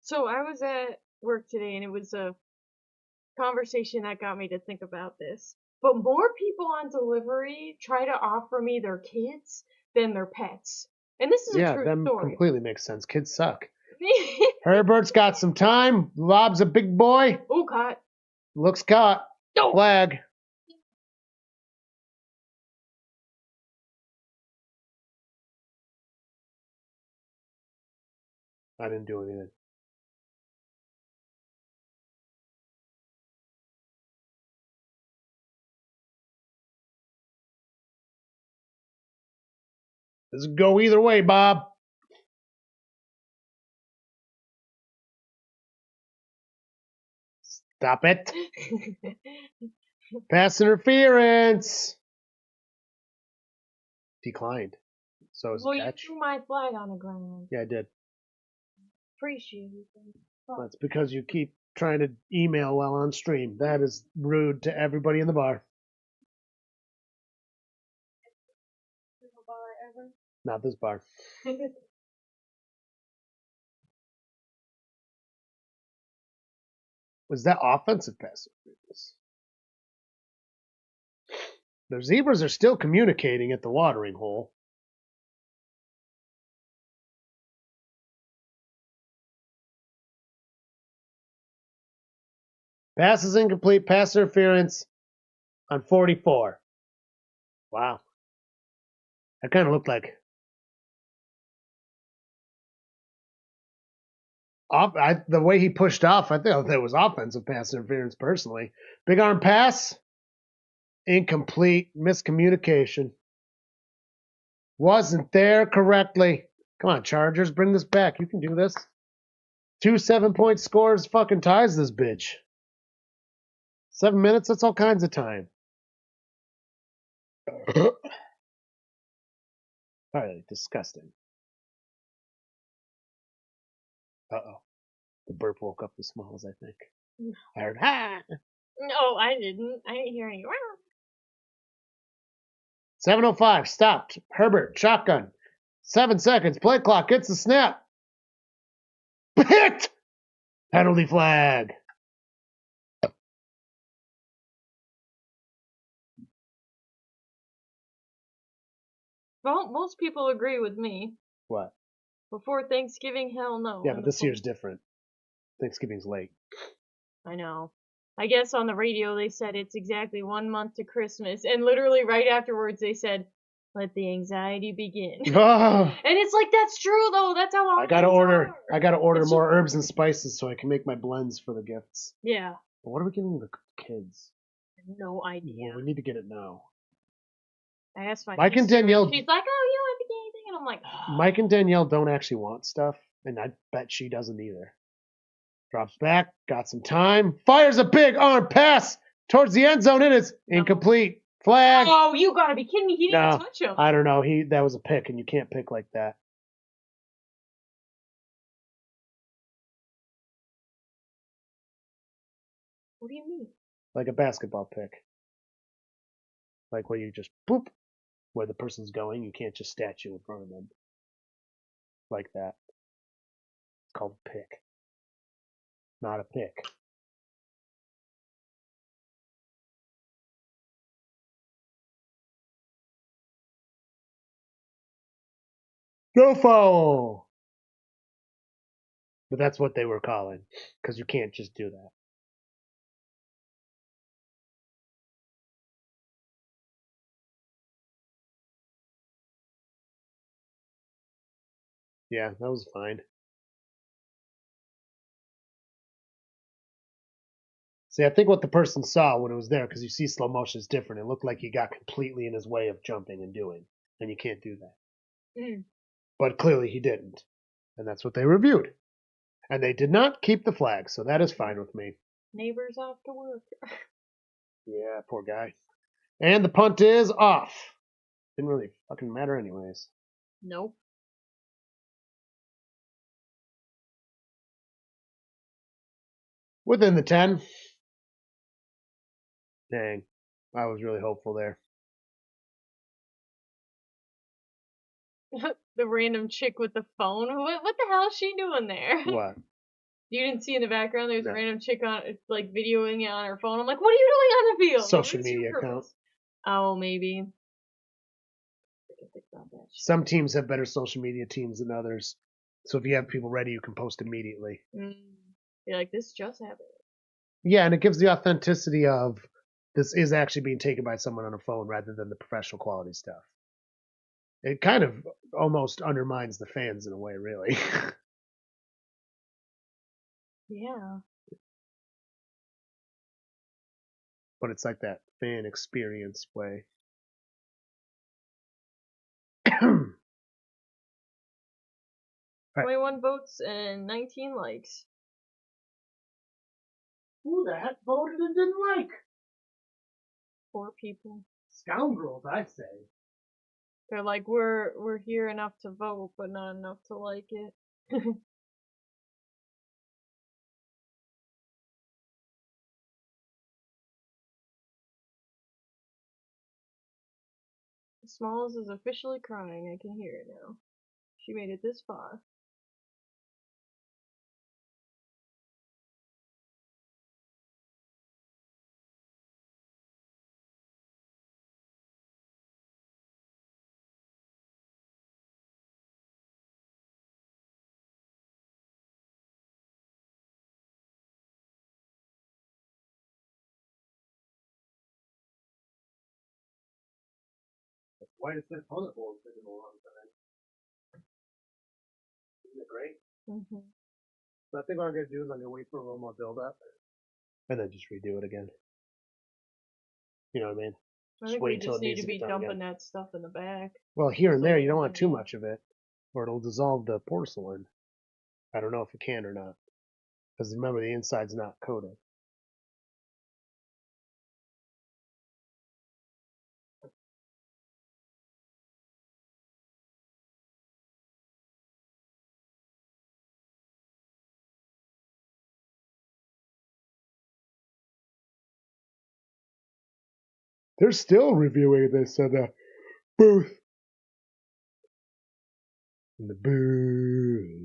So I was at work today, and it was a conversation that got me to think about this. But more people on delivery try to offer me their kids than their pets. And this is a true them story. completely makes sense. Kids suck. Herbert's got some time. Bob's a big boy. Oh, caught. Looks caught. Oh. Flag. I didn't do anything. This could go either way, Bob. Stop it. Pass interference. Declined. So it's Well, catch. you threw my flag on the ground. Yeah, I did. Appreciate it. That's because you keep trying to email while on stream. That is rude to everybody in the bar. Not this bar. Was that offensive pass interference? The zebras are still communicating at the watering hole. Pass is incomplete. Pass interference on 44. Wow. That kind of looked like the way he pushed off. I think that was offensive pass interference personally. Big arm pass. Incomplete. Miscommunication. Wasn't there correctly. Come on, Chargers, bring this back. You can do this. 2 7-point scores fucking ties this bitch. 7 minutes, that's all kinds of time. Alright, disgusting. Uh-oh. The burp woke up the Smalls, I think. I heard, ha! No, I didn't. I didn't hear any. 7:05, stopped. Herbert, shotgun. 7 seconds, play clock, gets the snap. Hit! Penalty flag. Well, most people agree with me. What? Before Thanksgiving, hell no. Yeah, but this year's different. Thanksgiving's late. I know. I guess on the radio they said it's exactly 1 month to Christmas, and literally right afterwards they said, "Let the anxiety begin." Oh, And it's like, that's true though. That's how long I gotta order. are. I gotta order It's more herbs and spices so I can make my blends for the gifts. Yeah. But what are we getting the kids? No idea. Well, we need to get it now. I asked my Mike and sister, Danielle- she's like, "Oh, you don't have to get anything," and I'm like, Mike and Danielle don't actually want stuff, and I bet she doesn't either. Drops back, got some time, fires a big arm pass towards the end zone. It is incomplete. Flag. "Oh, you gotta be kidding me! He didn't No, touch him." I don't know. That was a pick, and you can't pick like that. What do you mean? Like a basketball pick. Like where you just boop where the person's going. You can't just statue in front of them. Like that. It's called a pick. Not a pick. No foul! But that's what they were calling. Because you can't just do that. Yeah, that was fine. See, I think what the person saw when it was there, because you see slow motion is different. It looked like he got completely in his way of jumping and doing. And you can't do that. But clearly he didn't. And that's what they reviewed. And they did not keep the flag, so that is fine with me. Neighbors off to work. Yeah, poor guy. And the punt is off. Didn't really fucking matter anyways. Nope. Within the 10. Dang. I was really hopeful there. The random chick with the phone. What the hell is she doing there? What? You didn't see in the background there's No. a random chick on like videoing it on her phone. I'm like, what are you doing on the field? Social What is your media account. purpose? Oh, maybe. I can think about that shit. Some teams have better social media teams than others. So if you have people ready, you can post immediately. You're like, this just happened. Yeah, and it gives the authenticity of this is actually being taken by someone on a phone rather than the professional quality stuff. It kind of almost undermines the fans in a way, really. Yeah. But it's like that fan experience way. 21 votes and 19 likes. Who the heck voted and didn't like? 4 people. Scoundrels, I say. They're like, we're here enough to vote, but not enough to like it. Smalls is officially crying. I can hear it now. She made it this far. Why is that toilet bowl taking a long time? Isn't it great? Mm-hmm. So I think what I'm going to do is I'm going to wait for a little more build up and then just redo it again. You know what I mean? I think we just need to be dumping that stuff in the back. Well, here and there, you don't want too much of it, or it'll dissolve the porcelain. I don't know if it can or not. Because remember, the inside's not coated. They're still reviewing this in the booth. In the booth.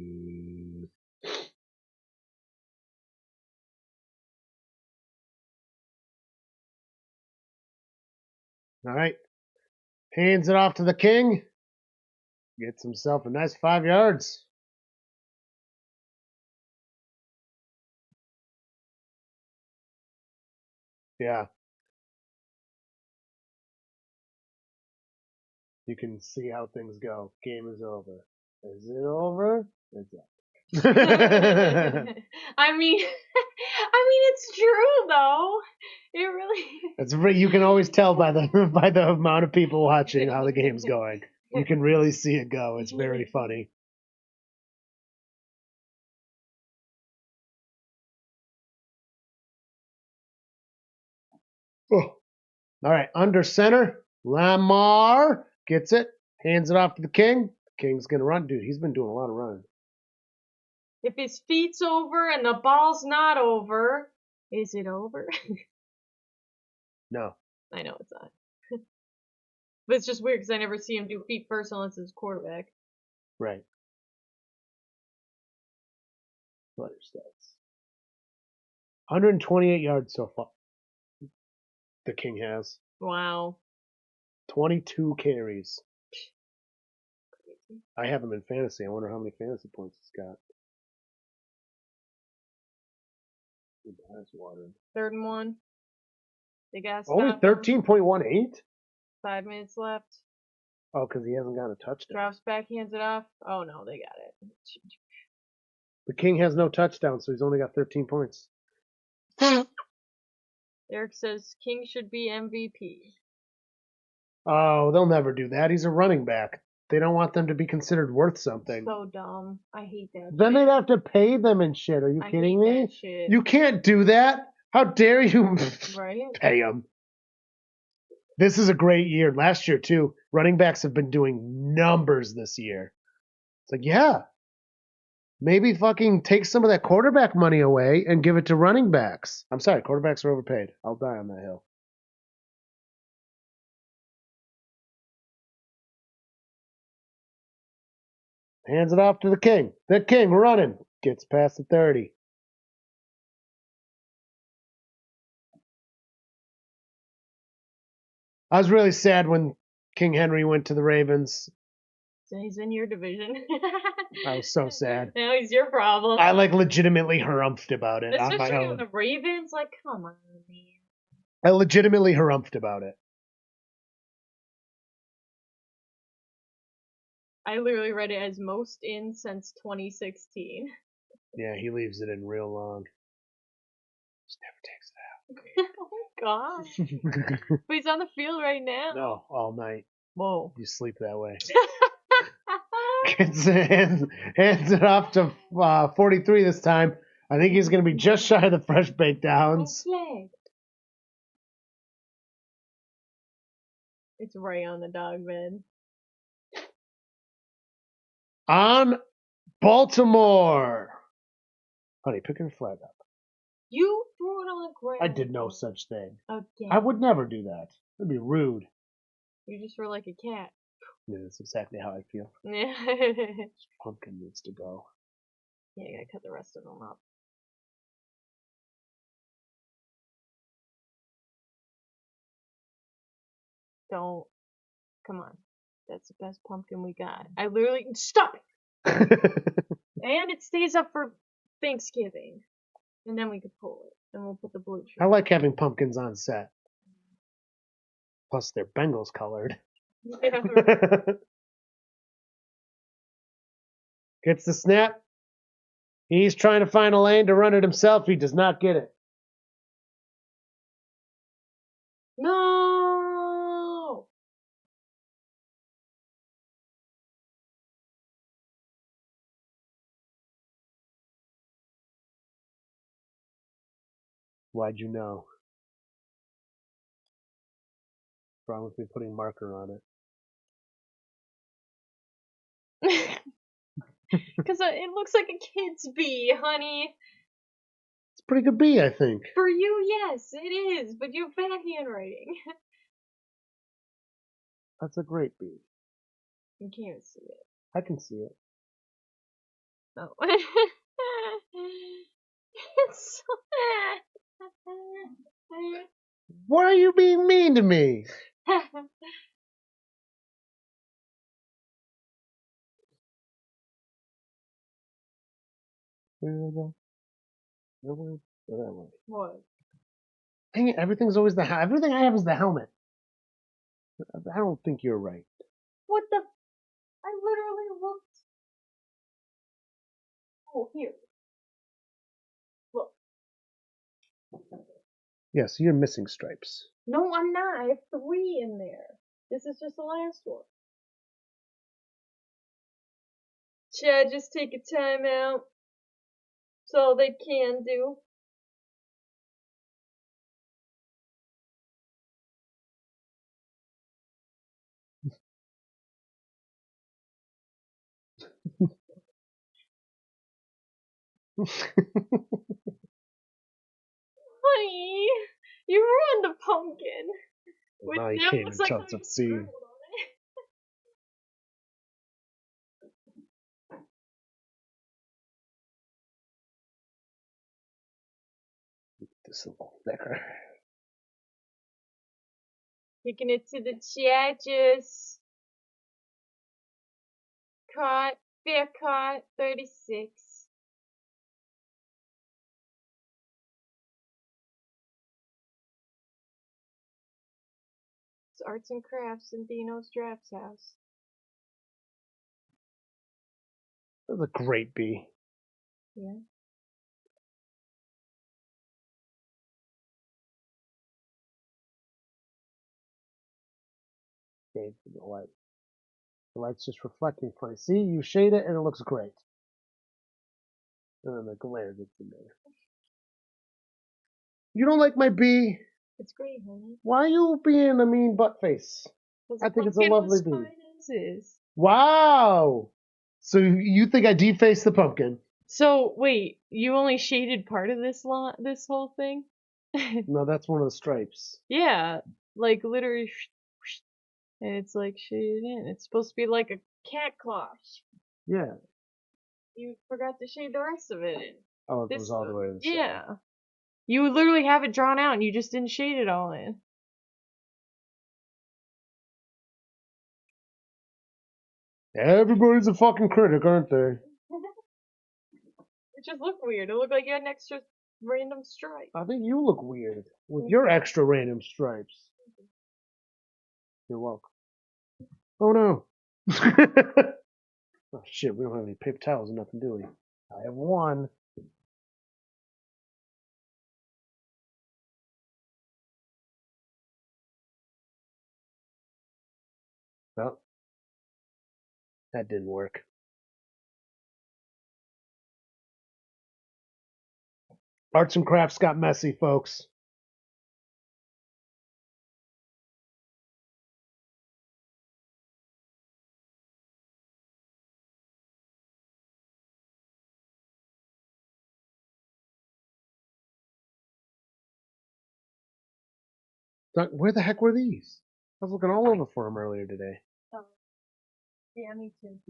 All right. Hands it off to the king. Gets himself a nice 5 yards. Yeah. You can see how things go. Game is over. Is it over? It's up. I mean, it's true though. It really. You can always tell by the amount of people watching how the game's going. You can really see it go. It's very funny. Oh. All right, under center, Lamar gets it, hands it off to the king. The king's gonna run, dude. He's been doing a lot of running. If his feet's over and the ball's not over, is it over? No. I know it's not. But it's just weird because I never see him do feet first unless it's quarterback. Right. Player stats. 128 yards so far. The king has. Wow. 22 carries. I have him in fantasy. I wonder how many fantasy points he's got. That's water. 3rd and 1. They got only 13.18? 5 minutes left. Oh, because he hasn't gotten a touchdown. Drops back, hands it off. Oh no, they got it. The king has no touchdown, so he's only got 13 points. Eric says King should be MVP. Oh, they'll never do that. He's a running back. They don't want them to be considered worth something. So dumb. I hate that. Then they'd have to pay them and shit. Are you kidding me? That shit. You can't do that. How dare you Right? pay them? This is a great year. Last year, too. Running backs have been doing numbers this year. It's like, yeah. Maybe fucking take some of that quarterback money away and give it to running backs. I'm sorry, quarterbacks are overpaid. I'll die on that hill. Hands it off to the king. The king running. Gets past the 30. I was really sad when King Henry went to the Ravens. So he's in your division. I was so sad. Now he's your problem. I legitimately harumphed about it. Especially on the Ravens. Like, come on, man. I legitimately harumphed about it. I literally read it as most in since 2016. Yeah, he leaves it in real long. Just never takes it out. Oh my god. But he's on the field right now. No, all night. Whoa. You sleep that way. hands it off to 43 this time. I think he's going to be just shy of the fresh baked downs. Oh, it's right on the dog bed. On Baltimore. Honey, pick your flag up. You threw it on the ground. I did no such thing. Again. I would never do that. That'd be rude. You just were like a cat. Yeah, that's exactly how I feel. Yeah. Pumpkin needs to go. Yeah, you gotta cut the rest of them up. Don't. Come on. That's the best pumpkin we got. I literally. Stop it! And it stays up for Thanksgiving. And then we could pull it. And we'll put the blue tree. I like having pumpkins on set. Plus, they're Bengals colored. Yeah. Gets the snap. He's trying to find a lane to run it himself. He does not get it. No! Why'd you know? What's wrong with me putting marker on it? Because it looks like a kid's bee, honey. It's a pretty good bee, I think. For you, yes, it is. But you have bad handwriting. That's a great bee. You can't see it. I can see it. Oh. It's Why are you being mean to me? Where did I go? Nowhere. Go that way. What? Dang it, everything's always everything I have is the helmet. I don't think you're right. What the? I literally looked. Oh, here. Look. Yeah, so you're missing stripes. No, I'm not. I have 3 in there. This is just the last one. Should I just take a timeout? That's all they can do. Honey, you ruined the pumpkin. Now you can't even tell it's a seed. This a little thicker. Kicking it to the Chargers. Caught, fair caught, 36. It's arts and crafts in Dino's Drafthouse. That's a great bee. Yeah. Shade for the light. The light's just reflecting funny. See, you shade it and it looks great. And then the glare gets in there. You don't like my bee? It's great, honey. Why are you being a mean butt face? I think it's a lovely bee. Wow! So you think I defaced the pumpkin? So wait, you only shaded part of this whole thing? No, that's one of the stripes. Yeah, like literally, and it's like shaded in. It's supposed to be like a cat claw. Yeah. You forgot to shade the rest of it in. Oh, it goes all the way to the side. Yeah. You would literally have it drawn out and you just didn't shade it all in. Everybody's a fucking critic, aren't they? It just looked weird. It looked like you had an extra random stripe. I think you look weird with your extra random stripes. You're welcome. Oh no. Oh shit, we don't have any paper towels or nothing, do we? I have one. Well, that didn't work. Arts and crafts got messy, folks. Where the heck were these? I was looking all over for them earlier today. Oh. Yeah, me too.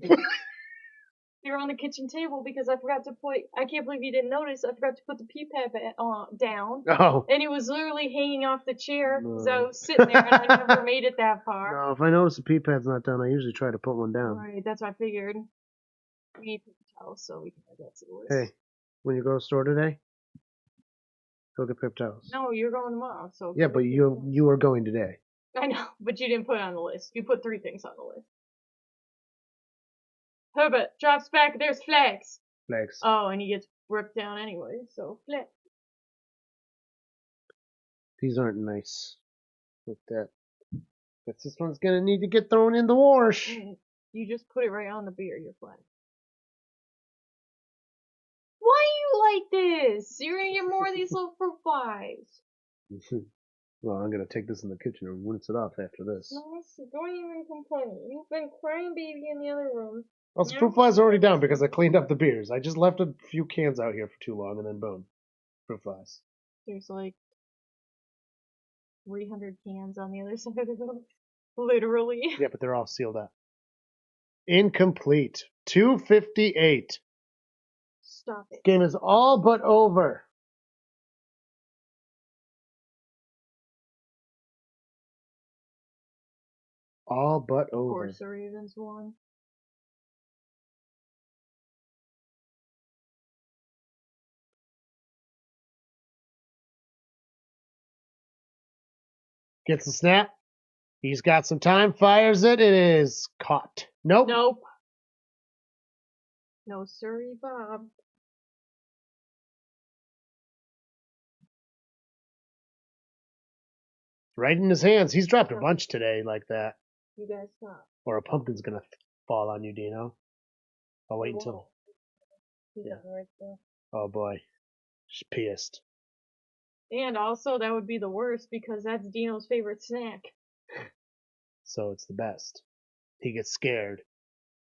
They were on the kitchen table because I forgot to put, I can't believe you didn't notice, I forgot to put the pee pad down. Oh. And it was literally hanging off the chair because I was sitting there and I never made it that far. No, if I notice the pee pad's not down, I usually try to put one down. Right, that's what I figured. We need paper towels so we can add that to the list. Hey, when you go to the store today, go get paper towels. No, you're going tomorrow, so. Yeah, but you are going today. I know, but you didn't put it on the list. You put 3 things on the list. Herbert drops back, there's flags. Flags. Oh, and he gets ripped down anyway, so flag. These aren't nice. Look at that. Guess this one's gonna need to get thrown in the wash. You just put it right on the beer, you're fine. Why you like this? You're gonna get more of these little fruit flies. Well, I'm gonna take this in the kitchen and rinse it off after this. No, don't even complain. You've been crying baby in the other room. Well, the fruit flies are already down because I cleaned up the beers. I just left a few cans out here for too long and then boom. Fruit flies. There's like 300 cans on the other side of the room. Literally. Yeah, but they're all sealed up. Incomplete. 258. Stop it. Game is all but over. All but over. Of course the Ravens won. Gets the snap. He's got some time. Fires it. It is caught. Nope. Nope. No sorry, Bob. Right in his hands. He's dropped a bunch today like that. You guys stop. Or a pumpkin's gonna fall on you, Dino. I'll wait until. Yeah. Right there. Oh boy. She's pissed. And also, that would be the worst because that's Dino's favorite snack. So it's the best. He gets scared,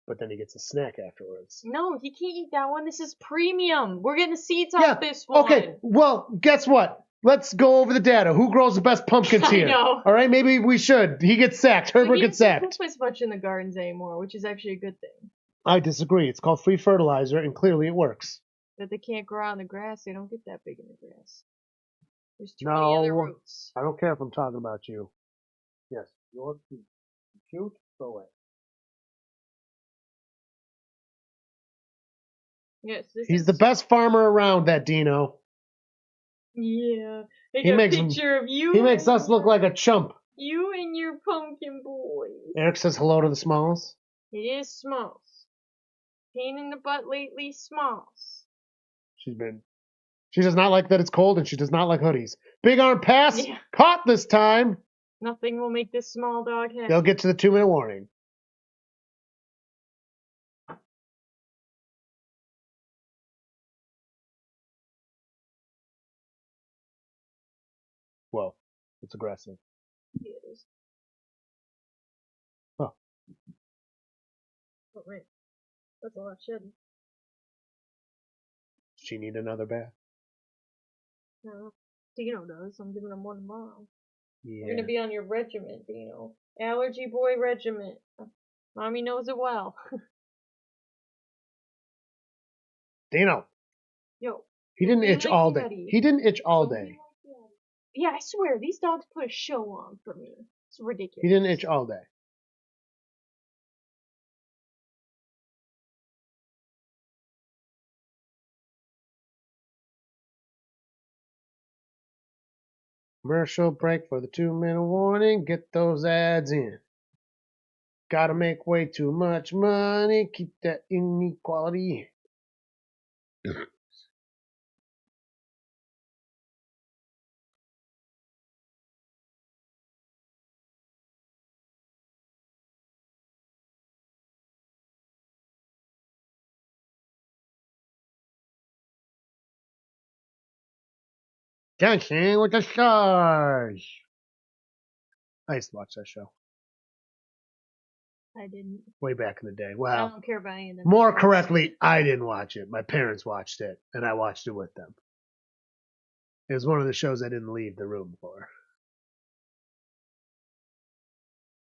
but then he gets a snack afterwards. No, he can't eat that one. This is premium. We're getting the seeds off this one. Okay, well, guess what? Let's go over the data. Who grows the best pumpkins here? I know. All right, maybe we should. He gets sacked. Herbert gets sacked. He doesn't poop as much in the gardens anymore, which is actually a good thing. I disagree. It's called free fertilizer, and clearly it works. But they can't grow on the grass. They don't get that big in the grass. There's too many other roots. I don't care if I'm talking about you. Yes, you're cute. Cute? Go away. Yes, He's the best farmer around, that Dino. Yeah. He makes a picture of you. He makes us look like a chump. You and your pumpkin boys. Eric says hello to the Smalls. It is Smalls. Pain in the butt lately, Smalls. She does not like that it's cold, and she does not like hoodies. Big arm pass. Yeah. Caught this time. Nothing will make this small dog happy. They'll get to the 2-minute warning. Whoa, it's aggressive. Yeah, it is. Oh. Oh, man. That's a lot of shedding. she need another bath? No. Dino does. I'm giving him one tomorrow. Yeah. You're gonna be on your regiment, Dino. Allergy boy regiment. Mommy knows it well. Dino. Yo. He didn't itch all day. He didn't itch all day. Yeah, I swear, these dogs put a show on for me. It's ridiculous. He didn't itch all day. Commercial break for the 2-minute warning. Get those ads in. Gotta make way too much money. Keep that inequality. Dancing with the Stars. I used to watch that show. I didn't. Way back in the day. I Well, don't care about any of them. more correctly, I didn't watch it. My parents watched it, and I watched it with them. It was one of the shows I didn't leave the room for.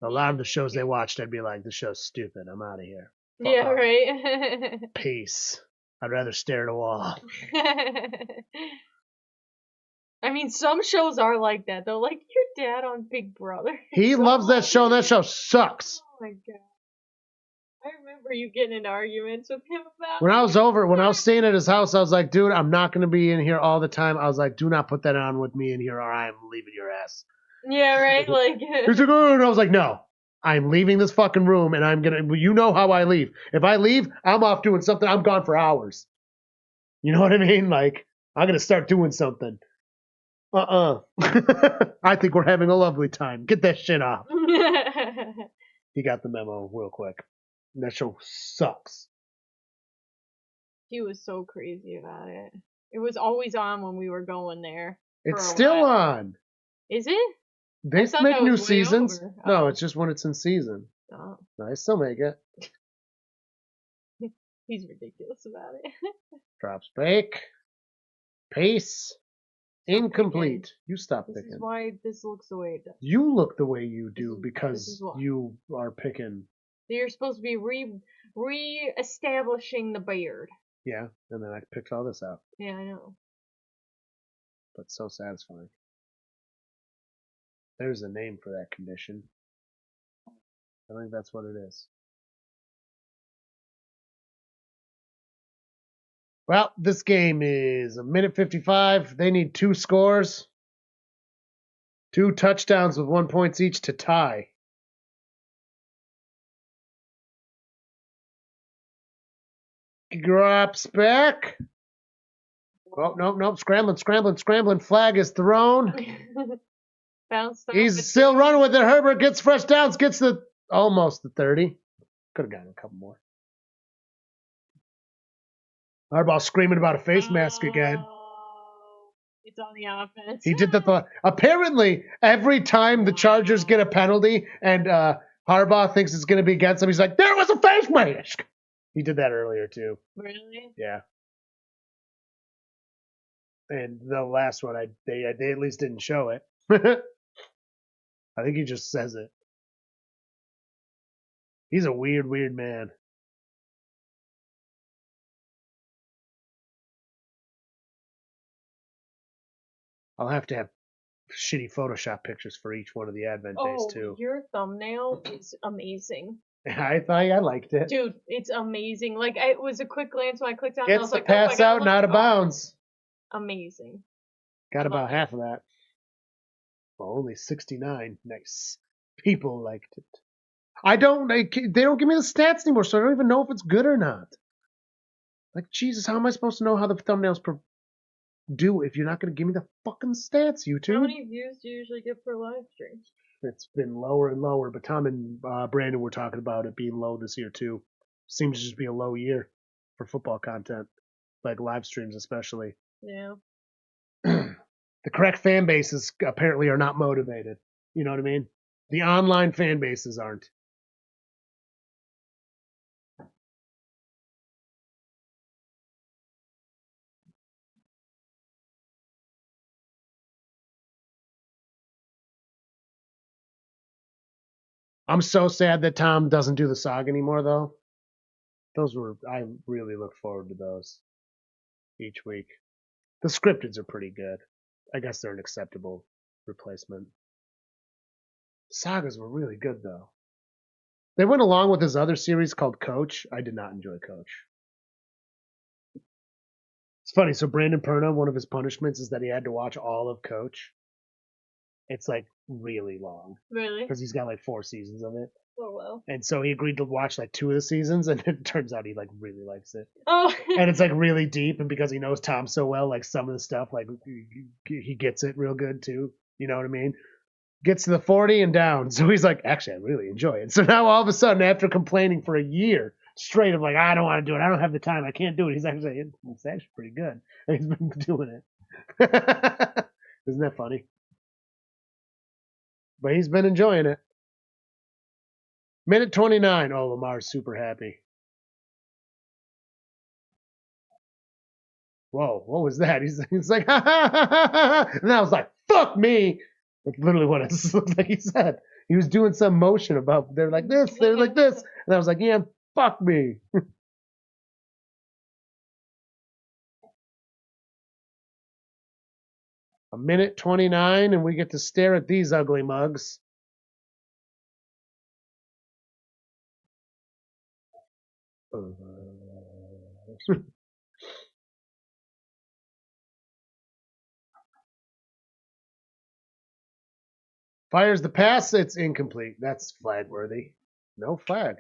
A lot of the shows they watched, I'd be like, this show's stupid. I'm out of here. Fuck Yeah, off. right. Peace. I'd rather stare at a wall. I mean, some shows are like that, though. Like your dad on Big Brother. He loves that show, and that show sucks. Oh my god. I remember you getting into arguments with him about When I was staying at his house, I was like, dude, I'm not going to be in here all the time. I was like, do not put that on with me in here or I am leaving your ass. Yeah, right? Like, He's like, oh, and I was like, no, I'm leaving this fucking room and I'm going to, you know how I leave. If I leave, I'm off doing something. I'm gone for hours. You know what I mean? Like, I'm going to start doing something. I think we're having a lovely time. Get that shit off. He got the memo real quick. That show sucks. he was so crazy about it. It was always on when we were going there. It's still on. Is it? They thought make that new was way seasons. over. No, Oh. it's just when it's in season. Oh, I still make it. he's ridiculous about it. Drops break. Pace. Incomplete. You stop This picking. is why this looks the way it does. You look the way you do This because is why. you are picking. You're supposed to be re-establishing the beard. Yeah, and then I picked all this out. Yeah, I know. But so satisfying. There's a name for that condition. I think that's what it is. Well, this game is 1:55. They need 2 scores. 2 touchdowns with 1 point each to tie. Drops back. Oh, nope. Scrambling. Flag is thrown. Bounced off. He's still running with it. Herbert gets fresh downs, gets almost the 30. Could have gotten a couple more. Harbaugh screaming about a face mask again. It's on the offense. He did that. Apparently, every time the Chargers get a penalty and Harbaugh thinks it's going to be against him, he's like, there was a face mask. He did that earlier, too. Really? Yeah. And the last one, they at least didn't show it. I think he just says it. He's a weird man. I'll have to have shitty Photoshop pictures for each one of the Advent days, too. Your thumbnail is amazing. I thought I liked it. Dude, it's amazing. Like, it was a quick glance when I clicked on it. Gets I was the like, pass out and out of bounds. Amazing. Got about half of that. Well, only 69. Nice. People liked it. They don't give me the stats anymore, so I don't even know if it's good or not. Like, Jesus, how am I supposed to know how the thumbnails do if you're not going to give me the fucking stats, YouTube? How many views do you usually get per live stream? It's been lower and lower, but Tom and Brandon were talking about it being low this year, too. Seems to just be a low year for football content, like live streams especially. Yeah. The correct fan bases apparently are not motivated. You know what I mean? The online fan bases aren't. I'm so sad that Tom doesn't do the SOG anymore, though. I really look forward to those each week. The scripteds are pretty good. I guess they're an acceptable replacement. Sagas were really good, though. They went along with his other series called Coach. I did not enjoy Coach. It's funny. So Brandon Perna, one of his punishments is that he had to watch all of Coach. It's like really long. Really? Because he's got like 4 seasons of it. Oh, well. And so he agreed to watch like 2 of the seasons, and it turns out he like really likes it. Oh. And it's like really deep, and because he knows Tom so well, like some of the stuff, like he gets it real good too. You know what I mean? Gets to the 40 and down. So he's like, actually, I really enjoy it. So now all of a sudden, after complaining for a year straight of like, I don't want to do it, I don't have the time, I can't do it, he's actually, it's actually pretty good. And he's been doing it. Isn't that funny? But he's been enjoying it. Minute 29. Oh, Lamar's super happy. Whoa, what was that? He's like, ha, ha, ha, ha, ha. And I was like, fuck me. That's literally what it looked like he said. He was doing some motion about, they're like this, they're like this. And I was like, yeah, fuck me. A minute 29, and we get to stare at these ugly mugs. Fires the pass. It's incomplete. That's flag worthy. No flag.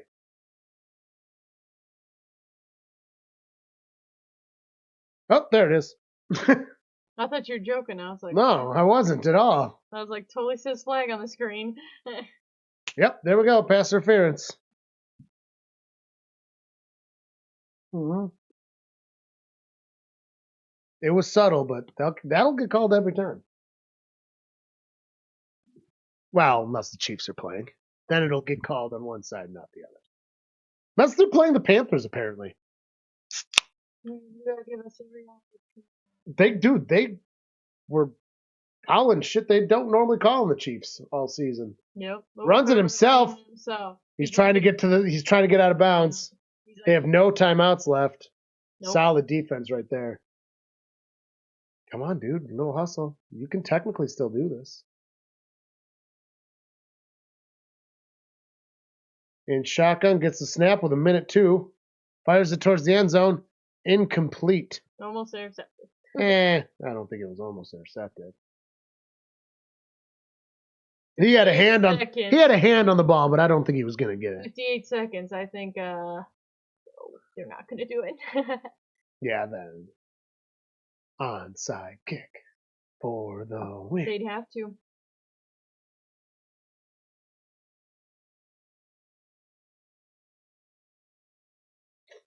Oh, there it is. I thought you were joking. I was like, No, I wasn't at all. I was like, totally says flag on the screen. Yep, there we go. Pass interference. Mm-hmm. It was subtle, but that'll get called every time. Well, unless the Chiefs are playing. Then it'll get called on one side, not the other. Unless they're playing the Panthers, apparently. You gotta give us a They were calling shit they don't normally call on the Chiefs all season. Yep. Runs it himself. He's trying to get out of bounds. Like, They have no timeouts left. Nope. Solid defense right there. Come on, dude. No hustle. You can technically still do this. And shotgun gets the snap with a minute 2. Fires it towards the end zone. Incomplete. Almost intercepted. I don't think it was almost intercepted. He had a hand on the ball, but I don't think he was going to get it. 58 seconds. I think they're not going to do it. Yeah, then onside kick for the win. They'd have to.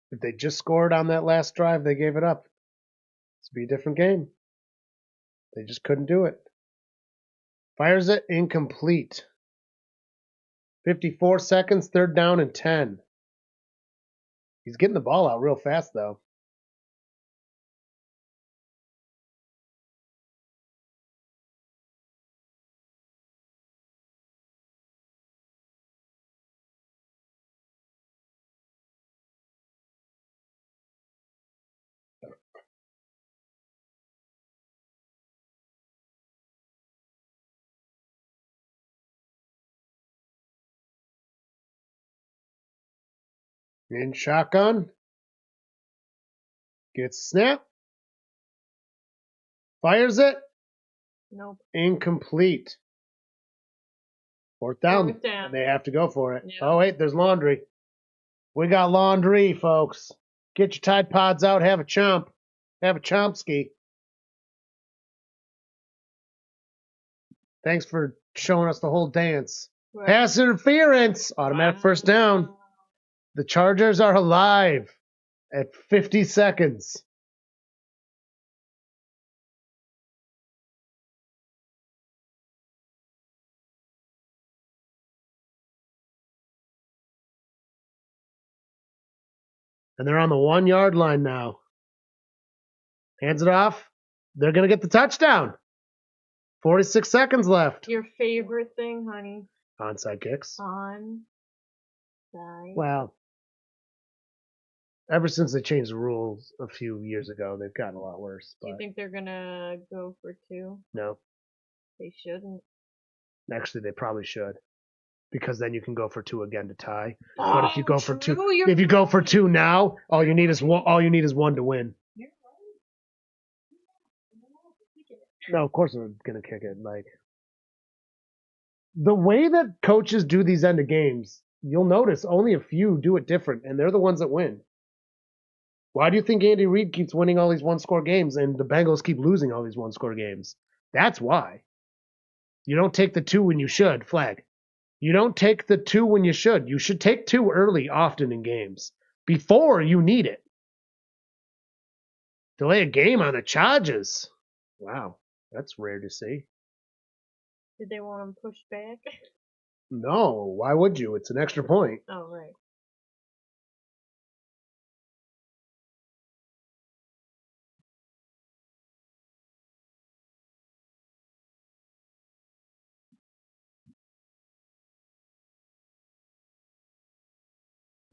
If they just scored on that last drive, they gave it up. This would be a different game. They just couldn't do it. Fires it incomplete. 54 seconds, 3rd down and 10. He's getting the ball out real fast, though. In shotgun. Gets snap. Fires it. Nope. Incomplete. 4th down. And they have to go for it. Yep. Oh, wait, there's laundry. We got laundry, folks. Get your Tide Pods out. Have a chomp. Have a chompski. Thanks for showing us the whole dance. Right. Pass interference. Automatic first down. The Chargers are alive at 50 seconds. And they're on the 1-yard line now. Hands it off. They're going to get the touchdown. 46 seconds left. Your favorite thing, honey. Onside kicks. Onside. Well, ever since they changed the rules a few years ago, they've gotten a lot worse. Do you think they're gonna go for 2? No. They shouldn't. Actually, they probably should, because then you can go for 2 again to tie. Oh, but if you go for true, 2, you're if you go for 2 now, all you need is 1 to win. You're right. No, of course I'm gonna kick it. Like the way that coaches do these end of games, you'll notice only a few do it different, and they're the ones that win. Why do you think Andy Reid keeps winning all these one-score games and the Bengals keep losing all these one-score games? That's why. You don't take the 2 when you should, flag. You don't take the 2 when you should. You should take 2 early, often in games, before you need it. Delay a game on the charges. Wow, that's rare to see. Did they want him pushed back? No, why would you? It's an extra point. Oh, right.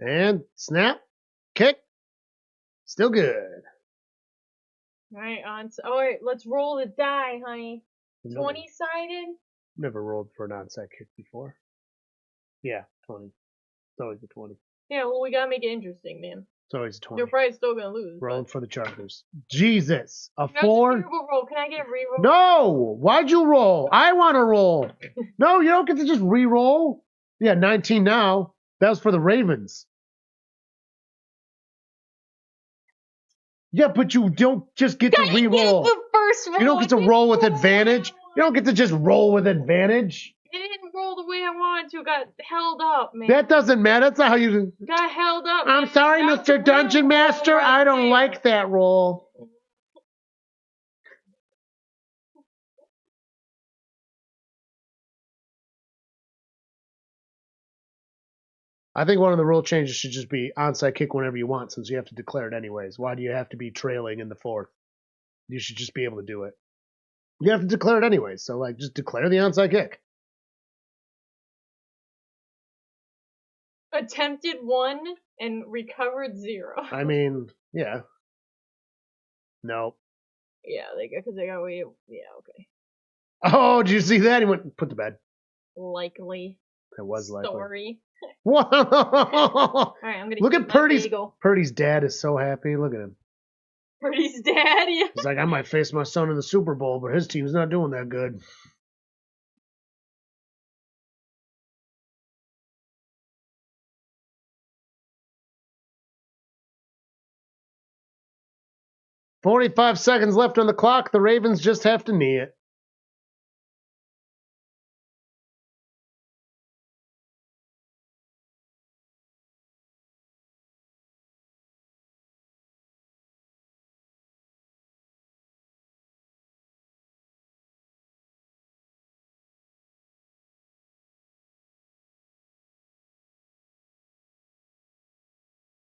And snap, kick, still good. All right, all right, let's roll the die, honey. 20-sided? Never rolled for an onside kick before. Yeah, 20. It's always a 20. Yeah, well, we gotta make it interesting, man. It's always a 20. They're probably still gonna lose. Rolling for the Chargers. Jesus, a That's 4. a terrible roll. Can I get a reroll? No! Why'd you roll? I want to roll. No, you don't get to just re-roll. Yeah, 19 now. That was for the Ravens. Yeah, but you don't just get to re-roll. The first roll. You don't get to roll with advantage. You don't get to just roll with advantage. It didn't roll the way I wanted to. It got held up, man. That doesn't matter. That's not how you... Got held up. I'm man. sorry, That's Mr. the Dungeon real roll Master. right I don't there. like that roll. I think one of the rule changes should just be onside kick whenever you want, since you have to declare it anyways. Why do you have to be trailing in the 4th? You should just be able to do it. You have to declare it anyways, so like just declare the onside kick. Attempted 1 and recovered 0. I mean, yeah. No. Yeah, because they got way. Yeah, okay. Oh, did you see that? He went put to bed. Likely. It was likely. Story. Whoa! All right, I'm gonna Look keep at my Purdy's. bagel. Purdy's dad is so happy. Look at him. Purdy's dad. Yeah. He's like, I might face my son in the Super Bowl, but his team's not doing that good. "45 seconds left on the clock. The Ravens just have to knee it."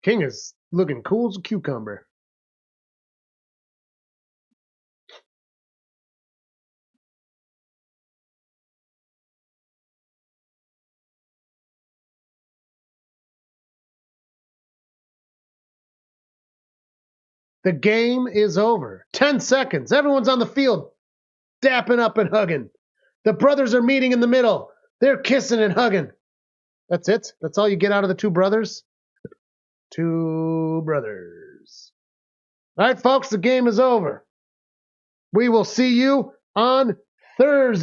King is looking cool as a cucumber. The game is over. 10 seconds. Everyone's on the field, dapping up and hugging. The brothers are meeting in the middle. They're kissing and hugging. That's it? That's all you get out of the 2 brothers? 2 brothers. All right, folks, the game is over. We will see you on Thursday.